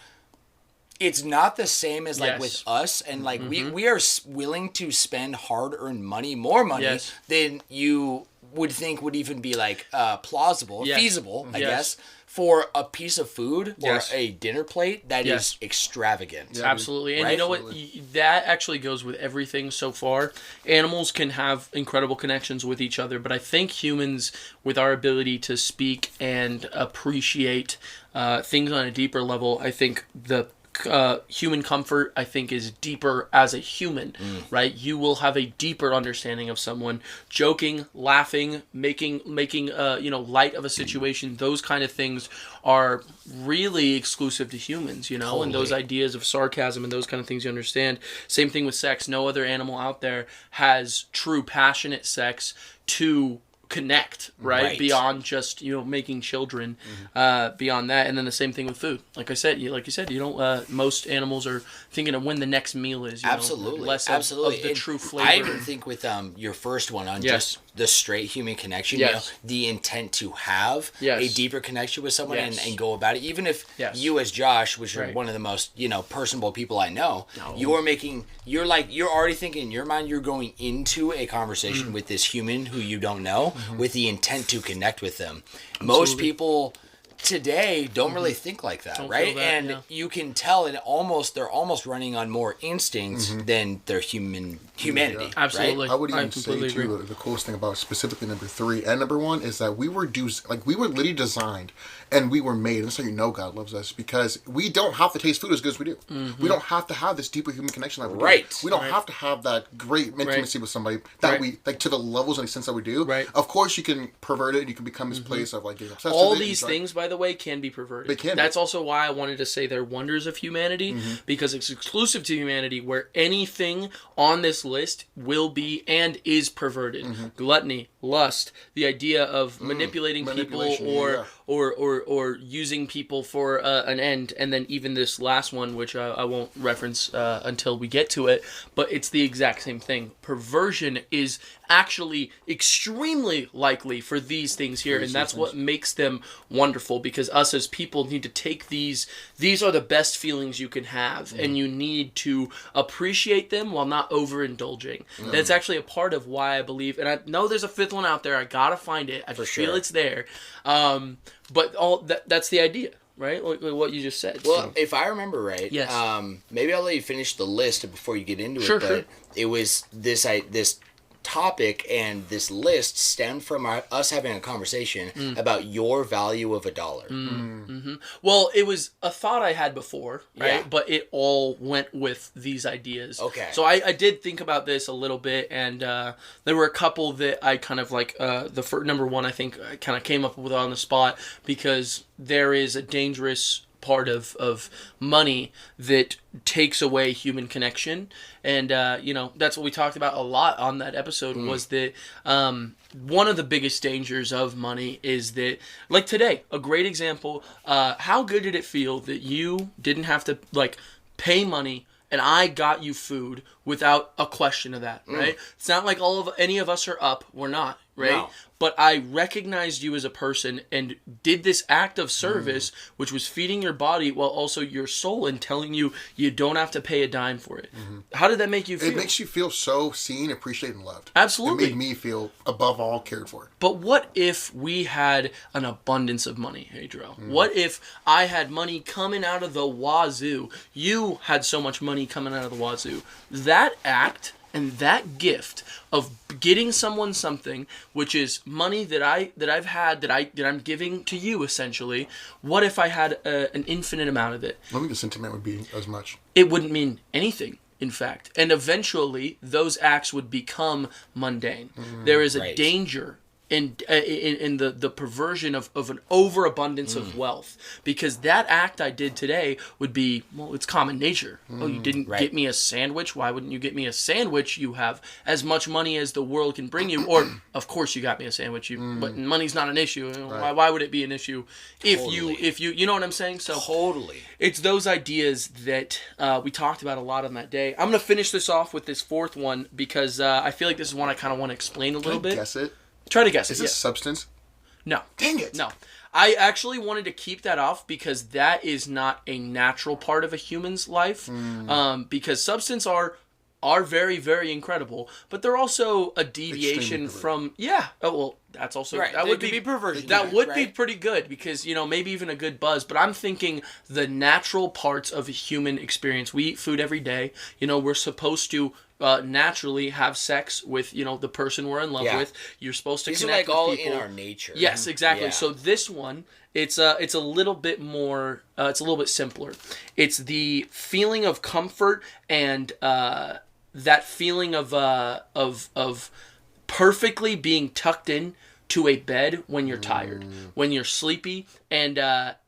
it's not the same as like with us, and like we are willing to spend hard-earned money, more money than you would think would even be like plausible, feasible, I guess, for a piece of food or a dinner plate that is extravagant. Yeah, absolutely. And you know what? That actually goes with everything so far. Animals can have incredible connections with each other, but I think humans, with our ability to speak and appreciate things on a deeper level, I think the human comfort, I think, is deeper as a human, right? You will have a deeper understanding of someone. Joking, laughing, making light of a situation, those kind of things are really exclusive to humans, Totally. And those ideas of sarcasm and those kind of things you understand. Same thing with sex. No other animal out there has true passionate sex to connect, right? Beyond just making children, beyond that. And then the same thing with food. Like you said, you don't. Most animals are thinking of when the next meal is. Absolutely, less of the true flavor. I even think with your first one on just the straight human connection, the intent to have a deeper connection with someone and go about it. Even if you as Josh, which are one of the most personable people I know, you're already thinking in your mind, you're going into a conversation with this human who you don't know with the intent to connect with them. Absolutely. Most people today don't really think like that, right? You can tell they're almost running on more instincts than their humanity. Absolutely. Right? I would even say too, the coolest thing about specifically number 3 and number 1 is that we were literally designed and we were made, and that's how God loves us, because we don't have to taste food as good as we do. We don't have to have this deeper human connection that we do. We don't have to have that great intimacy with somebody that we like to the levels and extent that we do. Of course, you can pervert it and you can become this place of like getting obsessed with it. All these things, by the way, can be perverted. They can. That's also why I wanted to say they're wonders of humanity, because it's exclusive to humanity, where anything on this list will be and is perverted. Gluttony, lust, the idea of manipulating people, or using people for an end, and then even this last one, which I won't reference until we get to it, but it's the exact same thing. Perversion is actually extremely likely for these things here, and that's what makes them wonderful, because us as people need to take these are the best feelings you can have, and you need to appreciate them while not overindulging. That's actually a part of why I believe, and I know there's a fifth one out there, I gotta find it, I just feel it's there, but that's the idea. Right, like what you just said. Well, if I remember right, yes. Maybe I'll let you finish the list before you get into it. But it was this topic and this list stemmed from us having a conversation about your value of $1. Mm-hmm. Well, it was a thought I had before, right? Yeah. But it all went with these ideas. Okay. So I did think about this a little bit, and there were a couple that I kind of like. The first, number one, I think I kind of came up with on the spot, because there is a dangerous part of money that takes away human connection, and that's what we talked about a lot on that episode, was that one of the biggest dangers of money is that, like today, a great example, how good did it feel that you didn't have to pay money and I got you food without a question of that, right? It's not like any of us are up. We're not, right? No. But I recognized you as a person and did this act of service, which was feeding your body while also your soul, and telling you you don't have to pay a dime for it. How did that make you feel? It makes you feel so seen, appreciated, and loved. Absolutely. It made me feel, above all, cared for. But what if we had an abundance of money, Adriel? What if I had money coming out of the wazoo? You had so much money coming out of the wazoo. That act and that gift of getting someone something, which is money that I've had that I'm giving to you essentially. What if I had an infinite amount of it? I don't think the sentiment would be as much. It wouldn't mean anything, in fact, and eventually those acts would become mundane. There is a danger in the perversion of an overabundance of wealth, because that act I did today would be, well, it's common nature. Oh, you didn't get me a sandwich? Why wouldn't you get me a sandwich? You have as much money as the world can bring you, or of course you got me a sandwich. But money's not an issue. Why would it be an issue if you know what I'm saying? So totally, it's those ideas that we talked about a lot on that day. I'm gonna finish this off with this fourth one, because I feel like this is one I kind of want to explain a little bit. Guess it. Try to guess it. Is this substance? No. Dang it. No. I actually wanted to keep that off, because that is not a natural part of a human's life. Because substance are very, very incredible, but they're also a deviation from... Yeah. Oh, well, that's also... Right. That would be perversion. That would be pretty good, because, maybe even a good buzz. But I'm thinking the natural parts of a human experience. We eat food every day. We're supposed to... naturally have sex with the person we're in love with. You're supposed to connect with people. These are all in our nature. Yes, exactly. Yeah. So this one, it's a little bit more. It's a little bit simpler. It's the feeling of comfort and that feeling of perfectly being tucked in to a bed when you're tired, when you're sleepy. And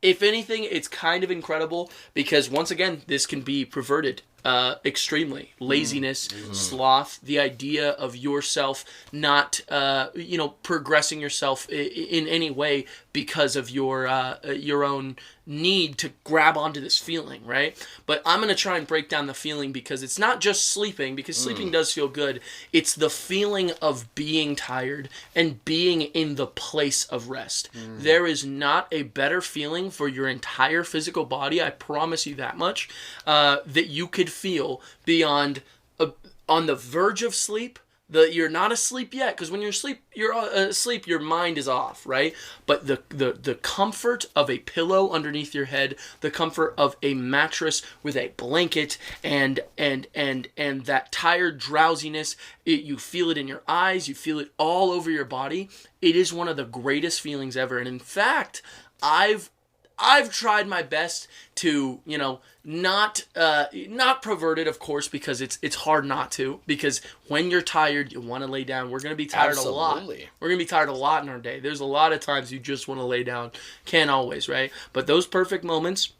if anything, it's kind of incredible, because once again, this can be perverted extremely. Laziness, sloth, the idea of yourself not, progressing yourself in any way because of your own need to grab onto this feeling, right? But I'm going to try and break down the feeling, because it's not just sleeping, because sleeping does feel good. It's the feeling of being tired and being in the place of rest. There is not a better feeling for your entire physical body, I promise you that much, that you could feel beyond on the verge of sleep. You're not asleep yet, because when you're asleep, your mind is off, right? But the comfort of a pillow underneath your head, the comfort of a mattress with a blanket, and that tired drowsiness, you feel it in your eyes, you feel it all over your body. It is one of the greatest feelings ever. And in fact, I've tried my best to, not pervert it, of course, because it's hard not to, because when you're tired, you want to lay down. We're going to be tired a lot. We're going to be tired a lot in our day. There's a lot of times you just want to lay down. Can't always, right? But those perfect moments,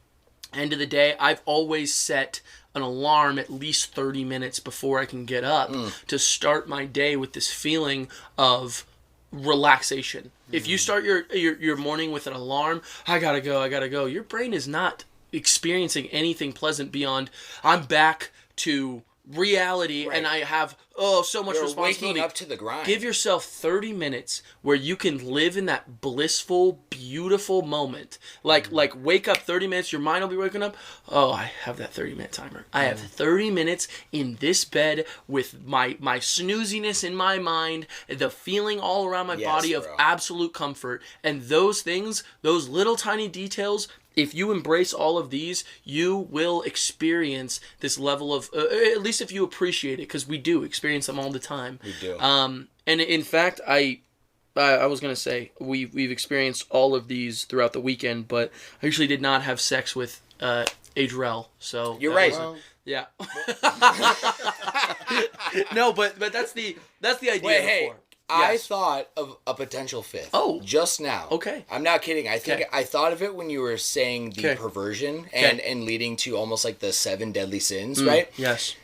end of the day, I've always set an alarm at least 30 minutes before I can get up to start my day with this feeling of relaxation. If you start your morning with an alarm, I gotta go, your brain is not experiencing anything pleasant beyond I'm back to reality, and I have so much responsibility. Waking up to the grind. Give yourself 30 minutes where you can live in that blissful, beautiful moment. Like wake up 30 minutes, your mind will be waking up. Oh, I have that 30-minute timer. I have 30 minutes in this bed with my snooziness in my mind, the feeling all around my body of absolute comfort. And those things, those little tiny details, if you embrace all of these, you will experience this level of, at least if you appreciate it, because we do experience them all the time. We do. And in fact, I was going to say, we've experienced all of these throughout the weekend, but I usually did not have sex with Adrel, so... You're right. Yeah. No, but that's the idea. Wait, hey. Before. I Yes. thought of a potential fifth. Oh. Just now. Okay. I'm not kidding. I think I thought of it when you were saying the Okay. perversion and leading to almost like the 7 deadly sins, Mm. right? Yes.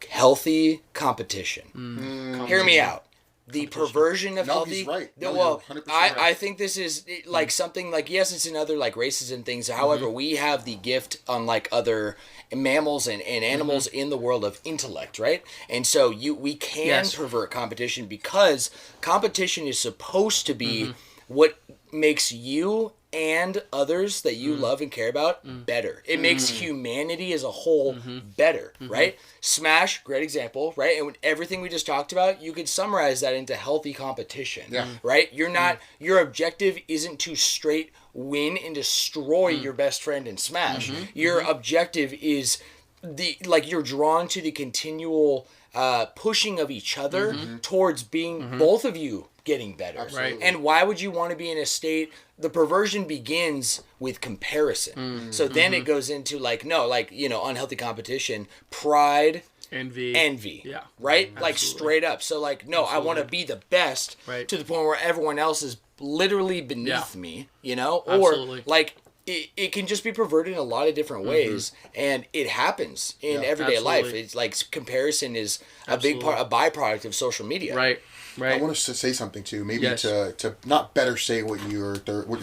Healthy competition. Hear me out. The perversion of healthy. He's right. Well, you're 100% right. I think this is like something like, yes, it's in other like races and things. However, we have the gift, unlike other mammals and animals in the world, of intellect, right? And so we can pervert competition, because competition is supposed to be what makes you and others that you love and care about better. It makes humanity as a whole better, right? Smash, great example, right? And with everything we just talked about, you could summarize that into healthy competition, right? You're not, your objective isn't to straight win and destroy your best friend in Smash. Your objective is you're drawn to the continual pushing of each other towards being both of you getting better. Absolutely. And why would you want to be in a state? The perversion begins with comparison. So then it goes into unhealthy competition, pride, envy. Yeah. Right? Absolutely. Like straight up. So I want to be the best to the point where everyone else is literally beneath me, Absolutely. Or like it can just be perverted in a lot of different ways, and it happens in everyday life. It's like comparison is a big part, a byproduct of social media. Right. I want to say something too, maybe to not better say what your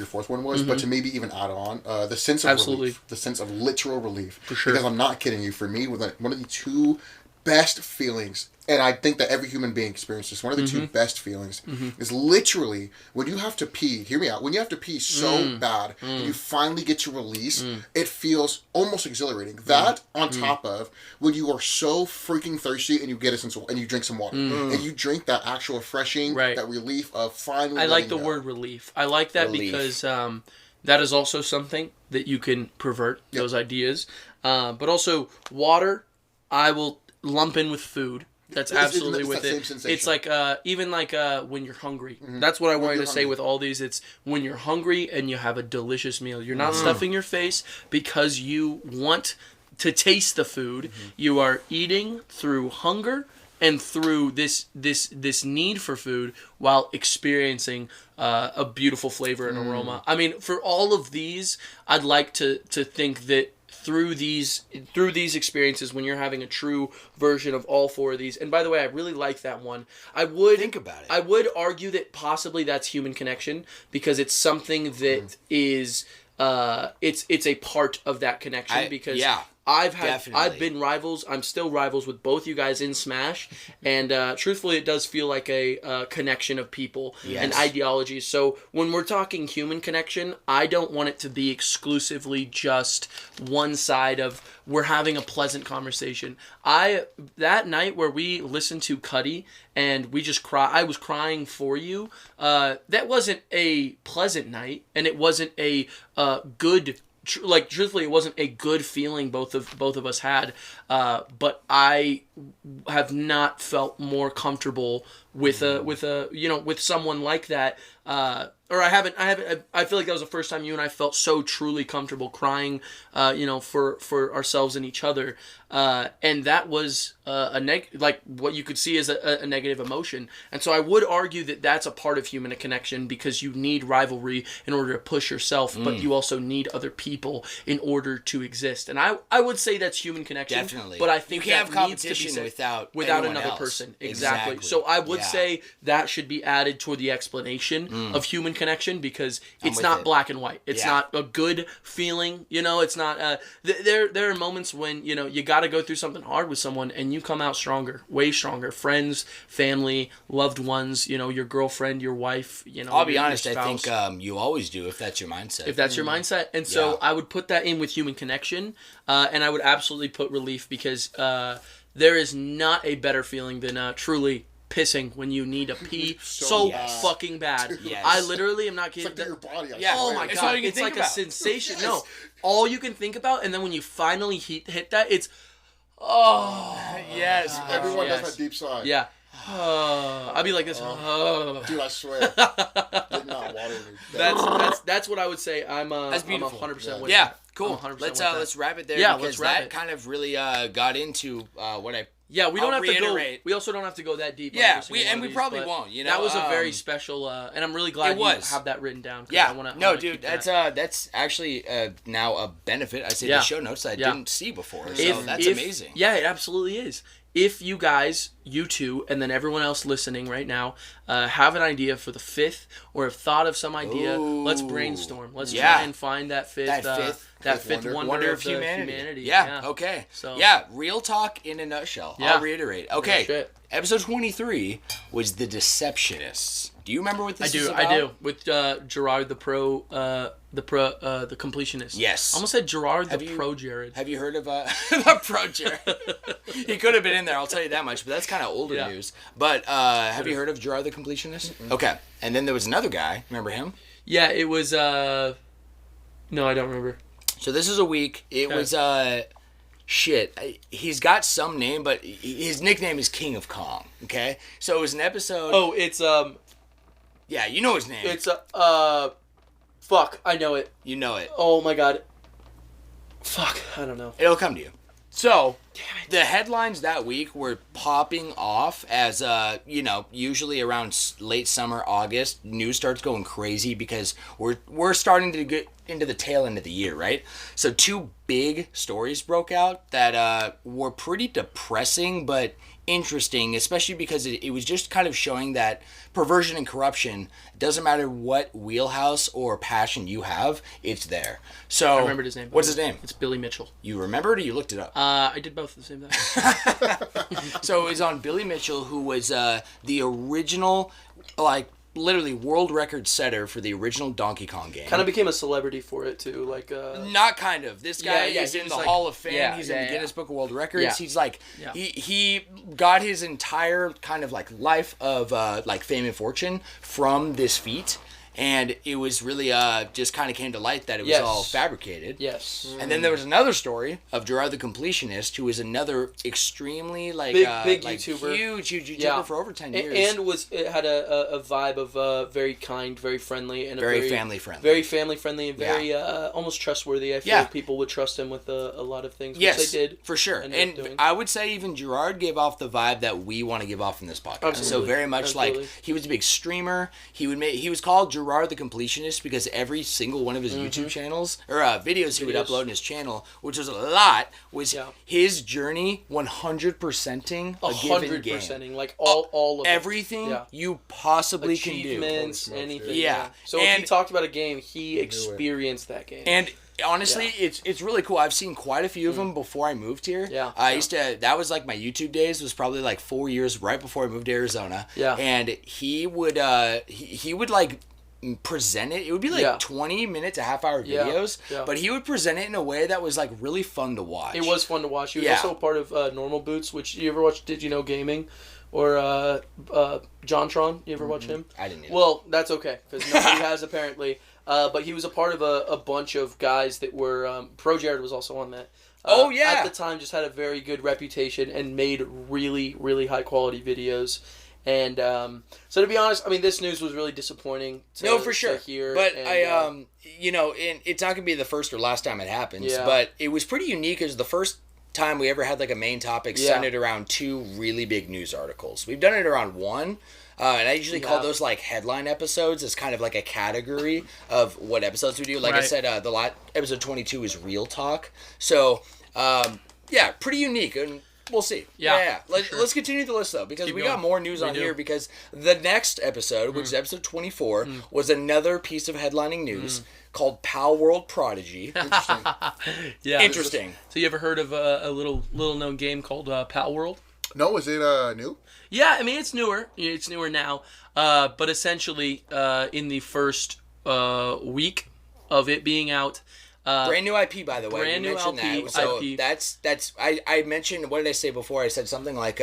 fourth one was, but to maybe even add on the sense of relief, the sense of literal relief. For sure. Because I'm not kidding you. For me, one of the two best feelings, and I think that every human being experiences this, one of the two best feelings is literally when you have to pee. Hear me out. When you have to pee so bad and you finally get to release, it feels almost exhilarating. That on top of when you are so freaking thirsty and you get and you drink some water and you drink that actual refreshing, that relief of finally. I like the word relief. I like that because that is also something that you can pervert those ideas. But also water, I will lump in with food. That's absolutely with it. It's like even like when you're hungry. That's what I wanted to say with all these. It's when you're hungry and you have a delicious meal. You're not stuffing your face because you want to taste the food. You are eating through hunger and through this need for food while experiencing a beautiful flavor and aroma. I mean, for all of these, I'd like to think that through these experiences, when you're having a true version of all four of these, and by the way, I really like that one. I would think about it. I would argue that possibly that's human connection, because it's something that is it's a part of that connection. Because I've been rivals. I'm still rivals with both you guys in Smash, and truthfully, it does feel like a connection of people and ideologies. So when we're talking human connection, I don't want it to be exclusively just one side of we're having a pleasant conversation. That night where we listened to Cuddy and we just I was crying for you. That wasn't a pleasant night, and it wasn't a good. Truthfully, it wasn't a good feeling both of us had, but I have not felt more comfortable with with someone like that I feel like that was the first time you and I felt so truly comfortable crying, for ourselves and each other. And that was like what you could see as a negative emotion. And so I would argue that that's a part of human connection, because you need rivalry in order to push yourself, but you also need other people in order to exist. And I would say that's human connection. Definitely. But I think you can't that have needs to competition be without another else. person. Exactly. So I would say that should be added toward the explanation of human connection, because it's not black and white. It's not a good feeling. It's not. There are moments when you got to go through something hard with someone and you come out stronger, way stronger. Friends, family, loved ones. Your girlfriend, your wife. I'll be honest. I think you always do if that's your mindset. If that's your mindset, and so I would put that in with human connection, and I would absolutely put relief, because there is not a better feeling than truly pissing when you need a pee so fucking bad. Yes. I literally am not kidding. It's like your body. Oh my god, it's like a sensation. Yes. No, all you can think about, and then when you finally hit that, it's yes. Everyone does that deep sigh. Yeah. I'd be like this. Dude, I swear. Get not water me. That's what I would say. That's I'm beautiful. 100% with Yeah, that. cool. 100% Let's wrap it there. Yeah, because let's wrap that it. kind of really got into what I. Yeah, we don't I'll have to go. reiterate. We also don't have to go that deep. Yeah, on we probably won't. That was a very special, and I'm really glad you have that written down. Yeah, dude, that's actually now a benefit. I say the show notes I didn't see before, so that's amazing. Yeah, it absolutely is. If you guys, you two, and then everyone else listening right now, have an idea for the fifth, or have thought of some idea, let's brainstorm. Let's try and find that fifth wonder of humanity. Yeah. Okay. So real talk in a nutshell. Yeah. I'll reiterate. Okay. Episode 23 was The Deceptionists. Do you remember what this is about? I do. With Gerard the completionist. Yes. I almost said Gerard pro Jared. Have you heard of the pro Jared? He could have been in there, I'll tell you that much, but that's kind of older news. But have you heard of Gerard the completionist? Mm-hmm. Okay. And then there was another guy. Remember him? Yeah, it was no, I don't remember. So this is a week. It was he's got some name, but his nickname is King of Kong. Okay, so it was an episode. Oh, it's yeah, you know his name. It's fuck, I know it. You know it. Oh my god. Fuck, I don't know. It'll come to you. So, the headlines that week were popping off as, usually around late summer, August, news starts going crazy because we're starting to get into the tail end of the year, right? So, two big stories broke out that were pretty depressing, but interesting, especially because it was just kind of showing that perversion and corruption, doesn't matter what wheelhouse or passion you have, it's there. So I remembered his name. What's his name? It's Billy Mitchell. You remembered, or you looked it up? I did both at the same time. So it was on Billy Mitchell, who was the original, literally world record setter for the original Donkey Kong game. Kind of became a celebrity for it too, Not kind of. This guy is in the Hall of Fame. Yeah, he's in the Guinness Book of World Records. Yeah. He's he got his entire kind of life of fame and fortune from this feat. And it was really just kind of came to light that it was all fabricated. Yes. And then there was another story of Gerard the Completionist, who was another extremely big YouTuber, huge YouTuber for over 10 years, and it had a vibe of very kind, very friendly, and very family friendly, and very almost trustworthy. I feel like people would trust him with a lot of things. Which they did for sure. And I would say even Gerard gave off the vibe that we want to give off in this podcast. Absolutely. So very much he was a big streamer. He was called Gerard the Completionist because every single one of his YouTube channels or videos he would upload in his channel, which was a lot, was his journey 100%ing a given game. Like all of everything you possibly can do. Achievements, anything. Yeah. So if he talked about a game, he experienced that game. And honestly, it's really cool. I've seen quite a few of them before I moved here. Yeah. I used to. That was my YouTube days. Was probably 4 years right before I moved to Arizona. Yeah. And he would he would present it. It would be 20-minute to half-hour videos, but he would present it in a way that was really fun to watch. It was fun to watch. He was also a part of Normal Boots, which you ever watch Did You Know Gaming? Or JonTron, you ever watch him? I didn't. Well, that's okay, because nobody has apparently. But he was a part of a bunch of guys that were... Pro Jared was also on that. At the time, just had a very good reputation and made really, really high-quality videos. And so to be honest, I mean, this news was really disappointing. For sure. To hear, but and, it's not gonna be the first or last time it happens. Yeah. But it was pretty unique. It was the first time we ever had like a main topic centered around two really big news articles. We've done it around one. And I usually call those like headline episodes as kind of like a category of what episodes we do. Like I said, episode 22 is Real Talk. So, pretty unique. And we'll see. Yeah. Let's continue the list though, because we got more news on here, because the next episode, which is episode 24, was another piece of headlining news called Pal World Prodigy. Interesting. Interesting. So you ever heard of a little known game called Pal World? No, is it new? Yeah, I mean, it's newer. It's newer now. But essentially, in the first week of it being out... brand new IP, by the way. Brand new IP. So that's I mentioned, what did I say before? I said something like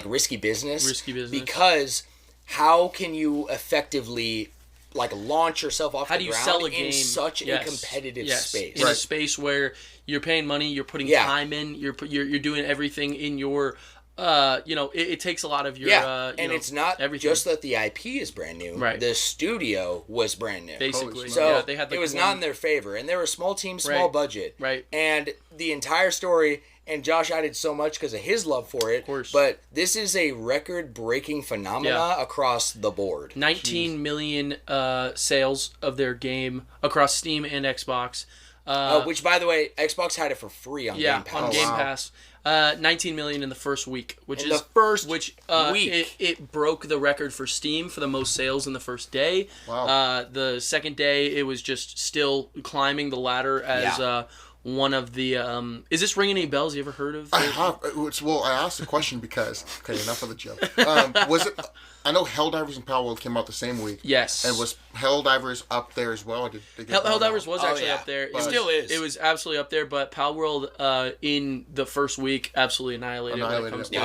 risky business. Risky business. Because how can you effectively launch yourself off the ground sell a game in such a competitive space? In a space where you're paying money, you're putting time in, you're doing everything in your... it takes a lot of your... and it's not everything. Just that the IP is brand new. Right. The studio was brand new. Basically. So they had it was not in their favor. And they were a small team, small budget. Right. And the entire story... And Josh added so much because of his love for it. Of course. But this is a record-breaking phenomena across the board. 19 million sales of their game across Steam and Xbox. Which, by the way, Xbox had it for free on Game Pass. On Game Pass. 19 million in the first week, which the first week. It broke the record for Steam for the most sales in the first day. Wow. The second day, it was just still climbing the ladder as one of the... is this ringing any bells? You ever heard of? I have. Well, I asked the question because... Okay, enough of the joke. Was it... I know Helldivers and Pal World came out the same week. Yes. And was Helldivers up there as well? Or did they get Helldivers was actually up there. It still is. It was absolutely up there, but Pal World in the first week absolutely annihilated when it comes to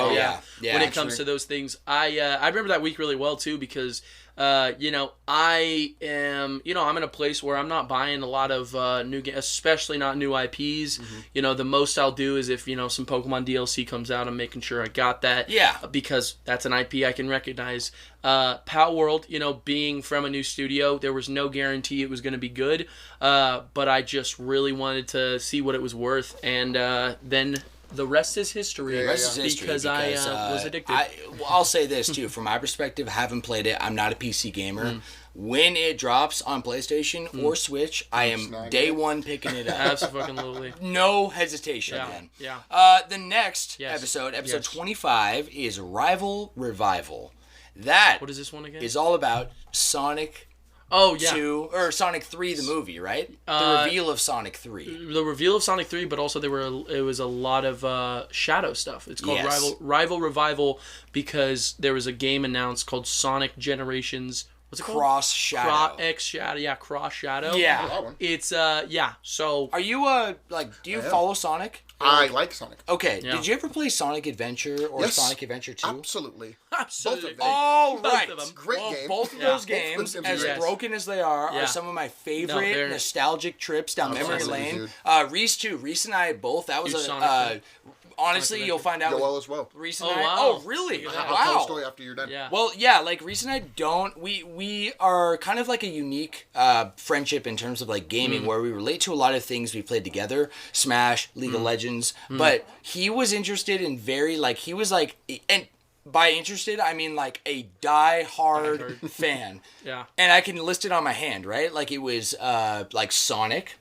when it comes to those things. I remember that week really well too, because I am, I'm in a place where I'm not buying a lot of new games, especially not new IPs. The most I'll do is if, some Pokemon DLC comes out, I'm making sure I got that. Yeah. Because that's an IP I can recognize. Pal World, being from a new studio, there was no guarantee it was going to be good. But I just really wanted to see what it was worth. And then... the rest is history. The rest is history because I was addicted. I'll say this too, from my perspective, haven't played it. I'm not a PC gamer. When it drops on PlayStation or Switch, I am day one picking it up. Absolutely. No hesitation, man. Yeah. The next episode 25, is Rival Revival. That what is this one again? Is all about Sonic. Oh, yeah. 2, or Sonic 3, the movie, right? The reveal of Sonic 3. The reveal of Sonic 3, but also it was a lot of shadow stuff. It's called Rival Revival because there was a game announced called Sonic Generations. What's it called? Cross Shadow. Cross Shadow. Yeah. It's, so... Are you, do you follow Sonic? I like Sonic. Okay, did you ever play Sonic Adventure or Sonic Adventure 2? Absolutely. Both of them. All right. Both of them. Great game. Both of those games, as broken as they are some of my favorite nostalgic trips down memory lane. Reese, too. Reese and I both. That was honestly, you'll find out. Joel as well. Reese and I. Oh, really? I'll tell a story after you're done. Yeah. Well, Reese and I don't. We are kind of like a unique friendship in terms of gaming, where we relate to a lot of things we played together. Smash, League of Legends. But he was interested in he was and by interested, I mean a die-hard fan. Yeah. And I can list it on my hand, right? It was Sonic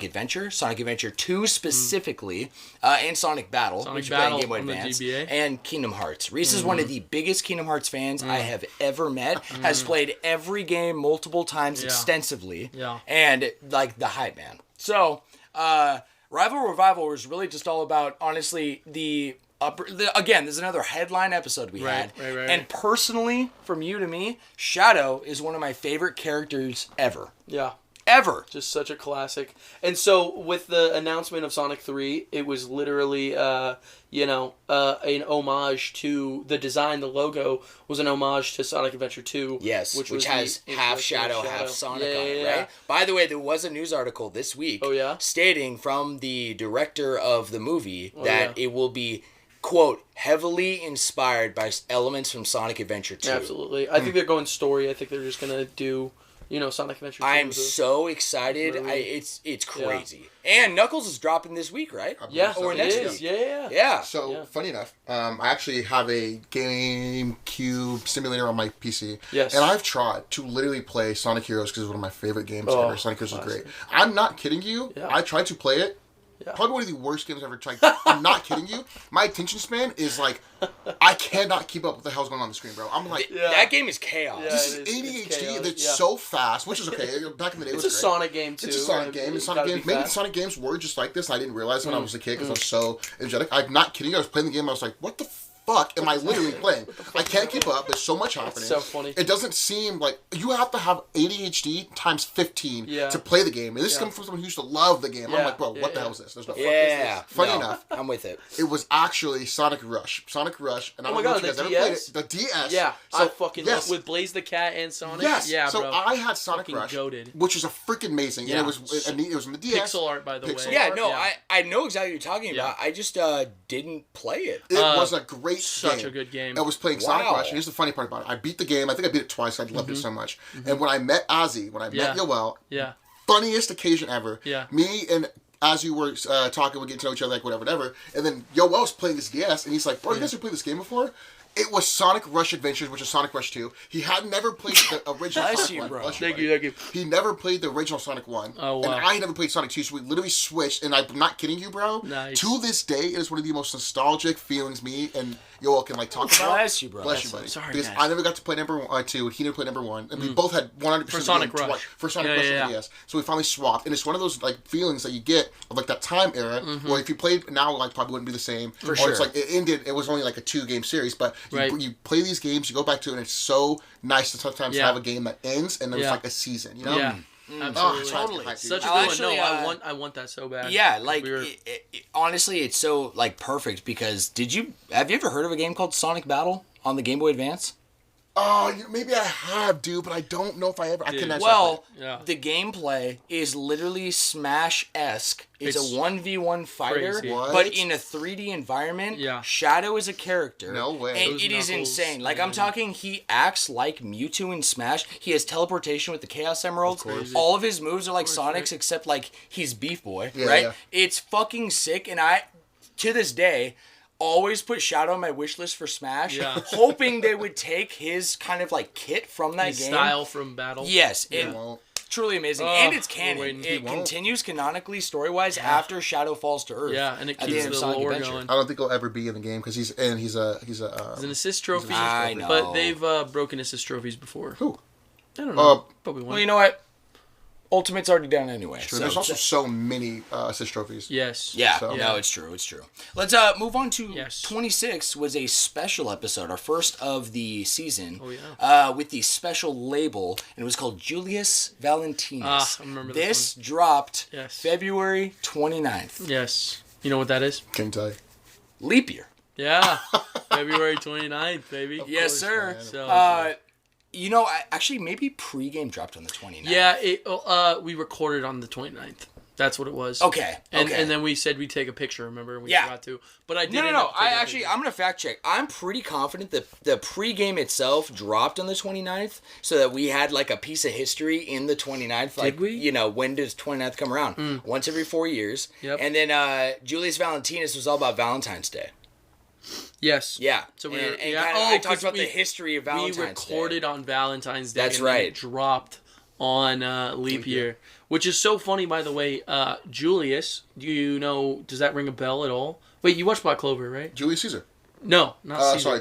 Adventure, Sonic Adventure 2 specifically, and Sonic Battle, which you play in Game Boy Advance, and Kingdom Hearts. Reese is one of the biggest Kingdom Hearts fans I have ever met, has played every game multiple times extensively, and the hype man. So, Rival Revival was really just all about, honestly, again, there's another headline episode we had. Right. And personally, from you to me, Shadow is one of my favorite characters ever. Yeah. Ever. Just such a classic. And so, with the announcement of Sonic 3, it was literally, an homage to the design. The logo was an homage to Sonic Adventure 2. Yes, which has half Shadow, half Sonic on it, right? By the way, there was a news article this week stating from the director of the movie that it will be quote, heavily inspired by elements from Sonic Adventure 2. Absolutely. I think they're going story. I think they're just going to do, Sonic Adventure 2. I'm so excited. It's crazy. Yeah. And Knuckles is dropping this week, right? Yeah. Or next week. Yeah. So, funny enough, I actually have a GameCube simulator on my PC. Yes. And I've tried to literally play Sonic Heroes because it's one of my favorite games ever. Sonic Heroes is great. I'm not kidding you. Yeah. I tried to play it. Yeah. Probably one of the worst games I've ever tried. I'm not kidding you. My attention span is like, I cannot keep up with what the hell's going on the screen, bro. I'm like, that game is chaos. Yeah, this is ADHD that's so fast, which is okay. Back in the day, it was great. Sonic game too. It's a Sonic game. Maybe Sonic games were just like this. I didn't realize when I was a kid because I was so energetic. I'm not kidding. I was playing the game. I was like, what the fuck am I literally playing? I can't keep up. There's so much happening. It's so funny. It doesn't seem like you have to have ADHD times 15 to play the game. And this is coming from someone who used to love the game. I'm like, bro, what the hell is this? There's no fuck is this. Funny enough, I'm with it. It was actually Sonic Rush. And I don't know if you guys ever played it. The DS. Yeah, so, I fucking love with Blaze the Cat and Sonic. Yes. Yeah, so bro. I had Sonic Rush, which is a freaking amazing. Yeah. And it was on the DS. Pixel art, by the way. Yeah, no, I know exactly what you're talking about. I just didn't play it. It was a great game. Such a good game. I was playing Sonic Rush, and here's the funny part about it. I beat the game. I think I beat it twice. I loved it so much. And when I met Ozzy, when I met Yoel, funniest occasion ever. Yeah. Me and Ozzy were talking, we're getting to know each other, like whatever. And then Yoel's playing this DS, and he's like, bro, you guys ever played this game before? It was Sonic Rush Adventures, which is Sonic Rush 2. He had never played the original Sonic 1. Thank you. He never played the original Sonic 1. Oh, wow. And I never played Sonic 2, so we literally switched. And I'm not kidding you, bro. Nice. To this day, it is one of the most nostalgic feelings me and Yoel can talk about. Bless you, bro. Bless you, buddy. Sorry, because guys. I never got to play number 2, he never played number 1. And we both had 100% for Sonic Rush. For Sonic Rush and DS. So we finally swapped. And it's one of those like feelings that you get of like that time era. Where if you played now, like probably wouldn't be the same. For sure. It's like it ended, it was only like a 2-game series. But you play these games, you go back to it, and it's so nice to sometimes have a game that ends and there's like a season, you know? Yeah. Absolutely. Totally. Such a good one. No, I want that so bad. Yeah, like honestly, it's so like perfect because have you ever heard of a game called Sonic Battle on the Game Boy Advance? Oh, maybe I have, dude, but I don't know if I ever. I can. Well, the gameplay is literally Smash-esque. It's a 1v1 fighter, but in a 3D environment. Yeah. Shadow is a character. No way. And it is insane. Like, I'm talking, he acts like Mewtwo in Smash. He has teleportation with the Chaos Emeralds. All of his moves are like Sonic's, except, like, he's Beef Boy, right? Yeah. It's fucking sick, and to this day, always put Shadow on my wish list for Smash, hoping they would take his kind of like kit from that game. Style from Battle. Yes, truly amazing. And it's canon. It continues canonically, story-wise, after Shadow falls to Earth. Yeah, and it keeps the lore going. I don't think he'll ever be in the game because he's an assist trophy. I know. But they've broken assist trophies before. Who? I don't know. Probably one. Well, you know what? Ultimate's already done anyway. True. So there's also so many assist trophies. Yes. Yeah. No, it's true. Let's move on to 26 was a special episode, our first of the season. Oh, yeah. With the special label, and it was called Julius Valentinus. I remember this dropped February 29th. Yes. You know what that is? Can't tell you. Leap year. Yeah. February 29th, baby. Yes, sir. Man. So, you know, actually, maybe pregame dropped on the 29th. Yeah, we recorded on the 29th. That's what it was. Okay. And then we said we'd take a picture, remember? And we forgot to. But I didn't. No. I'm going to fact check. I'm pretty confident that the pregame itself dropped on the 29th so that we had like a piece of history in the 29th. Like, did we? You know, when does 29th come around? Once every 4 years. Yep. And then Julius Valentinus was all about Valentine's Day. Yes. Yeah. So I talked about the history of Valentine's Day. We recorded on Valentine's Day. That's and right. Then it dropped on leap year, which is so funny, by the way. Julius, does that ring a bell at all? Wait, you watched Black Clover, right? Julius Caesar. No, not Caesar. Sorry,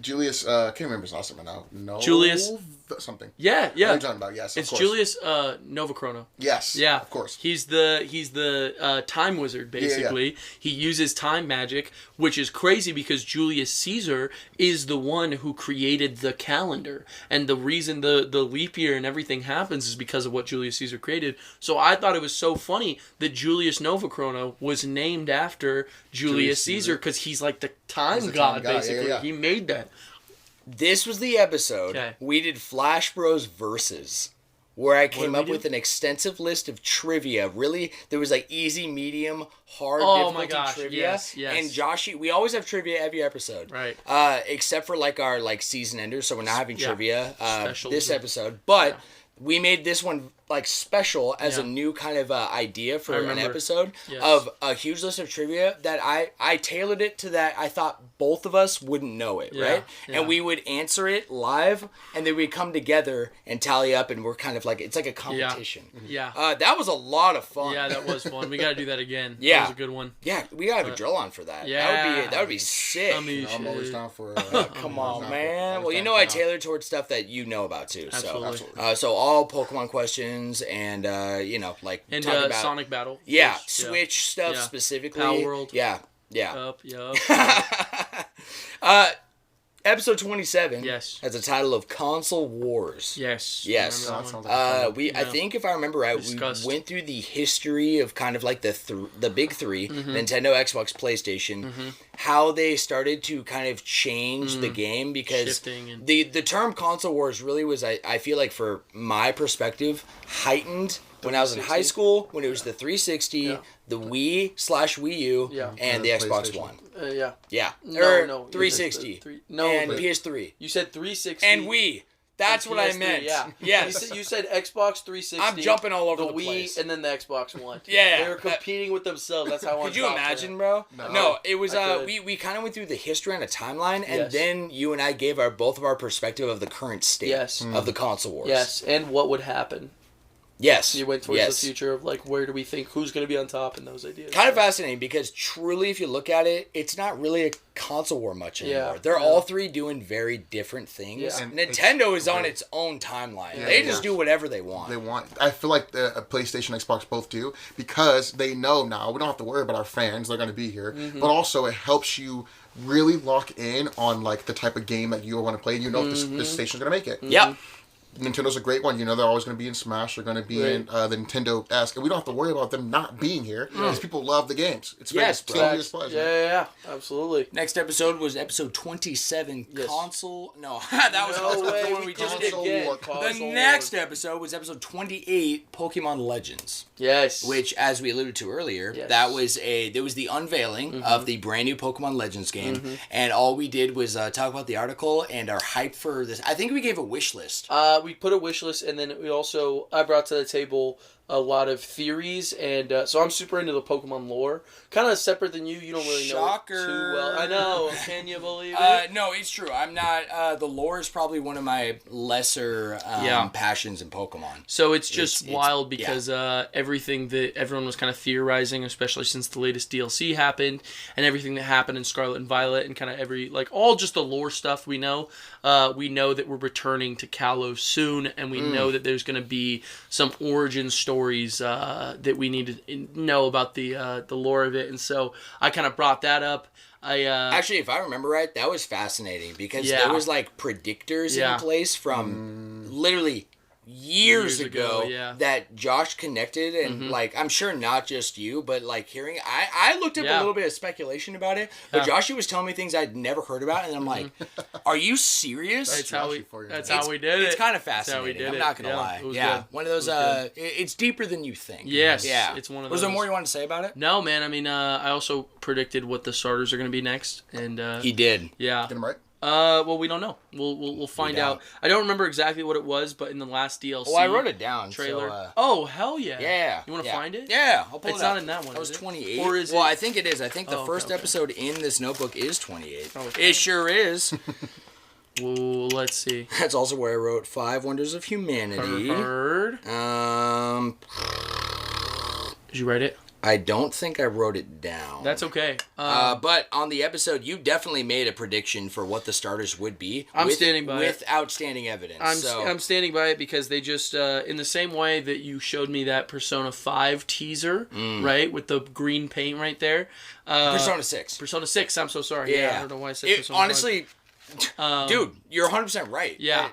Julius. Can't remember his last name now. No. Julius something. Yeah. What are you talking about? Yes, it's Julius Novachrono. Yes. Yeah, of course. He's the time wizard basically. Yeah. He uses time magic, which is crazy because Julius Caesar is the one who created the calendar, and the reason the leap year and everything happens is because of what Julius Caesar created. So I thought it was so funny that Julius Novachrono was named after Julius Caesar because he's like the time god basically. Yeah. He made that. This was the episode we did Flash Bros Versus where I came up with an extensive list of trivia. Really, there was like easy, medium, hard difficulty trivia. Yes. And Joshy, we always have trivia every episode. Right. Except for like our like season enders, so we're not having trivia this episode. But we made this one like special as a new kind of idea for an episode of a huge list of trivia that I tailored it to that I thought both of us wouldn't know it, right? And we would answer it live, and then we'd come together and tally up, and we're kind of like, it's like a competition. That was a lot of fun. Yeah, that was fun. We got to do that again. That was a good one. Yeah, we got to have a drill on for that. Yeah. That would be sick. I'm always down for come on, man. Well, you know I tailored towards stuff that you know about too. Absolutely. So all Pokemon questions and like and talk about Sonic Battle. Switch stuff specifically. Power World. Yeah. Episode 27 has a title of Console Wars. Yes. I think if I remember right, we went through the history of kind of like the big three, Nintendo, Xbox, PlayStation, how they started to kind of change the game, because the term Console Wars really was, I feel like for my perspective, heightened when I was in high school, when it was the 360, the Wii/Wii U, and the Xbox One. No, 360. And PS3. You said 360. And Wii. That's what I meant. Yes. You said Xbox 360. I'm jumping all over the Wii, place. And then the Xbox One. Yeah. They were competing with themselves. That's how I Could you imagine, bro? No, it was, we kind of went through the history on a timeline, and then you and I gave both of our perspective of the current state of the console wars. Yes, and what would happen. Yes. You went towards the future of, like, where do we think, who's going to be on top and those ideas. Kind of fascinating, because truly, if you look at it, it's not really a console war much anymore. They're all three doing very different things. Yeah. Nintendo is on its own timeline. They just do whatever they want. I feel like the PlayStation, Xbox both do, because they know now, we don't have to worry about our fans, they're going to be here, but also it helps you really lock in on, like, the type of game that you want to play, and you know if this station's going to make it. Yep. Nintendo's a great one. You know, they're always going to be in Smash. They're going to be in the Nintendo-esque. And we don't have to worry about them not being here because people love the games. It's pleasure. Yeah, absolutely. Next episode was episode 27, console. No, that was the one we just did. The next episode was episode 28, Pokemon Legends. Yes. Which, as we alluded to earlier, there was the unveiling of the brand new Pokemon Legends game. And all we did was talk about the article and our hype for this. I think we gave a wish list. We put a wish list, and then I brought to the table a lot of theories, and so I'm super into the Pokemon lore. Kind of separate than you. You don't really know it too well. I know. Can you believe it? No, it's true. I'm not. The lore is probably one of my lesser passions in Pokemon. So it's just wild because everything that everyone was kind of theorizing, especially since the latest DLC happened, and everything that happened in Scarlet and Violet, and kind of all just the lore stuff we know. We know that we're returning to Kalos soon, and we know that there's going to be some origin stories that we need to know about the lore of it, and so I kind of brought that up. Actually, if I remember right, that was fascinating because there was like predictors in place from literally years ago that Josh connected, and like I'm sure not just you, but like hearing I looked up a little bit of speculation about it, but Joshy was telling me things I'd never heard about, and I'm like, are you serious? That's how we did it. It's kind of fascinating. I'm not gonna lie. One of those it's deeper than you think. Yes. It's one of those. Was there more you wanted to say about it? No, man. I mean, I also predicted what the starters are going to be next, and he did. Yeah. Get him right. Well, we don't know. We'll find out. I don't remember exactly what it was, but in the last DLC I wrote it down. Trailer. So, oh, hell yeah. Yeah. You want to find it? Yeah, I'll pull it up. It's not in that one. That was 28. Or is it? Well, I think it is. I think the first episode in this notebook is 28. Okay. It sure is. Well, let's see. That's also where I wrote 5 Wonders of Humanity. Heard. Did you write it? I don't think I wrote it down. That's okay. But on the episode, you definitely made a prediction for what the starters would be. I'm standing by with outstanding evidence. I'm standing by it because they just, in the same way that you showed me that Persona 5 teaser, right, with the green paint right there. Persona 6. Persona 6, I'm so sorry. Yeah, I don't know why I said Persona 5. Honestly, dude, you're 100% right. Yeah.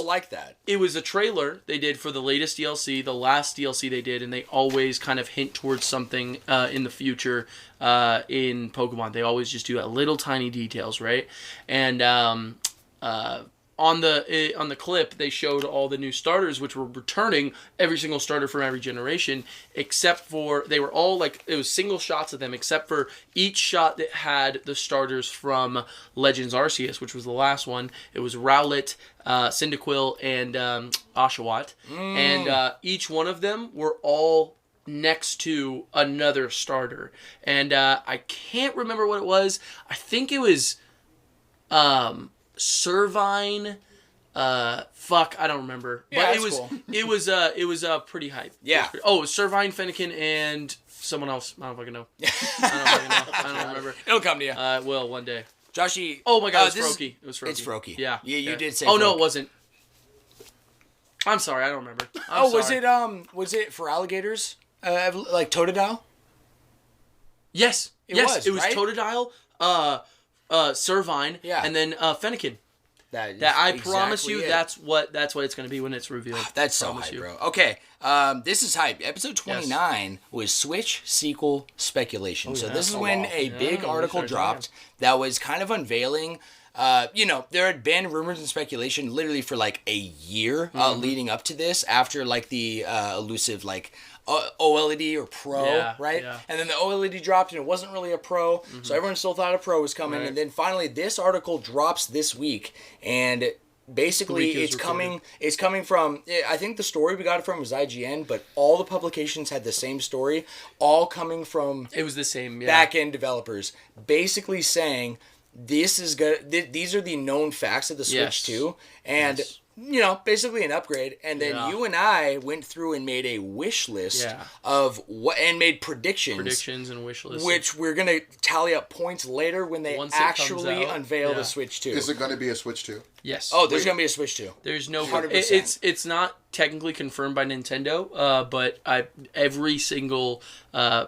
Like that. It was a trailer they did for the latest DLC, the last DLC they did, and they always kind of hint towards something in the future in Pokemon. They always just do that little tiny details, right? And on on the clip, they showed all the new starters, which were returning every single starter from every generation, except for they were all like it was single shots of them, except for each shot that had the starters from Legends Arceus, which was the last one. It was Rowlet, Cyndaquil, and Oshawott, and each one of them were all next to another starter, and I can't remember what it was. I think it was Servine. Fuck, I don't remember. Yeah, but it was pretty hype. Yeah. It was Servine, Fennekin, and someone else. I don't fucking know. I don't remember. It'll come to you. Well, one day. Joshy. Oh my God, it was Froakie. It was Froakie. It's Froakie. Yeah. You did say. Oh Froakie. no, it wasn't. I'm sorry, I don't remember. I'm sorry. Was it for alligators? Like Totodile? Yes. It was right? Totodile, Servine, and then Fennekin. That I promise you, that's what it's going to be when it's revealed. That's so hype, bro. Okay, this is hype. Episode 29 was Switch sequel speculation. So this is when a big article dropped that was kind of unveiling. There had been rumors and speculation literally for like a year leading up to this, after like the elusive like OLED or Pro, right? Yeah. And then the OLED dropped and it wasn't really a Pro, so everyone still thought a Pro was coming. Right. And then finally this article drops this week, and basically it's coming from, I think the story we got it from was IGN, but all the publications had the same story, all coming from it was the same back-end developers, basically saying this is good. These are the known facts of the Switch 2, and basically an upgrade. And then you and I went through and made a wish list of what, and made predictions and wish lists, which we're gonna tally up points later when they actually unveil the Switch 2. Is it going to be a Switch 2? Yes. Oh, there's gonna be a Switch 2. There's no 100%. It's not technically confirmed by Nintendo, but every single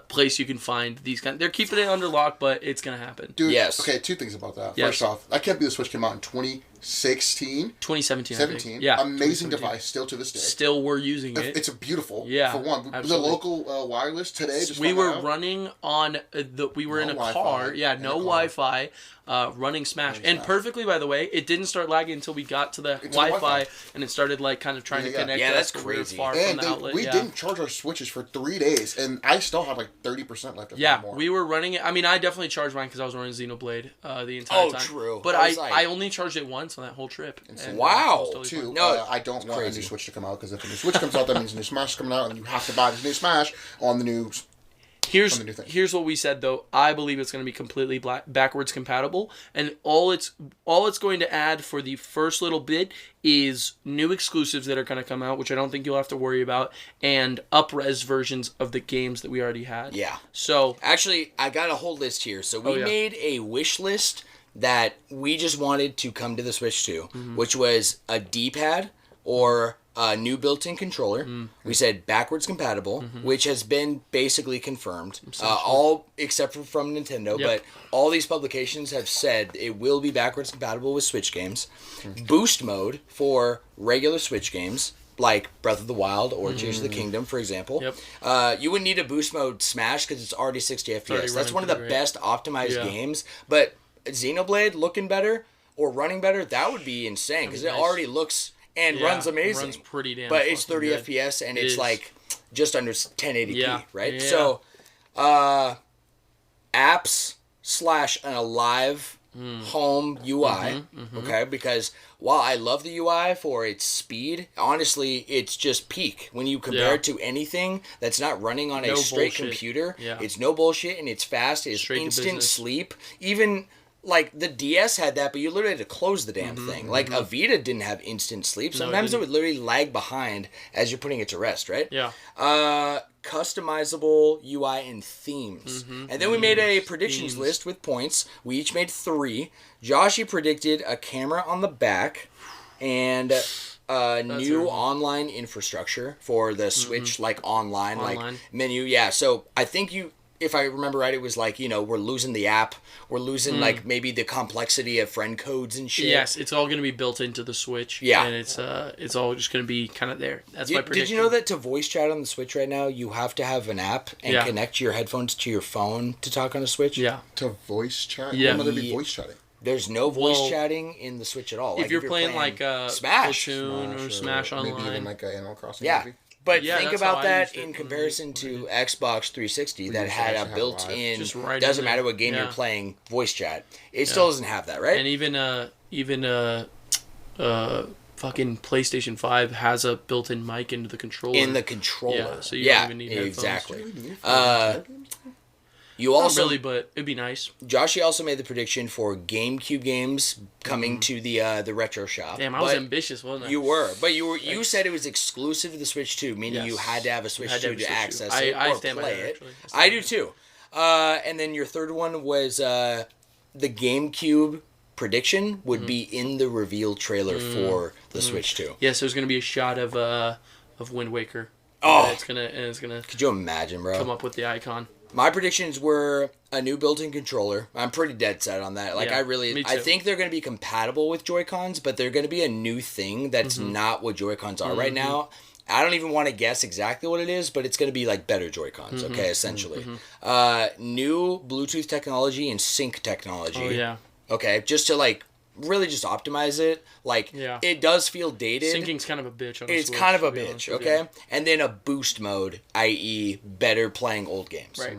place you can find these they're keeping it under lock, but it's gonna happen. Dude, yes. Okay, two things about that. Yes. First off, I can't believe the Switch came out in 2017. 17. Yeah. Amazing device still to this day. Still we're using it. It's beautiful. Yeah. For one, absolutely. The local wireless today. We were running on we were in a Wi-Fi. car. Yeah, no Wi-Fi. Running Smash. And perfectly, by the way, it didn't start lagging until we got to the Wi-Fi, and it started like kind of trying to connect us. That's but crazy. We were far from the outlet. We didn't charge our Switches for 3 days, and I still have like 30% left. More. We were running it. I mean, I definitely charged mine because I was running Xenoblade the entire time. Oh, true. But I only charged it once on that whole trip. And, wow. Totally I don't want a new Switch to come out, because if a new Switch comes out, that means a new Smash is coming out, and you have to buy this new Smash on the new. Here's what we said though. I believe it's going to be completely backwards compatible, and all it's going to add for the first little bit is new exclusives that are going to come out, which I don't think you'll have to worry about, and up-res versions of the games that we already had. Yeah. So actually, I got a whole list here. So we made a wish list that we just wanted to come to the Switch 2, which was a D-pad or a new built-in controller. We said backwards compatible, which has been basically confirmed, all except for from Nintendo, but all these publications have said it will be backwards compatible with Switch games. Boost mode for regular Switch games, like Breath of the Wild or Tears of the Kingdom, for example. You wouldn't need a boost mode Smash because it's already 60 FPS. That's one of the best optimized games, but Xenoblade looking better or running better, that would be insane, because it already looks and runs amazing. Runs pretty damn but it's 30 good. FPS, and it's like just under 1080p, right? Yeah. So, apps / an alive home UI, okay? Because while I love the UI for its speed, honestly, it's just peak. When you compare it to anything that's not running on a straight computer, it's no bullshit, and it's fast, it's instant sleep. Even like the DS had that, but you literally had to close the damn thing. Like a Vita didn't have instant sleep. Sometimes it would literally lag behind as you're putting it to rest, right? Yeah. Customizable UI and themes. And then we made a predictions list with points. We each made 3. Joshy predicted a camera on the back and new online infrastructure for the Switch, like online, like menu. Yeah, so I think if I remember right, it was like, we're losing the app. We're losing, like, maybe the complexity of friend codes and shit. Yes, it's all going to be built into the Switch. Yeah. And it's all just going to be kind of there. That's my prediction. Did you know that to voice chat on the Switch right now, you have to have an app and connect your headphones to your phone to talk on a Switch? Yeah. To voice chat? Yeah. When would there be voice chatting? There's no voice chatting in the Switch at all. If you're playing like Smash Splatoon or Smash Online, maybe even like Animal Crossing. Yeah. Maybe. But think about that in comparison to Xbox 360 that had a built-in, doesn't matter what game you're playing, voice chat. It still doesn't have that, right? And even fucking PlayStation 5 has a built-in mic into the controller. In the controller. Yeah, so you don't even need headphones. Exactly. You also not really, but it'd be nice. Joshy also made the prediction for GameCube games coming to the retro shop. Damn, I was ambitious, wasn't I? You were, but you said it was exclusive to the Switch 2, meaning you had to have a Switch 2 to access it or play it. I do too. And then your third one was the GameCube prediction would be in the reveal trailer for the Switch 2. Yes, there's going to be a shot of Wind Waker. Oh, it's gonna. Could you imagine, bro? Come up with the icon. My predictions were a new built-in controller. I'm pretty dead set on that. Like, I think they're going to be compatible with Joy-Cons, but they're going to be a new thing that's not what Joy-Cons are right now. I don't even want to guess exactly what it is, but it's going to be like better Joy-Cons, okay, essentially. New Bluetooth technology and sync technology. Oh, yeah. Okay, just to like really just optimize it. Like, it does feel dated. Syncing's kind of a bitch on It's Switch, kind of a bitch, okay? And then a boost mode, i.e. better playing old games. Right.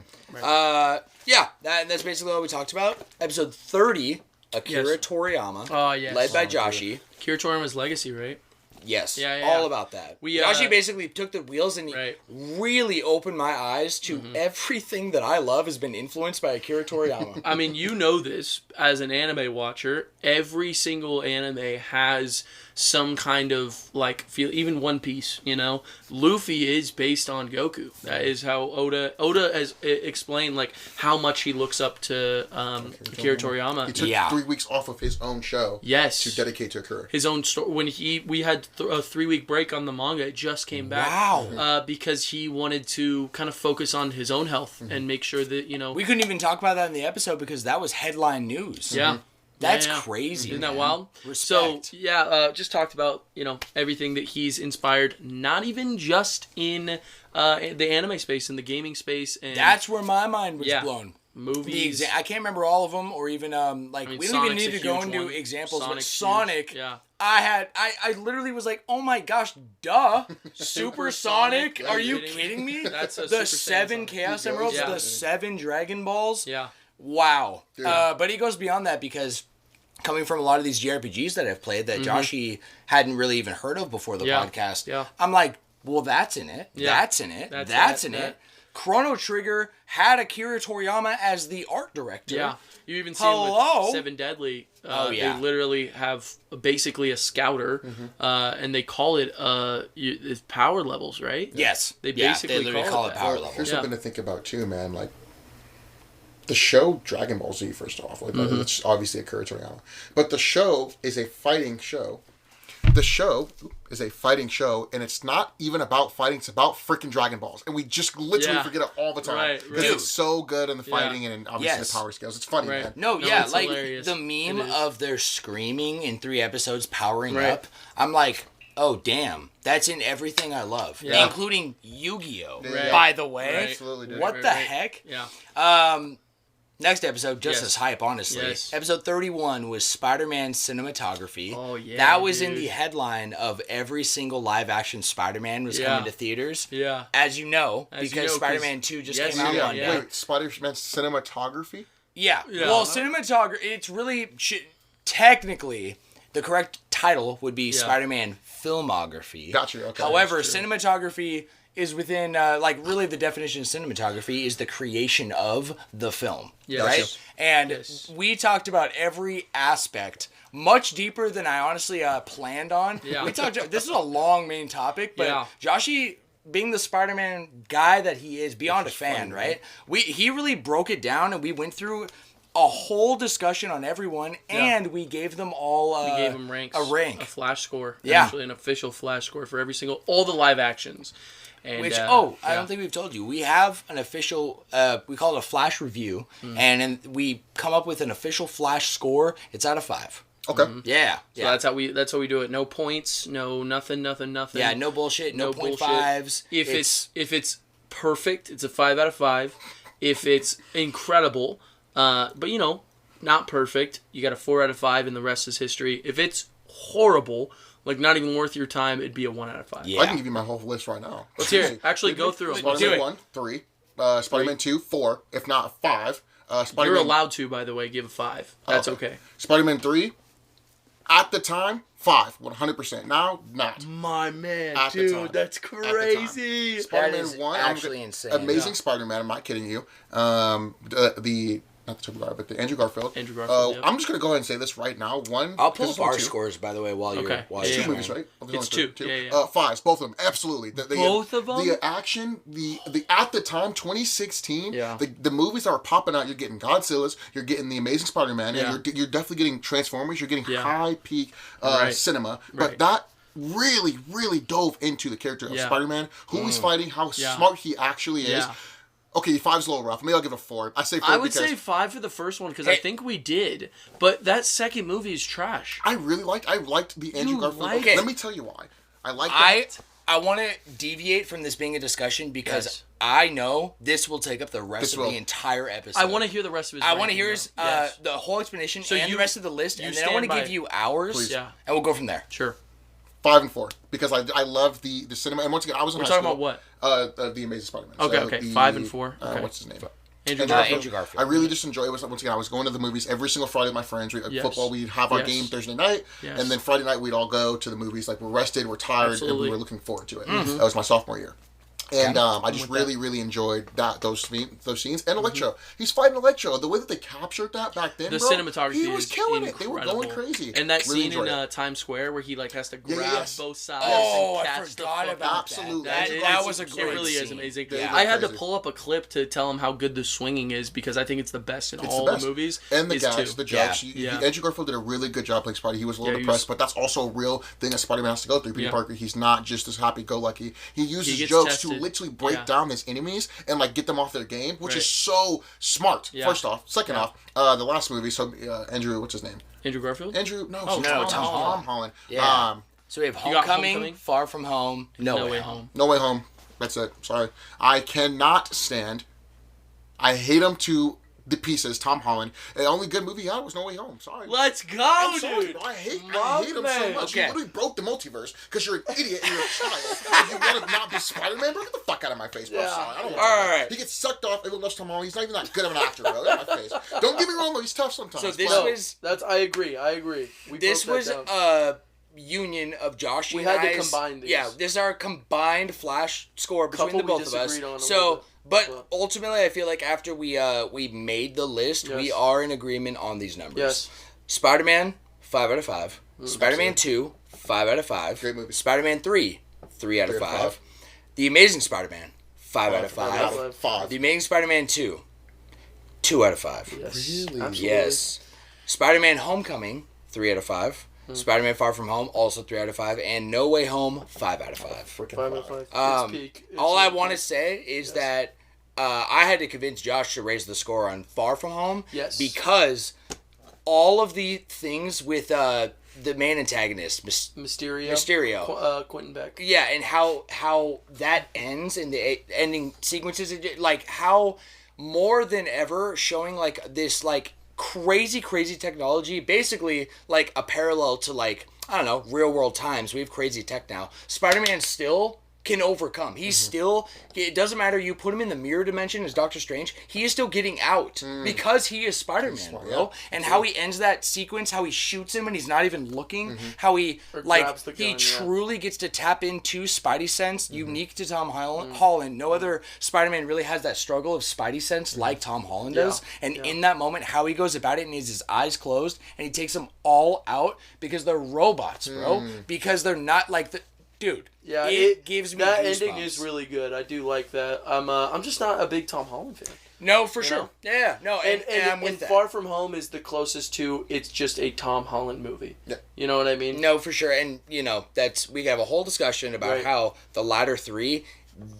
That's basically what we talked about. Episode 30, Akira Toriyama. Oh, yes. Led by Joshi. Akira Toriama's legacy, right? Yes, all about that. Joshi basically took the wheels and really opened my eyes to everything that I love has been influenced by Akira Toriyama. I mean, you know this as an anime watcher. Every single anime has some kind of like feel. Even One Piece, you know, Luffy is based on Goku. That is how Oda has explained like how much he looks up to Akira Toriyama. He took 3 weeks off of his own show. Yes. To dedicate to Akira. His own story. When we had a 3-week break on the manga, it just came back. Wow. Because he wanted to kind of focus on his own health and make sure that, you know. We couldn't even talk about that in the episode because that was headline news. Yeah. That's crazy. Isn't man. that wild? Respect. So, just talked about, you know, everything that he's inspired, not even just in the anime space, in the gaming space. And that's where my mind was blown. Movies. I can't remember all of them, or even we don't even need to go into examples. Sonic. Yeah. I literally was like, oh my gosh, duh, Super Sonic? Are you kidding me? That's the 7 Chaos Emeralds, the 7 Dragon Balls. Yeah. Wow. But he goes beyond that because coming from a lot of these JRPGs that I've played that Joshi hadn't really even heard of before the podcast, I'm like, well, that's in it. Yeah. That's in it. That's in it. Chrono Trigger had Akira Toriyama as the art director. Yeah. You even see with Seven Deadly. They literally have basically a scouter, and they call it it's power levels, right? Yes. They basically call it power levels. Here's something to think about too, man. Like, the show Dragon Ball Z, first off, like, it's obviously Akira Toriyama, but the show is a fighting show. The show is a fighting show, and it's not even about fighting. It's about freaking Dragon Balls, and we just literally forget it all the time because it's so good in the fighting and obviously the power scales. It's funny, man. No, like hilarious. The meme of their screaming in 3 episodes, powering up. I'm like, oh damn, that's in everything I love, including Yu-Gi-Oh. By the way, absolutely. What the heck? Yeah. Next episode, just as hype, honestly. Yes. Episode 31 was Spider-Man cinematography. Oh, yeah. That was in the headline of every single live-action Spider-Man was coming to theaters. Yeah. As you know, because Spider-Man 2 just came out one day. Wait, Spider-Man cinematography? Yeah. Well, cinematography, it's really, technically, the correct title would be Spider-Man filmography. Gotcha, okay. However, cinematography is within, really the definition of cinematography is the creation of the film, right? And we talked about every aspect much deeper than I honestly planned on. Yeah. We talked. This is a long main topic, but Joshi, being the Spider-Man guy that he is, beyond a fan, right? He really broke it down, and we went through a whole discussion on everyone, and we gave them all we gave them ranks, a rank, a flash score, actually an official flash score for every single, all the live actions. And, which, I don't think we've told you. We have an official, we call it a flash review, and we come up with an official flash score. It's out of 5. Okay. Yeah. So that's how we do it. No points, no nothing. Yeah, no bullshit, no point fives. If it's perfect, it's a 5 out of 5. If it's incredible, but not perfect, you got a 4 out of 5, and the rest is history. If it's horrible, like not even worth your time, it'd be a 1 out of 5. Yeah. I can give you my whole list right now. Let's hear it. Actually, go through them. Spider-Man 1, 3. Spider-Man 2, 4. If not 5. Spider-Man... You're allowed to, by the way, give a 5. That's okay. Spider-Man 3, at the time, 5. 100%. Now, not. My man, At the time. dude, that's crazy. Spider-Man 1, actually insane. Amazing Spider-Man, I'm not kidding you. Not the Tobey Maguire, but the Andrew Garfield. Yep. I'm just going to go ahead and say this right now. One, I'll pull up our scores, by the way, while you're... Okay. While It's you're 2 movies, right? It's 2. Yeah. 5s, both of them, absolutely. Both of them? The action, the at the time, 2016, Yeah. the movies that were popping out, you're getting Godzilla's, you're getting the Amazing Spider-Man, Yeah. and you're definitely getting Transformers, you're getting Yeah. high peak cinema. But Right. that really, really dove into the character of Spider-Man, who he's fighting, how smart he actually is. Yeah. Okay, 5's a little rough. Maybe I'll give it a 4. I say 4 I would because say 5 for the first one because I think we did, but that second movie is trash. I liked the Andrew Garfield. liked Okay, let me tell you why. I like I want to deviate from this being a discussion because Yes. I know this will take up the rest of the entire episode. I want to hear the rest of his. I want to ranking, hear his, though. Yes. the whole explanation So and you- the rest of the list, you and then I want to stand give by- you ours, Please. Yeah. and we'll go from there. Sure. 5 and 4 because I love the cinema. And once again, I was in We're high talking school. about what? The Amazing Spider-Man. Okay. 5 and 4. Okay. What's his name? Andrew Andrew Garfield. I really just enjoy it. Once again, I was going to the movies every single Friday with my friends. Yes. Football, we'd have our Yes. game Thursday night, Yes. and then Friday night we'd all go to the movies. Like we're rested, we're tired, Absolutely. and we were looking forward to it. That was my sophomore year. And I just really enjoyed those scenes. And Electro, he's fighting Electro. The way that they captured that back then, The bro, cinematography he was is killing incredible. it. They were going crazy. And that Really scene enjoyed in it. Times Square where he like has to grab yes. both sides. Oh, and I catch forgot the about Absolutely. that was a It great really is scene. amazing. Yeah. I had to Crazy. pull up a clip to tell him how good the swinging is because I think it's the best in It's all the the best. movies. And the is gags, two. the jokes. Yeah. Andrew Garfield did a really good job playing Spidey. He was a little Yeah, he depressed, was- but that's also a real thing that Spider-Man has to go through. Peter Yeah. Parker, he's not just as happy-go-lucky. He uses gets jokes to tested. literally break Yeah. down his enemies and like get them off their game, which Right. is so smart. Yeah. First off. Second Yeah. off, the last movie, so Andrew, what's his name? Andrew Garfield? Andrew, no, no, Tom Holland. Yeah. So we have got Homecoming, Homecoming? Far From Home, No Way Home. No Way Home. That's it. Sorry. I cannot stand. I hate him to the pieces. Tom Holland. The only good movie he had was No Way Home. Sorry. Let's go, I'm sorry, dude. bro. I hate him Man. so much. Okay. You literally broke the multiverse because you're an idiot and you're a child. If you want to not be Spider-Man, bro, get the fuck out of my face, bro. Yeah. Sorry, I don't want All to. right. He gets sucked off. Everyone loves Tom Holland. He's not even that good of an actor, bro. Get out of my face. Don't get me wrong, though. He's tough sometimes. So this but- was I agree. this was a union of Josh We and had to I's. combine these. Yeah, this is our combined flash score between Couple the we both of us. disagreed on a So, little bit, but ultimately, I feel like after we made the list, we Yes. are in agreement on these numbers. Yes. Spider-Man, 5 out of 5. Spider-Man 2, 5 out of 5. Great movie. Spider-Man 3, 3 out of 3 out of 5. 5. The Amazing Spider-Man, 5 out of 5. 5. The Amazing Spider-Man 2, 2 out of 5. Yes. Really? Absolutely. Yes. Spider-Man Homecoming, 3 out of 5. Spider-Man Far From Home, also 3 out of 5. And No Way Home, 5 out of 5. Freaking 5 out of 5. 5. It's peak. It's All I peak. want to say is that I had to convince Josh to raise the score on Far From Home. Yes. Because all of the things with the main antagonist, Mysterio. Quentin Beck. yeah, and how that ends in the ending sequences, like how more than ever showing like this like crazy technology, basically like a parallel to like, I don't know, real world times. We have crazy tech now. Spider-Man still can overcome. He's still, it doesn't matter, you put him in the mirror dimension as Doctor Strange, he is still getting out because he is Spider-Man, bro. yeah. And how he ends that sequence, how he shoots him and he's not even looking, how he grabs the he gun, truly gets to tap into Spidey sense, unique to Tom Holland. No other Spider-Man really has that struggle of Spidey sense like Tom Holland does. And in that moment, how he goes about it and he has his eyes closed and he takes them all out because they're robots, bro. Because they're not like the dude. Yeah, it gives me that goosebumps. ending is really good. I do like that. I'm just not a big Tom Holland fan. No, for sure. know? Yeah, no, and I'm with that. Far From Home is the closest to it's just a Tom Holland movie. Yeah. You know what I mean? No, for sure. And, you know, that's we have a whole discussion about Right. how the latter three,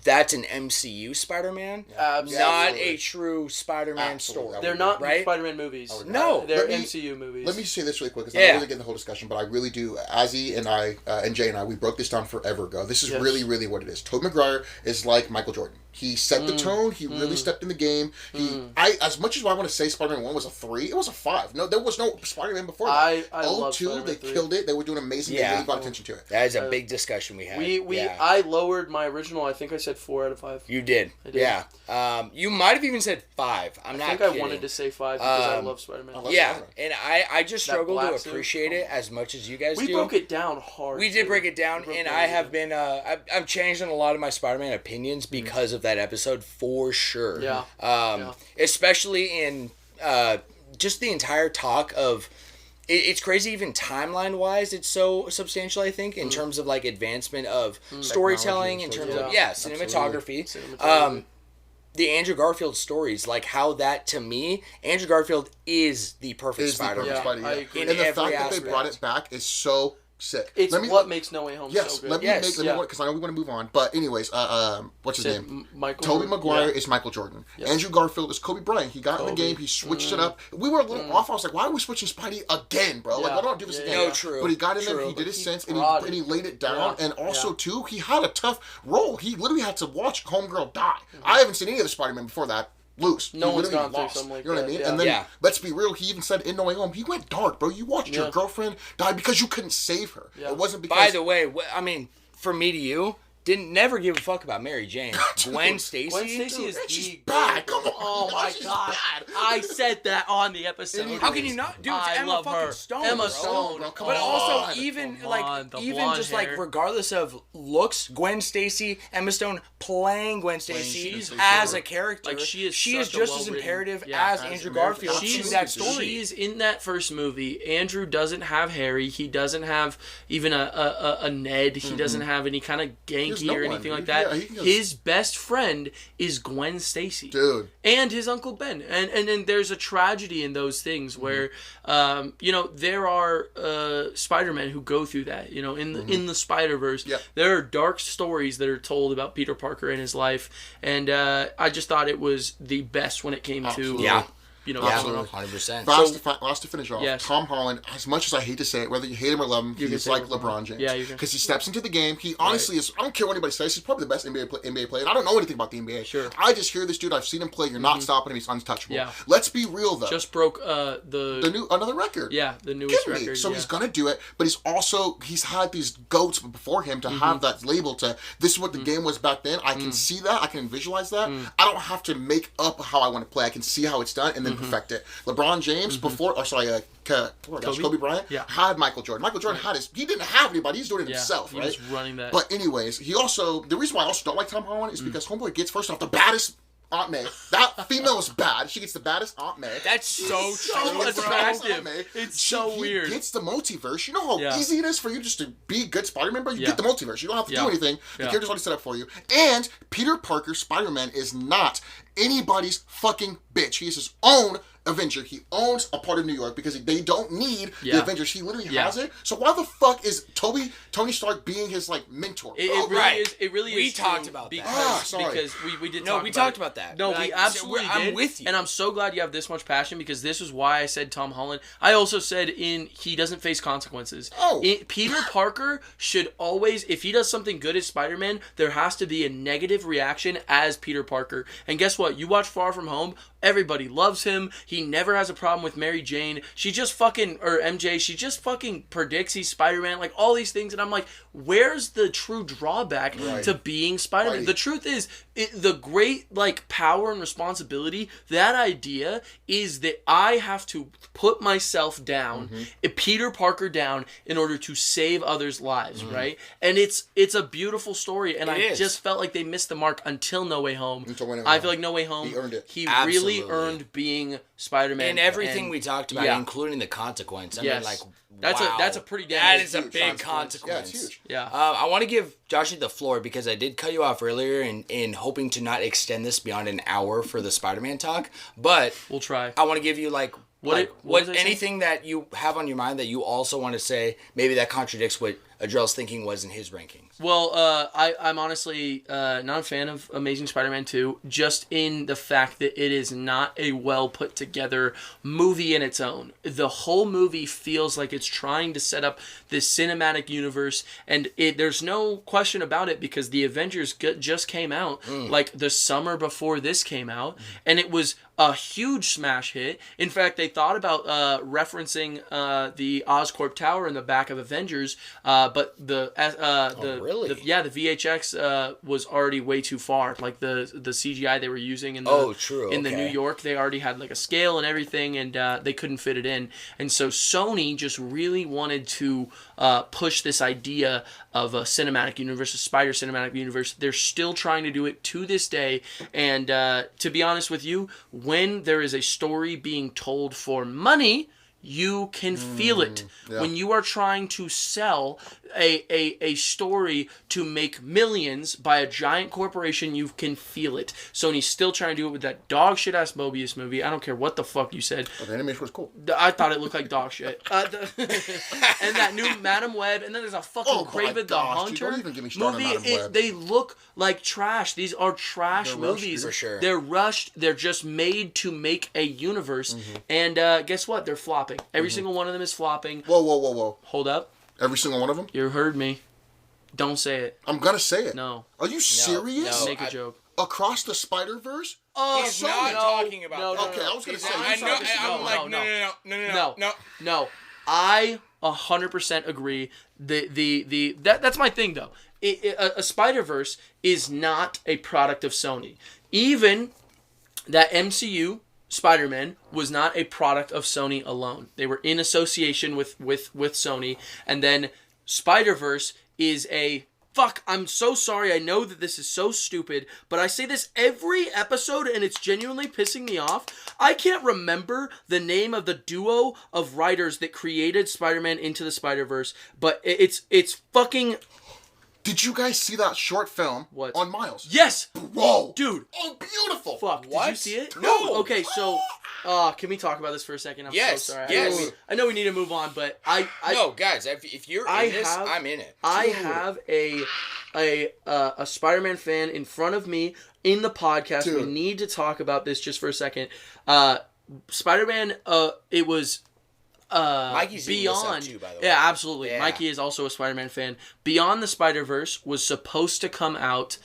that's an MCU Spider-Man, Absolutely. not a true Spider-Man Absolutely. story. They're not right? Spider-Man movies. No. They're Let me- MCU movies. Let me say this really quick because Yeah. I'm not really getting the whole discussion, but I really do. Azzy and Jay and I, we broke this down forever ago. This is Yes. really what it is. Tobey Maguire is like Michael Jordan. He set the tone. He really stepped in the game. As much as I want to say Spider-Man 1 was a 3, it was a 5. No, there was no Spider-Man before that. I love 2, Spider-Man they 3. killed it. They were doing amazing. They really brought attention to it. That is a big discussion we had. I lowered my original. I think I said 4 out of 5. You did. I did. Yeah. You might have even said 5. I think I wanted to say 5 because I love Spider-Man. And I just struggle to appreciate it as much as you guys do. We broke it down hard. We did break it down, and I have been. I've changed on a lot of my Spider-Man opinions because of that episode, for sure. Yeah. Especially in just the entire talk of. It's crazy, even timeline-wise, it's so substantial, I think, in terms of, like, advancement of storytelling, in terms of, cinematography. The Andrew Garfield stories, like, how that, to me, Andrew Garfield is the perfect Spider-Man. I agree. And the fact that they brought it back is so sick. It's what makes No Way Home so good. Let me because I know we want to move on. But anyways, what's his name? Tobey Maguire is Michael Jordan. Yep. Andrew Garfield is Kobe Bryant. He got in the game. He switched it up. We were a little off. I was like, why are we switching Spidey again, bro? Like, why don't I do this again? No, true. But he got in there. He did his sense, and he laid it down. And also, too, he had a tough role. He literally had to watch Homegirl die. I haven't seen any of the Spider-Man before that. No one's gone through something like that. You know what I mean? And then, let's be real, he even said in No Way Home, he went dark, bro. You watched your girlfriend die because you couldn't save her. It wasn't because... By the way, I mean, from me to you, never give a fuck about Mary Jane. Gwen Stacy. Gwen Stacy is she's bad. Come on. Oh my god. I said that on the episode. How can you not? Dude, it's Emma fucking Stone. Emma Stone, bro. But also, even just like regardless of looks, Gwen Stacy, Emma Stone playing Gwen Stacy as a character, like she is just as imperative as Andrew Garfield to that story. She's in that first movie. Andrew doesn't have Harry. He doesn't have even a Ned. He doesn't have any kind of gang or anything like that. His best friend is Gwen Stacy, dude, and his Uncle Ben. And there's a tragedy in those things where, there are Spider-Men who go through that. In the Spider-Verse, there are dark stories that are told about Peter Parker and his life, and I just thought it was the best when it came to. Absolutely. 100%. Last to finish off, Tom Holland, as much as I hate to say it, whether you hate him or love him, he's like LeBron James. Yeah, you can. Because he steps into the game. He honestly is, I don't care what anybody says, he's probably the best NBA player. And I don't know anything about the NBA. Sure. I just hear this dude, I've seen him play, you're not stopping him, he's untouchable. Yeah. Let's be real, though. Just broke another record. Yeah, the newest record. So he's going to do it, but he's had these GOATs before him to have that label to, this is what the game was back then. I can see that, I can visualize that. I don't have to make up how I want to play. I can see how it's done and then perfect it. LeBron James Kobe Bryant had Michael Jordan. Michael Jordan he didn't have anybody. He's doing it himself, right? He was running that. But anyways, the reason why I also don't like Tom Holland is because Homeboy gets, first off, the baddest Aunt May. That female is bad. She gets the baddest Aunt May. That's so true, attractive. It's so weird. He gets the multiverse. You know how easy it is for you just to be a good Spider-Man, but you get the multiverse. You don't have to do anything. The character's already set up for you. And Peter Parker, Spider-Man, is not anybody's fucking bitch. He is his own Avenger. He owns a part of New York because they don't need the Avengers. He literally has it. So why the fuck is Tony Stark being his mentor? It really is. We talked about that. Because we did. No, we talked about that. No, we absolutely did. I'm with you, and I'm so glad you have this much passion because this is why I said Tom Holland. I also said he doesn't face consequences. Peter Parker should always, if he does something good as Spider-Man, there has to be a negative reaction as Peter Parker. And guess what? You watch Far From Home. Everybody loves him. He never has a problem with Mary Jane. She just MJ, she just fucking predicts he's Spider-Man, like all these things. And I'm like, where's the true drawback to being Spider-Man? Right. The truth is, the great power and responsibility, that idea is that I have to put myself down, Peter Parker down, in order to save others' lives, right? And it's a beautiful story, and I just felt like they missed the mark until No Way Home. I feel like No Way Home, he earned it. He really earned being Spider-Man. And everything we talked about, including the consequence. I mean, that's a pretty damn That is a big consequence. Yeah, it's huge. Yeah. I want to give Joshy the floor because I did cut you off earlier in hoping to not extend this beyond an hour for the Spider-Man talk. But we'll try. I want to give you what anything that you have on your mind that you also want to say, maybe that contradicts what Adrell's thinking was in his rankings. Well, I'm honestly not a fan of Amazing Spider-Man 2, just in the fact that it is not a well put together movie in its own. The whole movie feels like it's trying to set up this cinematic universe, and there's no question about it because the Avengers just came out like the summer before this came out, and it was a huge smash hit. In fact, they thought about referencing the Oscorp Tower in the back of Avengers, but the VHX was already way too far. Like the CGI they were using in the New York, they already had like a scale and everything, and they couldn't fit it in. And so Sony just really wanted to push this idea of a cinematic universe, a Spider cinematic universe. They're still trying to do it to this day, and to be honest with you, when there is a story being told for money, you can feel it. Yeah. When you are trying to sell a story to make millions by a giant corporation, you can feel it. Sony's still trying to do it with that dog shit ass Mobius movie. I don't care what the fuck you said. Oh, the animation was cool. I thought it looked like dog shit. And that new Madam Web, and then there's a fucking Kraven the Hunter don't even get me started on Madam Web. They look like trash. These are trash movies. For sure. They're rushed. They're just made to make a universe. And guess what? They're flopping. Every single one of them is flopping. Whoa. Hold up. Every single one of them? You heard me. Don't say it. I'm gonna say it. No. Are you serious? No, make a joke. Across the Spider-Verse? He's not talking about that. Okay, I was gonna say. No. I 100% agree. That's my thing though. A Spider-Verse is not a product of Sony. Even that MCU Spider-Man was not a product of Sony alone. They were in association with Sony, and then Spider-Verse is a... Fuck, I'm so sorry. I know that this is so stupid, but I say this every episode and it's genuinely pissing me off. I can't remember the name of the duo of writers that created Spider-Man Into the Spider-Verse, but it's fucking... Did you guys see that short film on Miles? Yes! Bro! Dude! Oh, beautiful! Fuck, what? Did you see it? No! Okay, so... can we talk about this for a second? I'm so sorry. Yes. I know we need to move on, but no, guys. If you're in this, I'm in it. I have a Spider-Man fan in front of me in the podcast. Dude. We need to talk about this just for a second. Spider-Man. It was. Mikey's Beyond too, by the way. Yeah, absolutely. Yeah. Mikey is also a Spider-Man fan. Beyond the Spider-Verse was supposed to come out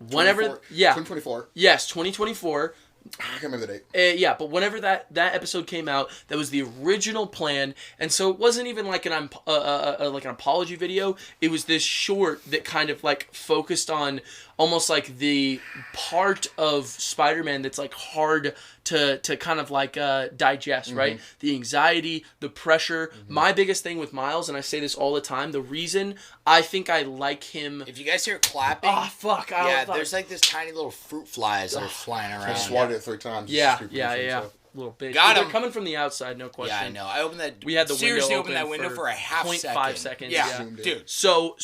whenever. 2024. Yes, 2024. I can't remember the date. But whenever that episode came out, that was the original plan, and so it wasn't even like an apology video. It was this short that kind of like focused on almost like the part of Spider-Man that's like hard to kind of like digest, right? The anxiety, the pressure. My biggest thing with Miles, and I say this all the time, the reason I think I like him... If you guys hear clapping... Oh, fuck. There's like this tiny little fruit flies that are flying around. I swatted it 3 times. Yeah. Little bitch. Got him. They're coming from the outside, no question. Yeah, I know. I opened that... We had the seriously window opened that window for a half 0.5 seconds. Yeah, dude. So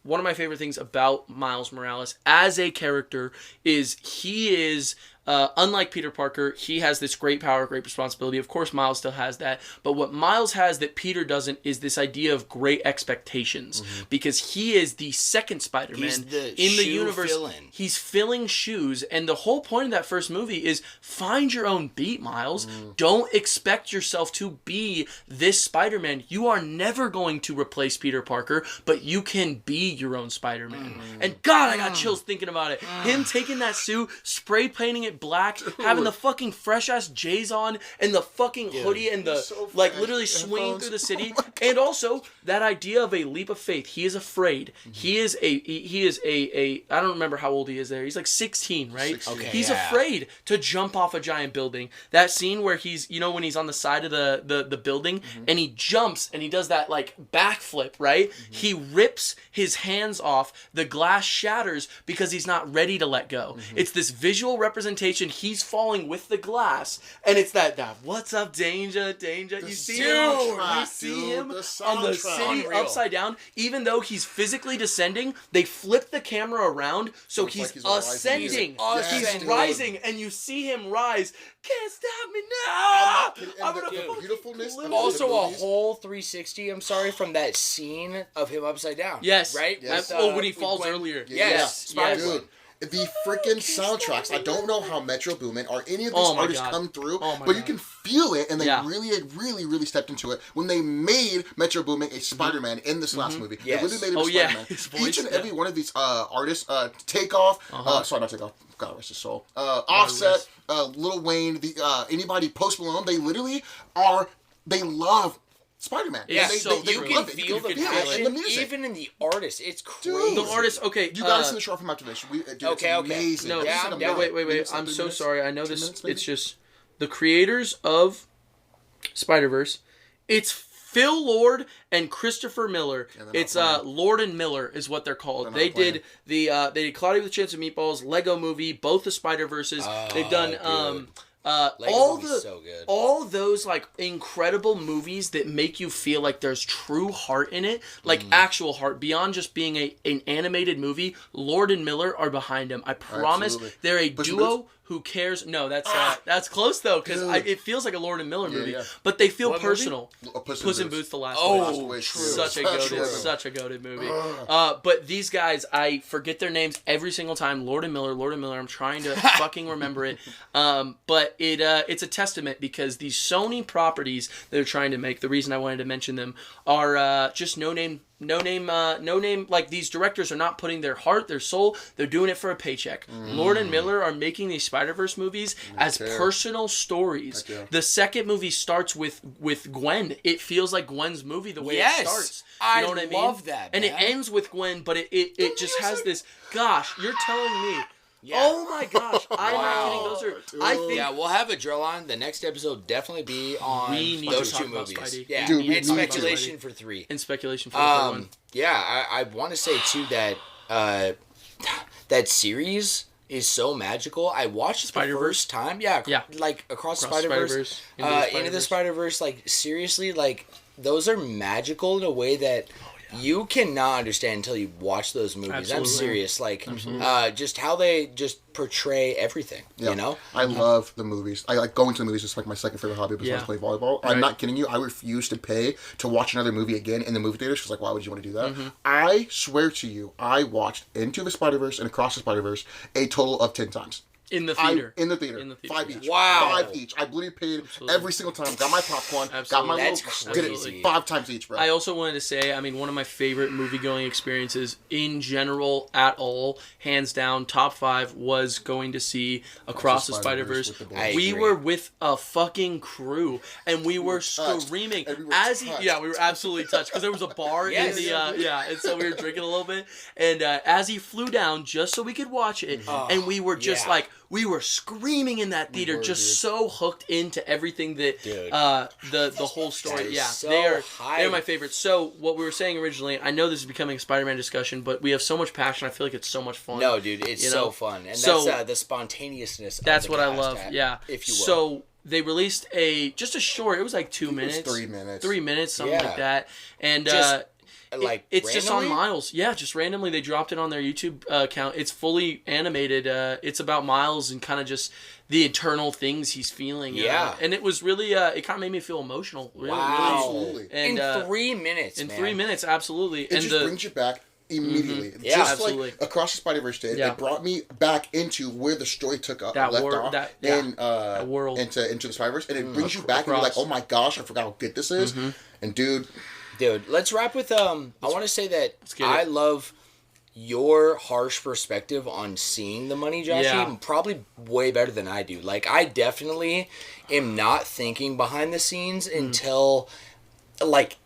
one of my favorite things about Miles Morales as a character is he is... unlike Peter Parker, he has this great power, great responsibility. Of course, Miles still has that. But what Miles has that Peter doesn't is this idea of great expectations. Because he is the second Spider-Man in the universe. Fill-in. He's filling shoes. And the whole point of that first movie is find your own beat, Miles. Don't expect yourself to be this Spider-Man. You are never going to replace Peter Parker, but you can be your own Spider-Man. And God, I got chills thinking about it. Him taking that suit, spray painting it black, having the fucking fresh ass J's on and the fucking hoodie and the literally swinging through the city. And also that idea of a leap of faith. He is afraid. He is a I don't remember how old he is there. He's like 16, right? 16. Okay, He's afraid to jump off a giant building. That scene where he's, when he's on the side of the building and he jumps and he does that like backflip, right? He rips his hands off, the glass shatters because he's not ready to let go. It's this visual representation levitation. He's falling with the glass, and it's that what's up, danger. You see him on the city upside down. Even though he's physically descending, they flip the camera around so he's ascending. He's rising, and you see him rise. Can't stop me now. I'm gonna beautifulness. Also, a whole 360. I'm sorry, from that scene of him upside down. Yes, right. Yes. When he falls earlier. Yes, Dude. The freaking soundtracks. I don't know how Metro Boomin or any of these artists come through, but you can feel it, and they really stepped into it when they made Metro Boomin a Spider-Man in this last movie. Yes. They really made him a Spider-Man. Each and every one of these artists, Takeoff, sorry, not Takeoff, God rest his soul, Offset, Lil Wayne, anybody, Post Malone, they literally they love Spider-Man. Yeah, they you can feel the passion, in the music. Even in the artist. It's crazy. Dude, the artist, okay. You gotta see the short film after this. Okay. Amazing. No, wait. I'm so sorry. I know this. It's just the creators of Spider-Verse. It's Phil Lord and Christopher Miller. It's Lord and Miller is what they're called. They did Cloudy with a Chance of Meatballs, Lego Movie, both the Spider-Verses. They've done all those like incredible movies that make you feel like there's true heart in it, like actual heart beyond just being an animated movie. Lord and Miller are behind them. I promise. They're a duo who cares. No, that's close though, because it feels like a Lord and Miller movie, but they feel personal. Puss in Boots: The Last Wish. Such a goated movie. But these guys, I forget their names every single time. Lord and Miller. I'm trying to fucking remember it. But it's a testament, because these Sony properties they're trying to make, the reason I wanted to mention them, are just no name. Like, these directors are not putting their heart, their soul, they're doing it for a paycheck. Lord and Miller are making these Spider-Verse movies as personal stories. The second movie starts with Gwen. It feels like Gwen's movie the way it starts. You know what I mean? Love that, and it ends with Gwen, but it just has this, gosh, you're telling me. Yeah. Oh my gosh! I'm not kidding. Those are. I think. Yeah, we'll have a drill on. The next episode will definitely be on those two movies. Yeah, dude, and speculation for 3. And speculation for the third one. Yeah, I want to say too that that series is so magical. I watched it the first time. Yeah. Like Across the Spider-Verse, Into the Spider-Verse. Like, seriously, like, those are magical in a way that you cannot understand until you watch those movies. Absolutely. I'm serious. Like, just how they just portray everything, you know? I love the movies. I like going to the movies. It's like my second favorite hobby besides playing volleyball. Right. I'm not kidding you. I refuse to pay to watch another movie again in the movie theaters, because, like, why would you want to do that? I swear to you, I watched Into the Spider-Verse and Across the Spider-Verse a total of 10 times. In the theater. In the theater. 5 each. Wow. 5 each. I literally paid every single time. Got my popcorn. Got my did it 5 times each, bro. I also wanted to say, I mean, one of my favorite movie-going experiences in general at all, hands down, top 5, was going to see Across the Spider-Verse. We were with a fucking crew, and we were screaming. We were absolutely touched, because there was a bar in the, and so we were drinking a little bit, and as he flew down, just so we could watch it, and we were just like, we were screaming in that theater, so hooked into everything that the whole story. Yeah, so they're my favorites. So what we were saying originally, I know this is becoming a Spider-Man discussion, but we have so much passion. I feel like it's so much fun. No, dude, it's so fun, and that's the spontaneousness. That's what I love. Yeah, if you will. So they released just a short. It was like 2 minutes, 3 minutes, 3 minutes, something like that, and. It's just on Miles. Yeah, just randomly they dropped it on their YouTube account. It's fully animated. It's about Miles and kind of just the eternal things he's feeling. Yeah. And it was really, it kind of made me feel emotional. Really, absolutely. And, in 3 minutes, In 3 minutes, absolutely. It just brings you back immediately. Yeah, just absolutely. Like Across the Spider-Verse did. It brought me back into where the story left off into the Spider-Verse, and it brings you back and you're like, oh my gosh, I forgot how good this is. And dude, let's wrap with I want to say that I love your harsh perspective on seeing the money, Joshy, probably way better than I do. Like, I definitely am not thinking behind the scenes until, like,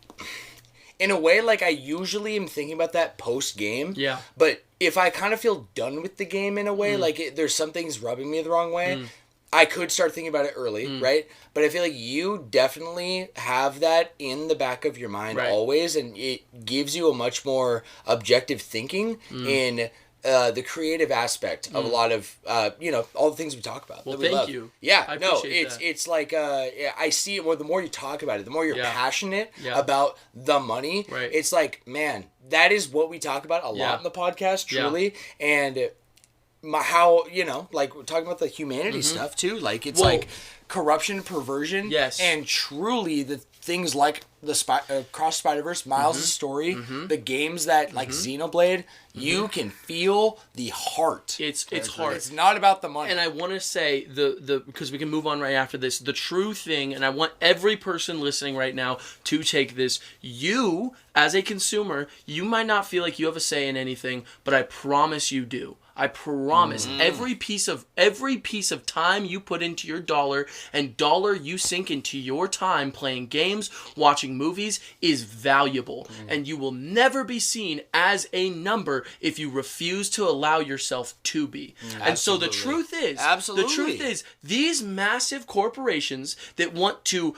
in a way, like, I usually am thinking about that post-game. Yeah. But if I kind of feel done with the game in a way, like, there's some things rubbing me the wrong way, I could start thinking about it early, right? But I feel like you definitely have that in the back of your mind always, and it gives you a much more objective thinking in the creative aspect of a lot of all the things we talk about. Well, that we thank love. you. Yeah, I no, appreciate it's like I see it more. The more you talk about it, the more you're passionate Yeah. about the money. Right. It's like, man, that is what we talk about a lot in the podcast, truly, and how like we're talking about the humanity stuff too. Like it's like corruption, perversion, and truly the things like the Cross Spider-Verse, Miles' story, the games that like Xenoblade, you can feel the heart. It's hard. It's not about the money. And I want to say the because we can move on right after this. The true thing, and I want every person listening right now to take this. You, as a consumer, you might not feel like you have a say in anything, but I promise you do. I promise every piece of time you put into your dollar and dollar you sink into your time playing games, watching movies is valuable. And you will never be seen as a number if you refuse to allow yourself to be. And so the truth is these massive corporations that want to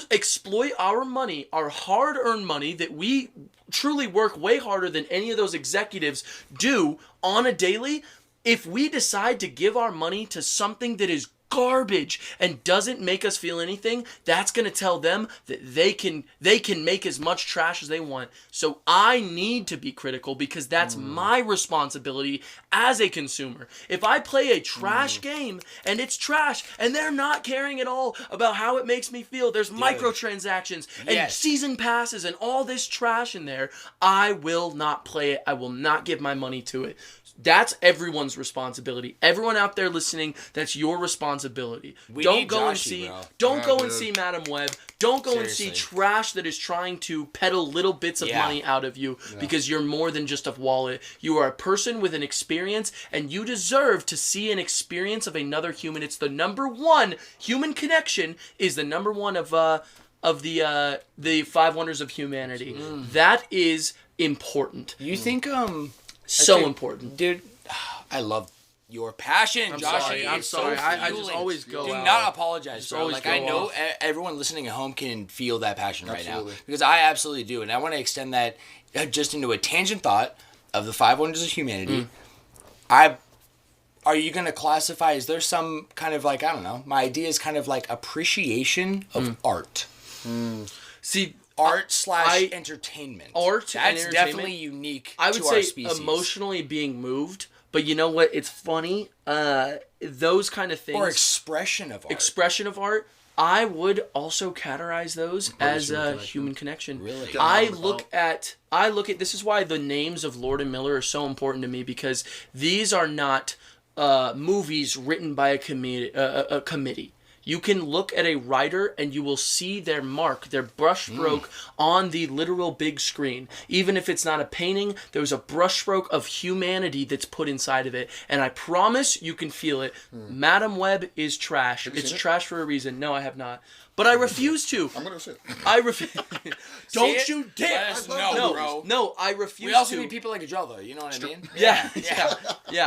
exploit our money, our hard-earned money that we truly work way harder than any of those executives do on a daily, if we decide to give our money to something that is garbage and doesn't make us feel anything, that's going to tell them that they can make as much trash as they want. So I need to be critical because that's my responsibility as a consumer. If I play a trash game and it's trash and they're not caring at all about how it makes me feel, there's microtransactions and season passes and all this trash in there, I will not play it. I will not give my money to it. That's everyone's responsibility. Everyone out there listening, that's your responsibility. Don't go and see Madam Web. Don't go and see trash that is trying to peddle little bits of money out of you because you're more than just a wallet. You are a person with an experience and you deserve to see an experience of another human. It's the number one. Human connection is the number one of the five wonders of humanity. That is important. You think important, dude. I love your passion, Josh. I'm sorry. I just always go. Do out. not apologize, bro. Like I know everyone listening at home can feel that passion right now because I absolutely do, and I want to extend that just into a tangent thought of the five wonders of humanity. Are you going to classify? Is there some kind of like, I don't know? My idea is kind of like appreciation of art. See. Art / entertainment. That's definitely unique to our species. I would say emotionally being moved, but you know what? It's funny. Those kind of things. Or expression of art. Expression of art. I would also categorize those as a human connection. Really? I look at this is why the names of Lord and Miller are so important to me because these are not movies written by a committee. You can look at a writer and you will see their mark, their brushstroke on the literal big screen. Even if it's not a painting, there's a brushstroke of humanity that's put inside of it. And I promise you can feel it. Madam Web is trash. It's trash for a reason. No, I have not. But I refuse to. I'm going to sit. I refuse. Don't you dare. Bro. No, I refuse to. We also need people like Joel, though. You know what I mean? Yeah.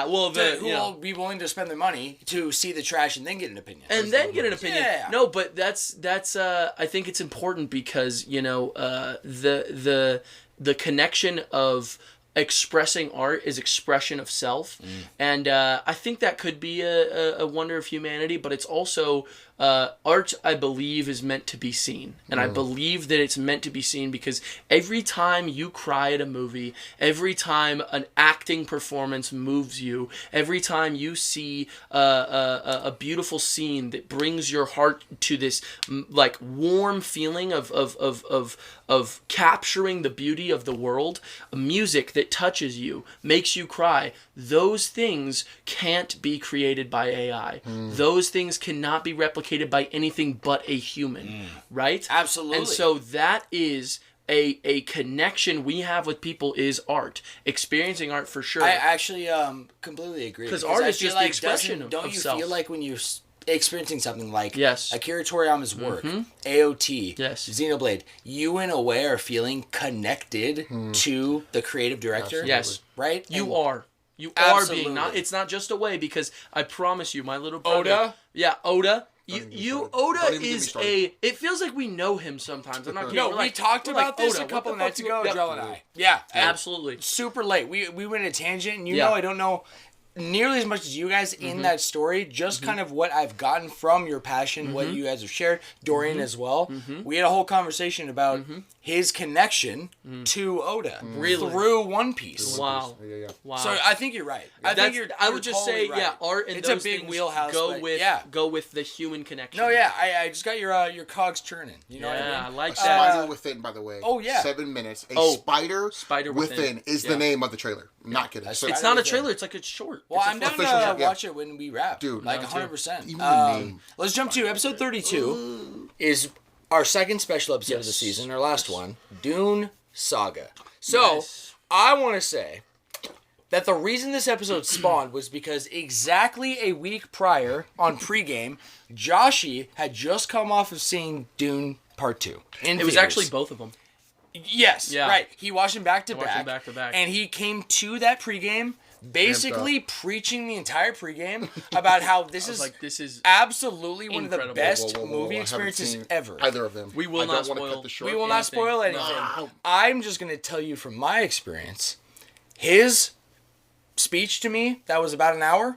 Well, who will be willing to spend their money to see the trash and then get an opinion. Yeah. No, but that's I think it's important because, the connection of expressing art is expression of self. And I think that could be a wonder of humanity, but it's also art, I believe, is meant to be seen. And I believe that it's meant to be seen because every time you cry at a movie, every time an acting performance moves you, every time you see a beautiful scene that brings your heart to this like warm feeling of capturing the beauty of the world, music that touches you, makes you cry, those things can't be created by AI. Those things cannot be replicated by anything but a human, right? Absolutely. And so that is a connection we have with people is art. Experiencing art for sure. I actually completely agree. Because art is just the expression of Don't you self. feel like when you're experiencing something like Akira Toriyama's work, AOT, Xenoblade, you in a way are feeling connected to the creative director? Absolutely. Yes. Right? You are. You are being not. It's not just a way because I promise you, my little brother. Oda? Yeah, Oda. Oda is it feels like we know him sometimes. I'm not kidding. No, we talked about this a couple nights ago, Joel and I. Yeah, absolutely. Super late. We went a tangent, and I don't know nearly as much as you guys in that story, just kind of what I've gotten from your passion, what you guys have shared, Dorian as well. We had a whole conversation about his connection to Oda through One Piece. Wow. Wow. So I think you're right. I would just totally say, right. art and it's those a big things wheelhouse. Go with the human connection. No, I just got your cogs churning. You know what I mean? I like that. Spider Within, by the way. Oh, yeah. 7 minutes. Spider Within is the name of the trailer. I'm not kidding. It's not a trailer. It's like a short. Well, I'm down to watch it when we wrap. Dude. Like 100%. Let's jump to episode 32 is our second special episode of the season, our last one, Dune Saga. So, I want to say that the reason this episode spawned was because exactly a week prior on pregame, Joshy had just come off of seeing Dune Part 2. It was actually both of them. Yes, right. He watched them back to back. back. And he came to that pregame basically preaching the entire pregame about how this is absolutely one of the best movie experiences ever. Either of them. We will not spoil. We will not spoil anything. No. I'm just going to tell you from my experience, his speech to me, that was about an hour,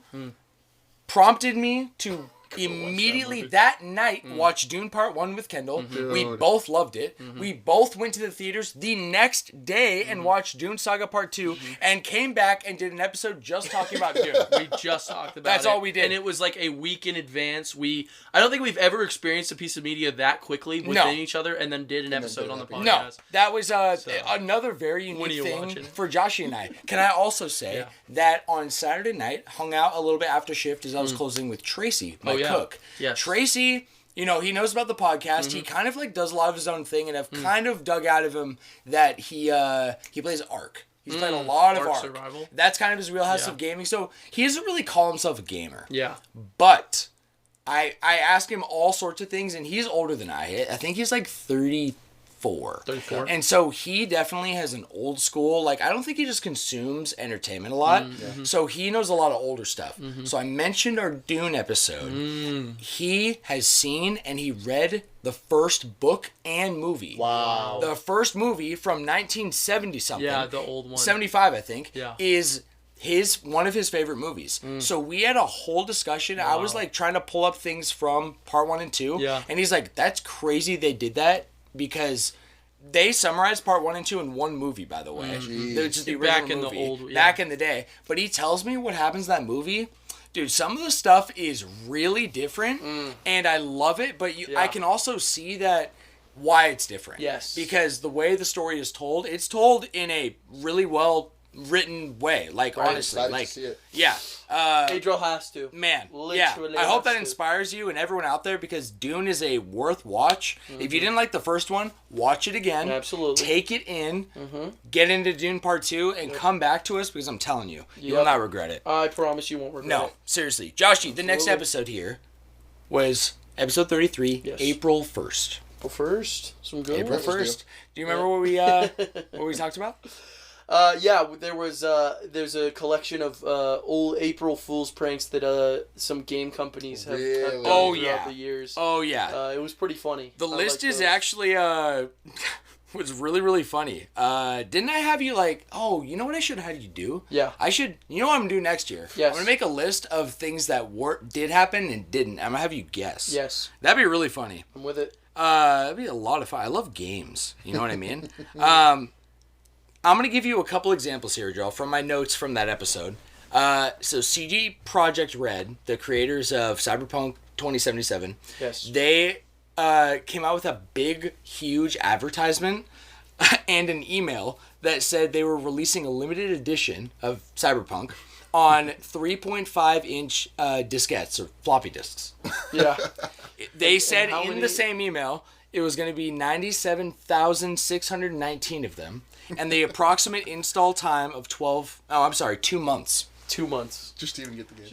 prompted me to immediately that night watch Dune Part 1 with Kendall. We both loved it. We both went to the theaters the next day and watched Dune Saga Part 2 and came back and did an episode just talking about Dune. We just talked about That's all we did. And it was like a week in advance. I don't think we've ever experienced a piece of media that quickly within each other and then did an episode on the podcast. No, that was another very unique thing for Joshy and I. Can I also say that on Saturday night, hung out a little bit after shift as I was closing with Tracy, my cook. Yes. Tracy, he knows about the podcast. He kind of like does a lot of his own thing, and I've kind of dug out of him that he plays Ark. He's played a lot of Ark. Survival. That's kind of his wheelhouse of gaming. So he doesn't really call himself a gamer. Yeah. But I ask him all sorts of things, and he's older than I. I think he's like 34. And so he definitely has an old school, I don't think he just consumes entertainment a lot. So he knows a lot of older stuff. So I mentioned our Dune episode. He has seen and he read the first book and movie. Wow. The first movie from 1970 something. Yeah, the old one. 75, I think. Yeah. Is one of his favorite movies. So we had a whole discussion. I was trying to pull up things from Part 1 and 2. Yeah. And he's like, that's crazy they did that. Because they summarized Part 1 and 2 in one movie, by the way. They're just the original movie. Back in the day. But he tells me what happens in that movie. Dude, some of the stuff is really different, and I love it, but I can also see that why it's different. Yes. Because the way the story is told, it's told in a really well written way. Honestly. To see it. Yeah. Pedro has to. Man, literally I hope that inspires you and everyone out there because Dune is a worth watch. If you didn't like the first one, watch it again. Absolutely. Take it in, get into Dune Part 2, and come back to us because I'm telling you, you will not regret it. I promise you won't regret it. No, seriously. Joshy, the next episode here was episode 33, April 1st. April 1st? Some good April ones. 1st. Do you remember what we talked about? There's a collection of old April Fool's pranks that some game companies have done throughout the years. Oh, yeah. It was pretty funny. The list is actually was really, really funny. Didn't I have you you know what I should have had you do? Yeah. You know what I'm going to do next year? Yes. I'm going to make a list of things that did happen and didn't. I'm going to have you guess. Yes. That'd be really funny. I'm with it. That'd be a lot of fun. I love games. You know what I mean? I'm going to give you a couple examples here, Joel, from my notes from that episode. So CG Project Red, the creators of Cyberpunk 2077, they came out with a big, huge advertisement and an email that said they were releasing a limited edition of Cyberpunk on 3.5-inch diskettes or floppy disks. Yeah. They said in the same email it was going to be 97,619 of them. And the approximate install time of 2 months. 2 months. Just to even get the game.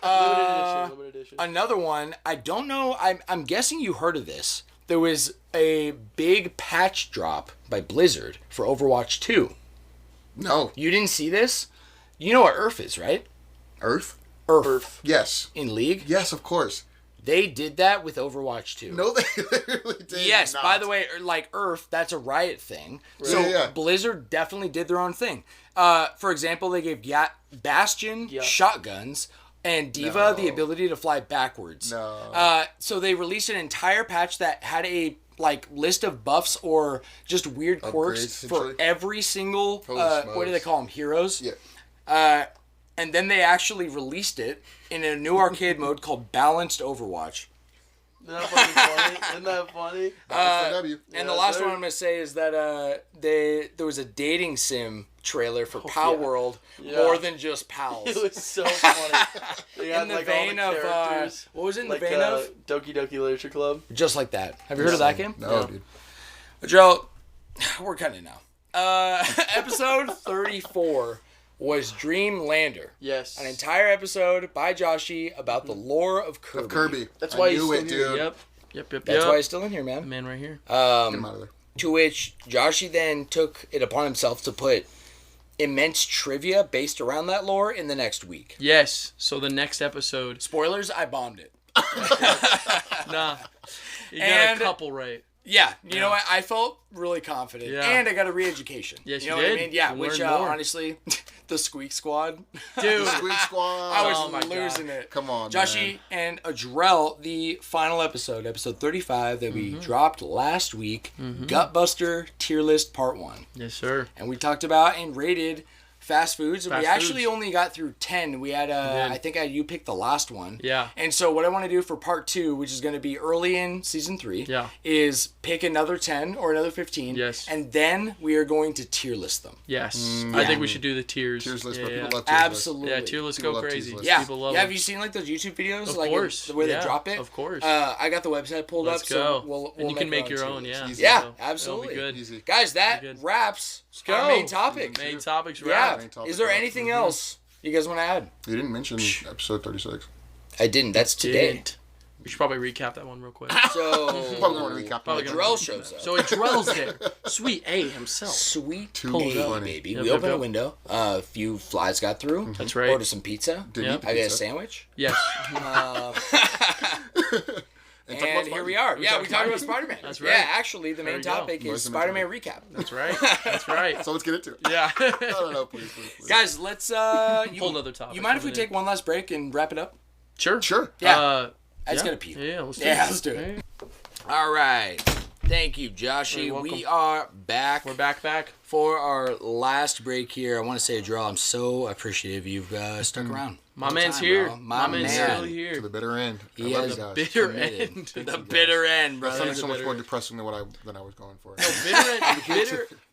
Limited edition. Another one, I don't know, I'm guessing you heard of this. There was a big patch drop by Blizzard for Overwatch 2. No. You didn't see this? You know what Earth is, right? Earth? Earth. Yes. In League? Yes, of course. They did that with Overwatch 2. No, they literally did. Yes, not. by the way, like Earth, that's a Riot thing. Right. So Yeah. Blizzard definitely did their own thing. For example, they gave Bastion shotguns and Diva the ability to fly backwards. No. So they released an entire patch that had a list of buffs or just weird quirks for every single what do they call them, heroes? Yeah. And then they actually released it in a new arcade mode called Balanced Overwatch. Isn't that fucking funny? Isn't that funny? And the last one I'm going to say is that there was a dating sim trailer for Pal World, more than just pals. It was so funny. They in the vein of what was it in the vein of Doki Doki Literature Club? Just like that. Have you heard of that game? No, dude. Joe, we're cutting it now. Episode 34 was Dreamlander. Yes. An entire episode by Joshy about the lore of Kirby. That's why he's knew still it, here. dude. Yep. That's why he's still in here, man. Man right here. Get him out of there. To which Joshy then took it upon himself to put immense trivia based around that lore in the next week. Yes. So the next episode. Spoilers, I bombed it. Nah. You got a couple right. Yeah, you know what? I felt really confident. Yeah. And I got a re-education. Yes, you know you what I did. mean? Yeah, You which learned more. honestly, the Squeak Squad. Dude. Squeak Squad. I Oh was my losing God. it. Come on, Joshy and Adrell, the final episode 35 that we dropped last week, Gutbuster Tier List Part 1. Yes, sir. And we talked about and rated fast foods. And we Fast actually foods. only got through 10. We had, I think you picked the last one. Yeah. And so what I want to do for Part 2, which is going to be early in Season 3, Yeah. is pick another 10 or another 15. Yes. And then we are going to tier list them. Yes. I think we should do the tiers. Tiers list, Yeah, but yeah. people love tiers list. Absolutely. Yeah, tier lists People go love crazy. tiers lists. Yeah. People love Have them. you seen those YouTube videos? Of like course. the way Yeah, they drop it? of course. I got the website pulled Let's up, go. so we'll and you can make our your tier own, list. yeah. Easy. Yeah, So, absolutely. That'll be good. Easy. Guys, that Good. wraps go. our main topic. Main topics Yeah. wrap. Main topic Is there wrap. anything else you guys want to add? You didn't mention episode 36. I didn't. That's today. Didn't. We should probably recap that one real quick. So Probably going to recap. Probably that. gonna- Adrell shows up. So Adrell's there. Sweet-Ayeee himself. Sweet Too A, funny. baby. Yep, We yep, opened a yep. window. A few flies got through. That's right. Ordered some pizza. Didn't Yep. eat the I got a pizza. sandwich. Yes. And talk And about here we Spider-Man. are. Yeah, we talked about Spider-Man. That's right. Yeah, actually, the There main we go. topic Where's is the main Spider-Man recap. That's right. That's right. So let's get into it. Yeah. No, please. Guys, let's Whole nother topic. You mind if we coming in. take one last break and wrap it up? Sure. Sure. Yeah. I just yeah. gotta pee. Yeah, let's do Yeah, it. let's do it. Hey, All right. Thank you, Joshy. You're welcome. We are back. We're back. For our last break here. I want to say, Adrell, I'm so appreciative you've stuck around. My Long man's time, here. bro. My man's man. really To here. the bitter end. I He love is you guys. Bitter Committed. end. To the bitter end, That's brother. something so much bitter more end. depressing than than I was going for.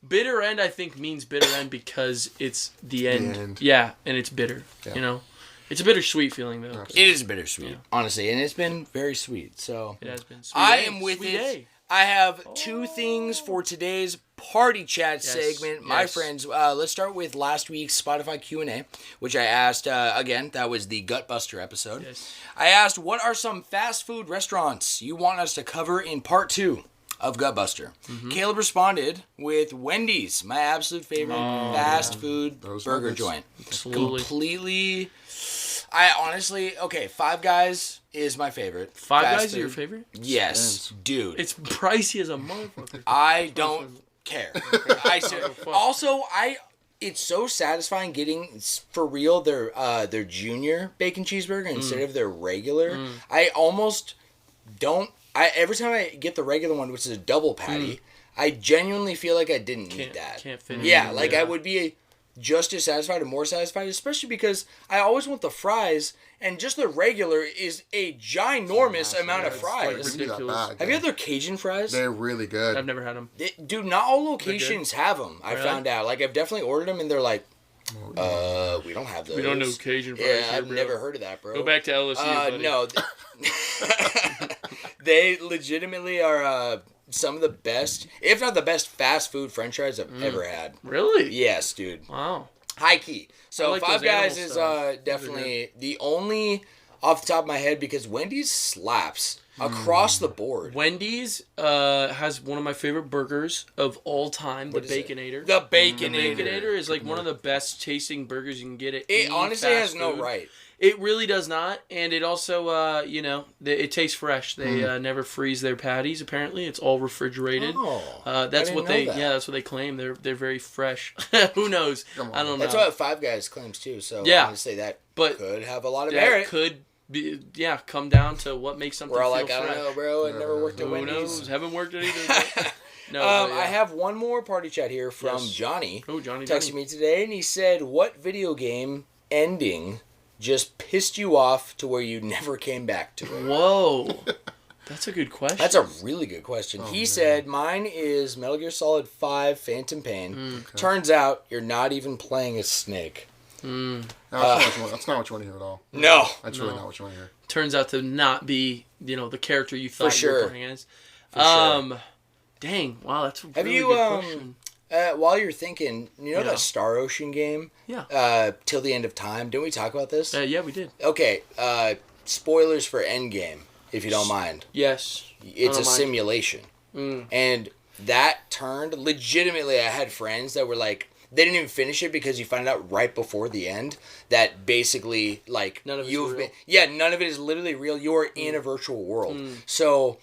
Bitter end, I think, means bitter end because it's the end. end. Yeah, and it's bitter. Yeah. You know? It's a bittersweet feeling, though. Absolutely. It is bittersweet, honestly, and it's been very sweet. So It has been. Sweet I day. am with Sweet it. day. I have two things for today's party chat segment, my yes. friends. Let's start with last week's Spotify Q&A, which I asked, again, that was the Gutbuster episode. Yes. I asked, what are some fast food restaurants you want us to cover in part 2 of Gutbuster? Caleb responded with Wendy's, my absolute favorite fast food Those burger nuggets. joint. Absolutely. Completely... I honestly, okay, Five Guys is my favorite. Five fast Guys are your food. favorite? Yes, dude. It's pricey as a motherfucker. I don't care. It's so satisfying getting for real their junior bacon cheeseburger instead of their regular. I almost don't. Every time I get the regular one, which is a double patty, I genuinely feel like I didn't need that. Can't fit Yeah, in. like I would be just as satisfied and more satisfied, especially because I always want the fries, and just the regular is a ginormous amount of It's fries. Like, ridiculous. bad, Have you had their Cajun fries? They're really good. I've never had them. Dude, not all locations have them. I Really? found out. Like, I've definitely ordered them, and they're like, we don't have those. We don't know Cajun fries. Yeah, here, I've bro. never heard of that, bro. Go back to LSU, buddy. No. They legitimately are some of the best, if not the best, fast food french fries I've ever had. Really? Yes, dude. Wow. High key. So I like Five those Guys animal is style. definitely the only off the top of my head, because Wendy's slaps across the board. Wendy's has one of my favorite burgers of all time, What the is it? Baconator. The Baconator. Baconator is like one of the best tasting burgers you can get at It any honestly fast has no food. right. It really does not, and it also, it tastes fresh. They never freeze their patties. Apparently, it's all refrigerated. Oh, that's what they. that. Yeah, that's what they claim. They're very fresh. Who knows? I don't know. That's what Five Guys claims too. So yeah, I'm gonna say that could have a lot of that merit. Could be, come down to what makes something. We're all feel like, fresh. I don't know, bro. It never worked at Who Wendy's. knows? Haven't worked at either. No, I have one more party chat here from Johnny. Oh, Johnny texted me today, and he said, "What video game ending just pissed you off to where you never came back to it?" Whoa. That's a good question. That's a really good question. He said, "Mine is Metal Gear Solid 5 Phantom Pain. Okay. Turns out you're not even playing as Snake." No, that's not what you want to hear at all. No. That's really not what you want to hear. Turns out to not be, the character you thought you were playing as. Dang. Wow, that's a really good question. While you're thinking, that Star Ocean game? Yeah. Till the End of Time. Didn't we talk about this? Yeah, we did. Okay. Spoilers for Endgame, if you don't mind. Yes. It's a simulation. And that turned, legitimately, I had friends that were like, they didn't even finish it because you find out right before the end that basically, like, none of it is literally real. You're in a virtual world. So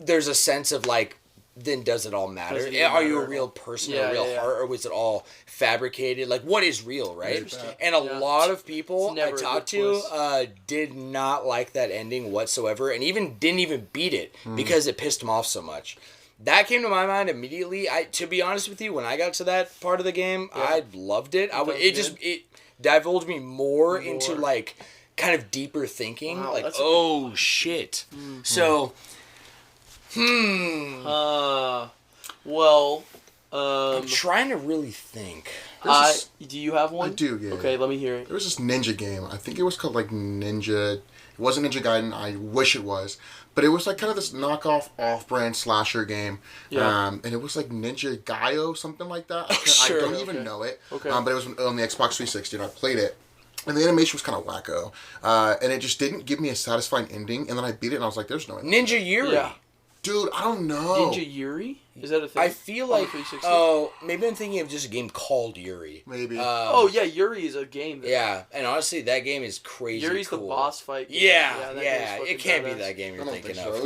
there's a sense of, like, then does it all matter? Are you a real person, a real heart, or was it all fabricated? Like, what is real, right? And a lot of people I talked to did not like that ending whatsoever, and didn't even beat it because it pissed them off so much. That came to my mind immediately. To be honest with you, when I got to that part of the game, I loved it. It divulged me more into, like, kind of deeper thinking. Wow, like, shit. So. I'm trying to really think. Do you have one? I do, yeah. Okay, let me hear it. There was this ninja game. I think it was called, like, Ninja. It wasn't Ninja Gaiden. I wish it was. But it was, like, kind of this knockoff, off-brand slasher game. Yeah. And it was, like, Ninja Gaio, something like that. I don't even know it. Okay. But it was on the Xbox 360, and I played it. And the animation was kind of wacko. And it just didn't give me a satisfying ending. And then I beat it, and I was like, there's no ending. Ninja Yuri. Yeah. Dude, I don't know. Ninja Yuri? Is that a thing? I feel like... Oh, maybe I'm thinking of just a game called Yuri. Maybe. Yuri is a game. Yeah, and honestly, that game is crazy Yuri's cool. the boss fight game. Yeah. It can't be that game you're thinking of. It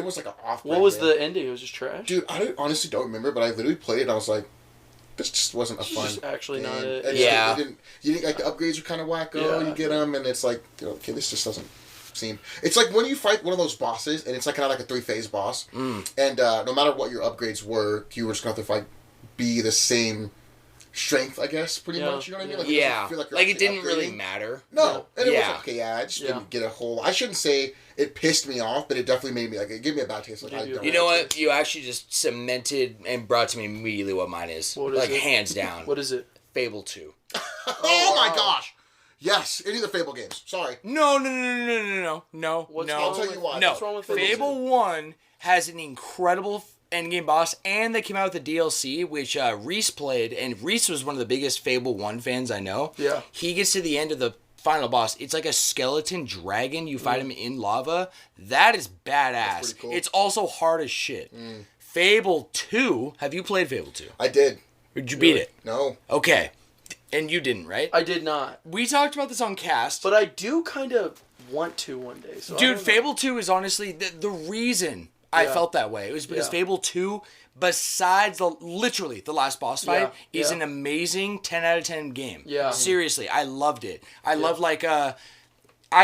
was like an off-brand What was the ending? It was just trash? Dude, I honestly don't remember, but I literally played it and I was like, this just wasn't a fun just actually game. Not it. And you didn't, like, the upgrades are kind of wacko, you get them, and it's like, okay, this just doesn't seem... It's like when you fight one of those bosses, and it's like kind of like a 3-phase boss, and no matter what your upgrades were, you were just going to have to be the same strength, I guess, pretty much, you know what I mean? Like, it feel like it didn't really matter. No, and it was like, okay, I just didn't get a whole... I shouldn't say it pissed me off, but it definitely made me, like, it gave me a bad taste. Like, you know what? You actually just cemented and brought to me immediately what mine is. What is like, it? Hands down. What is it? Fable 2. Oh my gosh! Yes, any of the Fable games. Sorry. No. I'll tell you why. No. What's wrong with Fable 1 has an incredible endgame boss, and they came out with the DLC, which Reese played, and Reese was one of the biggest Fable 1 fans I know. Yeah. He gets to the end of the final boss. It's like a skeleton dragon. You fight him in lava. That is badass. That's pretty cool. It's also hard as shit. Fable 2, have you played Fable 2? I did. Did you beat it? No. Okay. And you didn't, right? I did not. We talked about this on Cast. But I do kind of want to one day. So dude, Fable 2 is honestly the reason I felt that way. It was because Fable 2, besides literally the last boss fight, is an amazing 10 out of 10 game. Yeah. Seriously, I loved it. I love, like, I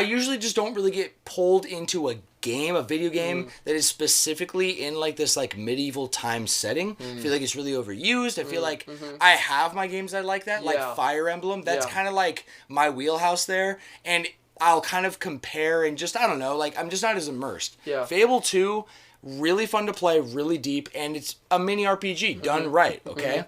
usually just don't really get pulled into a video game that is specifically in, like, this, like, medieval time setting. I feel like it's really overused. I feel like I have my games that I like that, like Fire Emblem. That's kind of like my wheelhouse there. And I'll kind of compare and just, I don't know, like, I'm just not as immersed. Yeah. Fable 2, really fun to play, really deep, and it's a mini RPG done right, okay?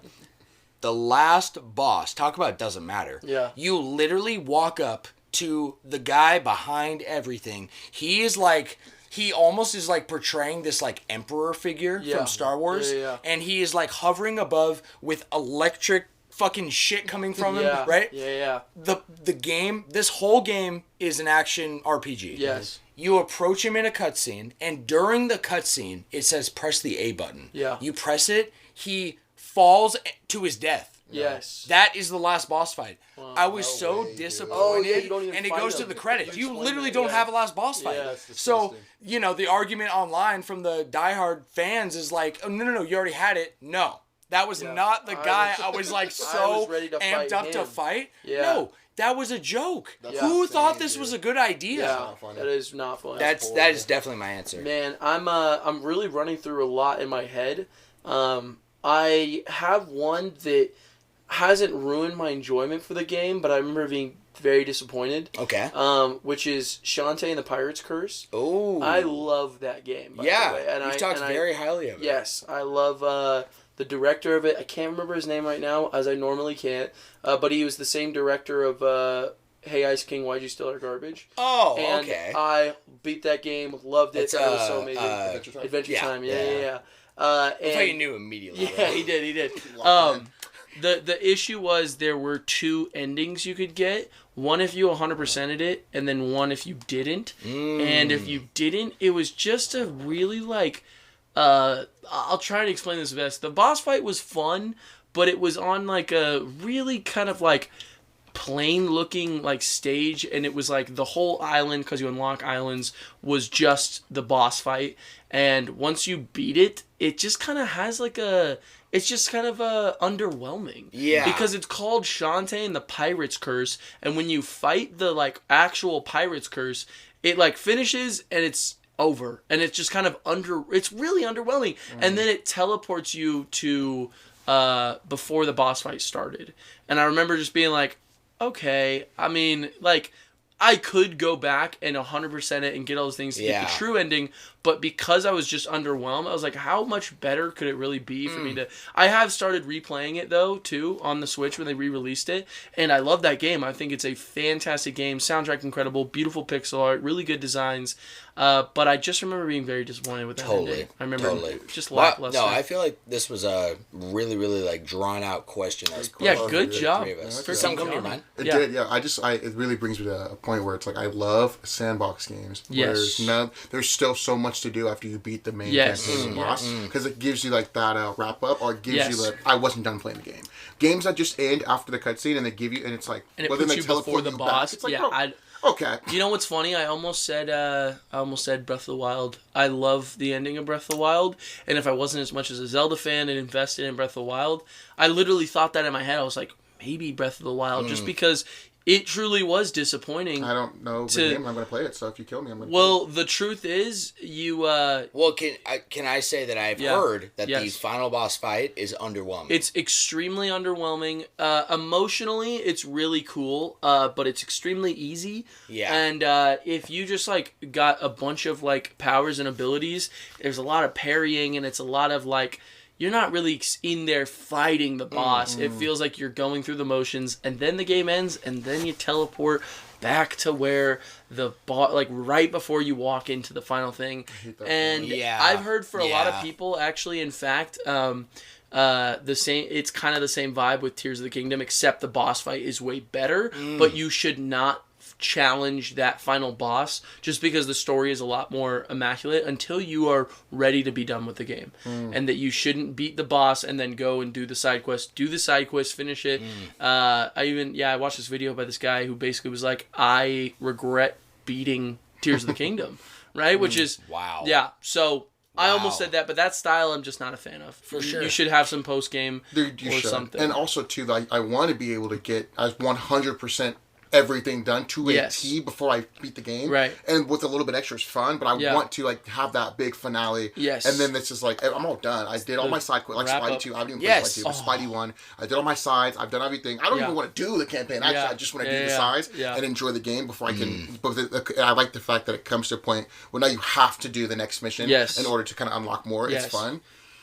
The last boss, talk about doesn't matter. Yeah. You literally walk up to the guy behind everything. He is like, he almost is like portraying this like emperor figure from Star Wars. And he is like hovering above with electric fucking shit coming from him, right? The game, this whole game is an action RPG. Yes. You approach him in a cutscene, and during the cutscene, it says press the A button. Yeah. You press it, he falls to his death. Yes. That is the last boss fight. I was so disappointed. you don't even and it fight goes him. to the credits. You literally don't have a last boss fight. Yeah, so, the argument online from the diehard fans is like, oh, no, you already had it. No. That was not the guy I was like so ready to amped fight up him. to fight. Yeah. No, that was a joke. That's Who insane, thought this dude. was a good idea? Yeah, that is not funny. That is definitely my answer. Man, I'm really running through a lot in my head. I have one that hasn't ruined my enjoyment for the game, but I remember being very disappointed. Okay. Which is Shantae and the Pirate's Curse. Oh. I love that game. By the way. And you've talked very highly of it. Yes, I love the director of it. I can't remember his name right now, as I normally can't. But he was the same director of Hey Ice King, Why'd You Steal Our Garbage? Oh, and okay. I beat that game, loved it. It's, it was so amazing. Adventure Time? Adventure Time, yeah. I thought you knew immediately. Yeah, he did. The issue was there were two endings you could get. One if you 100%ed it, and then one if you didn't. And if you didn't, it was just a really like... I'll try to explain this best. The boss fight was fun, but it was on like a really kind of like plain looking like stage, and it was like the whole island, because you unlock islands, was just the boss fight. And once you beat it, it just kind of has like it's just kind of underwhelming. Yeah. Because it's called Shantae and the Pirate's Curse, and when you fight the like actual Pirate's Curse, it like finishes and it's over, and it's just kind of it's really underwhelming. And then it teleports you to before the boss fight started. And I remember just being like, okay, I mean, like, I could go back and 100% it and get all those things to get the true ending, but because I was just underwhelmed, I was like, how much better could it really be for me to... I have started replaying it, though, too, on the Switch when they re-released it, and I love that game. I think it's a fantastic game. Soundtrack incredible, beautiful pixel art, really good designs, but I just remember being very disappointed with that ending. I remember just lackluster. No, I feel like this was a really, really, like, drawn-out question. That was good job. For some come to your mind? It did, yeah. It really brings me to a point where it's like, I love sandbox games. Yes. There's still so much to do after you beat the main campaign boss, because it gives you like that wrap up, or it gives you like, I wasn't done playing the game. Games that just end after the cutscene and they give you, and it's like, and it puts you before the boss. It's like, okay. You know what's funny? I almost said Breath of the Wild. I love the ending of Breath of the Wild, and if I wasn't as much as a Zelda fan and invested in Breath of the Wild, I literally thought that in my head. I was like, maybe Breath of the Wild, just because it truly was disappointing. I don't know the game. I'm going to play it, so if you kill me, I'm going to Well, the truth is, you... Well, can I say that I've heard that the final boss fight is underwhelming? It's extremely underwhelming. Emotionally, it's really cool, but it's extremely easy. Yeah. And if you just, like, got a bunch of, like, powers and abilities, there's a lot of parrying, and it's a lot of, like... You're not really in there fighting the boss. It feels like you're going through the motions, and then the game ends, and then you teleport back to where the boss, like right before you walk into the final thing. And I've heard for a lot of people, actually, in fact, the same. It's kind of the same vibe with Tears of the Kingdom, except the boss fight is way better. But you should not challenge that final boss just because the story is a lot more immaculate until you are ready to be done with the game, and that you shouldn't beat the boss and then go and do the side quest, finish it. I watched this video by this guy who basically was like, I regret beating Tears of the Kingdom, right? Which is so I almost said that, but that style I'm just not a fan of. For sure. You should have some post-game something. And also, too, I want to be able to get as 100% everything done to a T before I beat the game. Right. And with a little bit extra is fun, but I want to like have that big finale. Yes. And then this is like, I'm all done. I did all my side quests, like Spidey 2. I didn't even play Spidey 2, but Spidey 1. I did all my sides. I've done everything. I don't even want to do the campaign. Actually, I just want to do the sides and enjoy the game before I can. But I like the fact that it comes to a point where now you have to do the next mission in order to kind of unlock more. It's fun.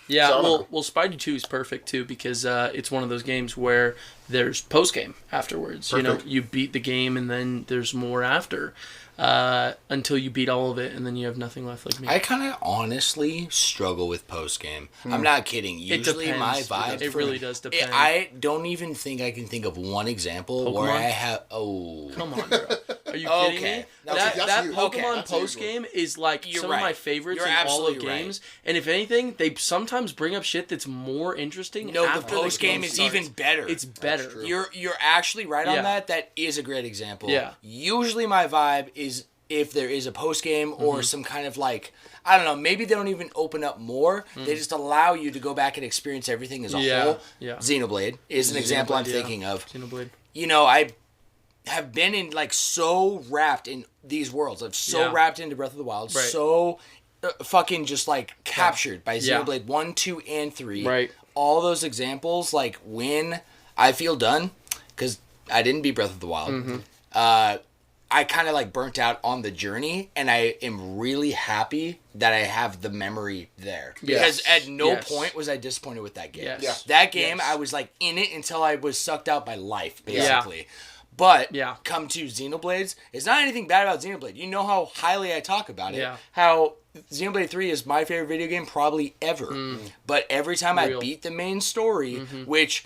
Yeah, so, well, Spidey 2 is perfect, too, because it's one of those games where there's post-game afterwards. Perfect. You know, you beat the game, and then there's more after, until you beat all of it, and then you have nothing left like me. I kind of honestly struggle with post-game. I'm not kidding. Usually my vibe... It really does depend. I don't even think I can think of one example where I have... Come on, bro. Are you kidding Okay. me? No, That you. Pokemon Okay. That's a huge post game is like You're some right. of my favorites You're in all of absolutely right. games. And if anything, they sometimes bring up shit that's more interesting. No, the after post game game is starts. even better. It's better. true. You're actually right on Yeah. that. That is a great example. Yeah. Usually my vibe is if there is a post game or some kind of like, I don't know, maybe they don't even open up more. They just allow you to go back and experience everything as a whole. Yeah. Xenoblade is an example I'm yeah. thinking of. Xenoblade. You know, I have been in like so wrapped in these worlds. I'm so Yeah. wrapped into Breath of the Wild. Right. So fucking just like captured by Yeah. Xenoblade 1, 2, and 3. Right. All those examples, like when I feel done, because I didn't beat Breath of the Wild. I kind of like burnt out on the journey, and I am really happy that I have the memory there. Because at no Yes. point was I disappointed with that game. Yes. Yeah. That game, Yes. I was like in it until I was sucked out by life, basically. But Yeah. come to Xenoblades, it's not anything bad about Xenoblade. You know how highly I talk about it. Yeah. How Xenoblade 3 is my favorite video game probably ever. But every time I Real. beat the main story, which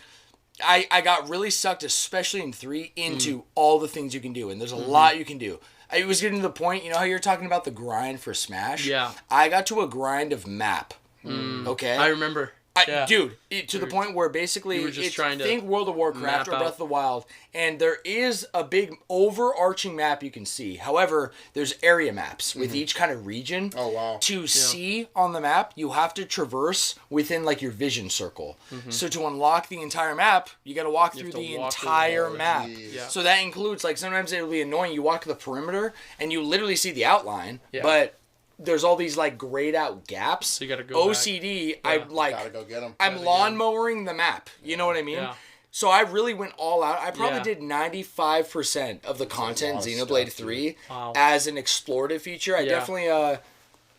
I got really sucked, especially in 3, into all the things you can do. And there's a lot you can do. It was getting to the point, you know how you're talking about the grind for Smash? Yeah. I got to a grind of map. Okay? I remember. Yeah. Dude, to the point where basically you were just it's, trying to think World of Warcraft map or Breath out. of the Wild, and there is a big overarching map you can see. However, there's area maps with each kind of region. Oh, wow. To see on the map, you have to traverse within like your vision circle. So to unlock the entire map, you got to walk through to the walk through entire the whole- map. Yeah. So that includes like sometimes it'll be annoying. You walk the perimeter and you literally see the outline, Yeah. but there's all these like grayed out gaps. So you gotta go OCD. I'm like, Gotta go get them. I'm lawnmowering the map. You know what I mean? Yeah. So I really went all out. I probably Yeah. did 95% of the content in lot of Xenoblade stuff, 3 Wow. as an explorative feature. I Yeah. definitely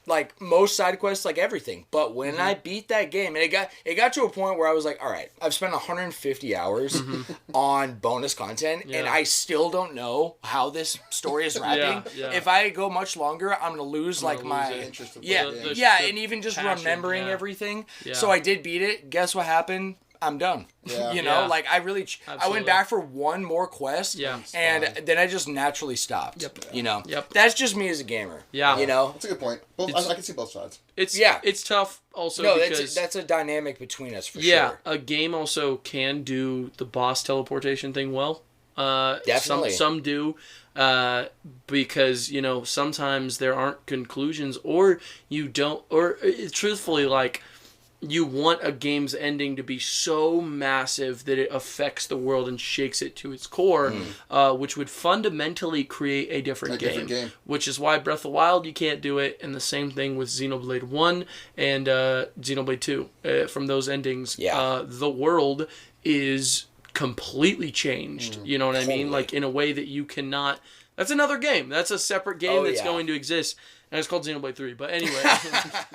like most side quests, like everything. But when I beat that game, and it got to a point where I was like, all right, I've spent 150 hours on bonus content, and Yeah. I still don't know how this story is wrapping. Yeah. If I go much longer, I'm gonna lose like lose my the interest of the yeah, game. yeah, the and even just passion, remembering yeah. everything. Yeah. So I did beat it. Guess what happened? I'm done. Yeah. You know, Yeah. like I really, I Absolutely. went back for one more quest, Yeah. and then I just naturally stopped. Yep. You know, Yep. That's just me as a gamer. Yeah. You know, That's a good point. Both, I can see both sides. It's tough also no, because that's a dynamic between us for yeah, sure. a game also can do the boss teleportation thing well. Definitely. Some do, because you know sometimes there aren't conclusions, or you don't, or truthfully, like you want a game's ending to be so massive that it affects the world and shakes it to its core, which would fundamentally create a different game. Which is why Breath of the Wild you can't do it, and the same thing with Xenoblade 1 and Xenoblade 2. From those endings, the world is completely changed. You know what I mean? Like in a way that you cannot. That's another game. That's a separate game that's going to exist. And it's called Xenoblade 3. But anyway,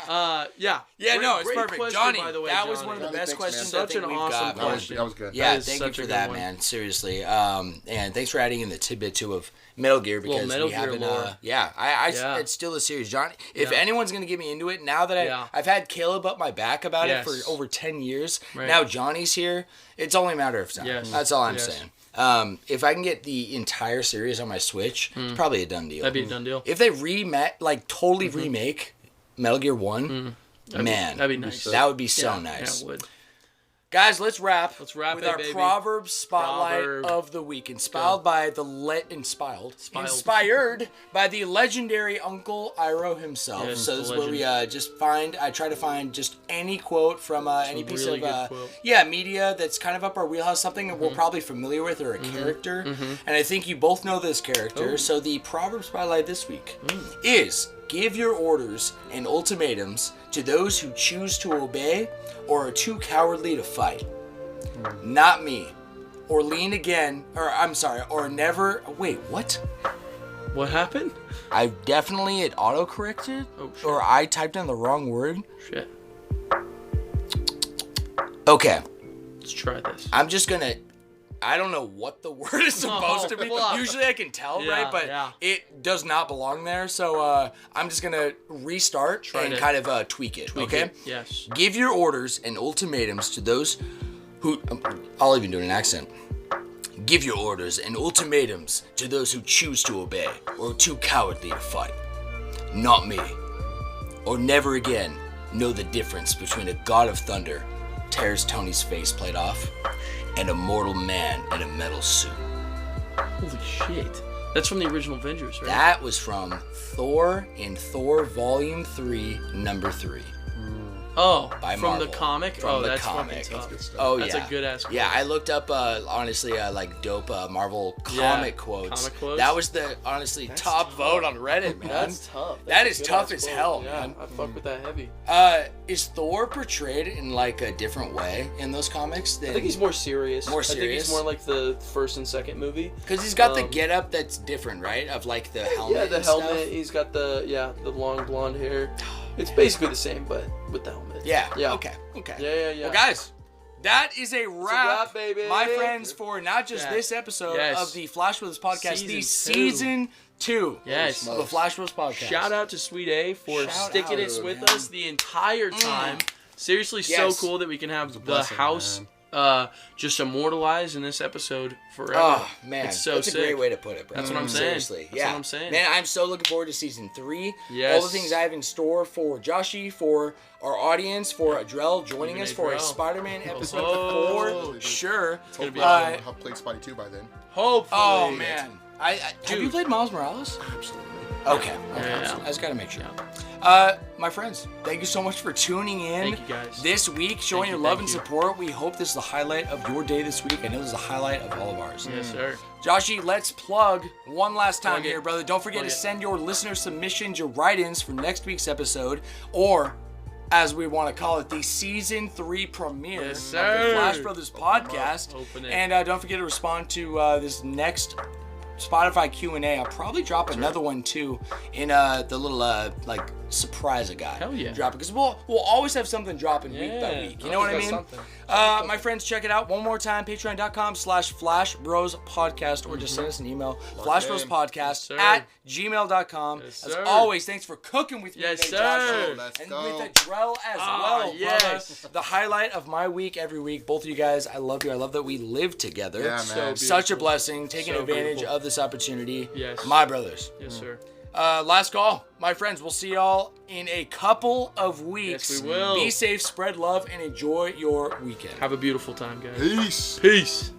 yeah. Yeah, Great- no, it's great perfect. question, Johnny, by the way, that was Johnny. one of the Johnny, best thanks, questions man. I Such think an we've awesome got. question. That was good. Yeah, That is thank you such a for good that, one. man. Seriously, and thanks for adding in the tidbit too of Metal Gear because Metal we Gear haven't. lore. Yeah, it's still a series, Johnny. If anyone's gonna get me into it, now that I've had Caleb up my back about it for over 10 years, now Johnny's here. It's only a matter of time. Yes. That's all I'm Yes. saying. If I can get the entire series on my Switch, it's probably a done deal. That'd be a done deal. If they totally remake Metal Gear 1, man, That'd be nice. that would be so Yeah, nice. Yeah, it would. Guys, let's wrap with with it, our baby. Proverb Spotlight Proverb. of the week, inspired by the legendary Uncle Iroh himself. Yes, so this is the where we just find. I try to find just any quote from any piece really of good quote. media that's kind of up our wheelhouse, something that we're probably familiar with or a character. And I think you both know this character. So the Proverb Spotlight this week is: give your orders and ultimatums to those who choose to obey or are too cowardly to fight. Not me. Or lean again, or never. Wait, what? What happened? I definitely it auto-corrected, Oh, shit. or I typed in the wrong word. Shit. Okay, Let's try this. I'm just gonna. I don't know what the word is supposed to be. fuck. Usually I can tell, Yeah, right? But yeah. it does not belong there. So I'm just gonna restart and to kind of tweak it. Okay. Yes. Give your orders and ultimatums to those who. I'll even do an accent. Give your orders and ultimatums to those who choose to obey or too cowardly to fight. Not me. Or never again know the difference between a god of thunder tears Tony's faceplate off and a mortal man in a metal suit. Holy shit. That's from the original Avengers, right? That was from Thor in Thor Volume 3, Number 3. Oh, by from Marvel. the comic? From the that's comic. fucking tough. Oh, that's yeah. a good ass quote. Yeah, I looked up, honestly, like dope Marvel comic quotes. Comic quotes. That was the, honestly, top vote on Reddit, man. That's tough. That is tough as hell, yeah, man. I fuck with that heavy. Is Thor portrayed in, like, a different way in those comics? I think he's more serious. More I think serious? he's more like the first and second movie. Because he's got the getup that's different, right? Of, like, the helmet. Yeah, the and helmet. stuff. He's got the long blonde hair. It's basically the same, but with the helmet. Yeah. Yeah. Okay. Yeah. Well, guys, that is a wrap, baby. my friends, for not just this episode of the Flash Brothers podcast, Season 2 yes. of the Flash Brothers podcast. Shout out to SweetAyeee for sticking it with us the entire time. Seriously, so cool that we can have the house just immortalized in this episode forever. Oh, man. It's so That's sick. a great way to put it, bro. That's what I'm saying. Seriously. That's what I'm saying. Man, I'm so looking forward to Season 3. Yes. All the things I have in store for Joshie, for our audience, for Adrell joining us for a Spider-Man episode for sure. Hopefully I'll have played Spidey 2 by then. Hopefully. Oh, man. Have you played Miles Morales? Absolutely. Okay. Yeah. I just gotta make sure. My friends, thank you so much for tuning in. Thank you, guys. This week, showing your love and support. We hope this is the highlight of your day this week. I know this is the highlight of all of ours. Yes, sir. Joshie, let's plug one last time here, brother. Don't forget Plug to it. send your listener submissions, your write-ins for next week's episode, or as we want to call it, the Season 3 premiere Yes, of sir. the Flash Brothers podcast. Open it. And don't forget to respond to this next Spotify Q&A. I'll probably drop another one too in the little like surprise guy. Hell yeah. Drop it because we'll always have something dropping week by week. You know what I mean? My friends, check it out one more time. Patreon.com/FlashBrosPodcast or just send us an email. FlashBrosPodcast@gmail.com. Yes, As sir. always, thanks for cooking with me Yes, today, sir. Josh. And with Adrell as well. yes. Brother. The highlight of my week every week. Both of you guys, I love you. I love that we live together. Yeah, man. Such a blessing. Taking So advantage beautiful. of this opportunity. Yes. My brothers. Yes, sir. Last call. My friends, we'll see y'all in a couple of weeks. Yes, we will. Be safe, spread love, and enjoy your weekend. Have a beautiful time, guys. Peace. Peace.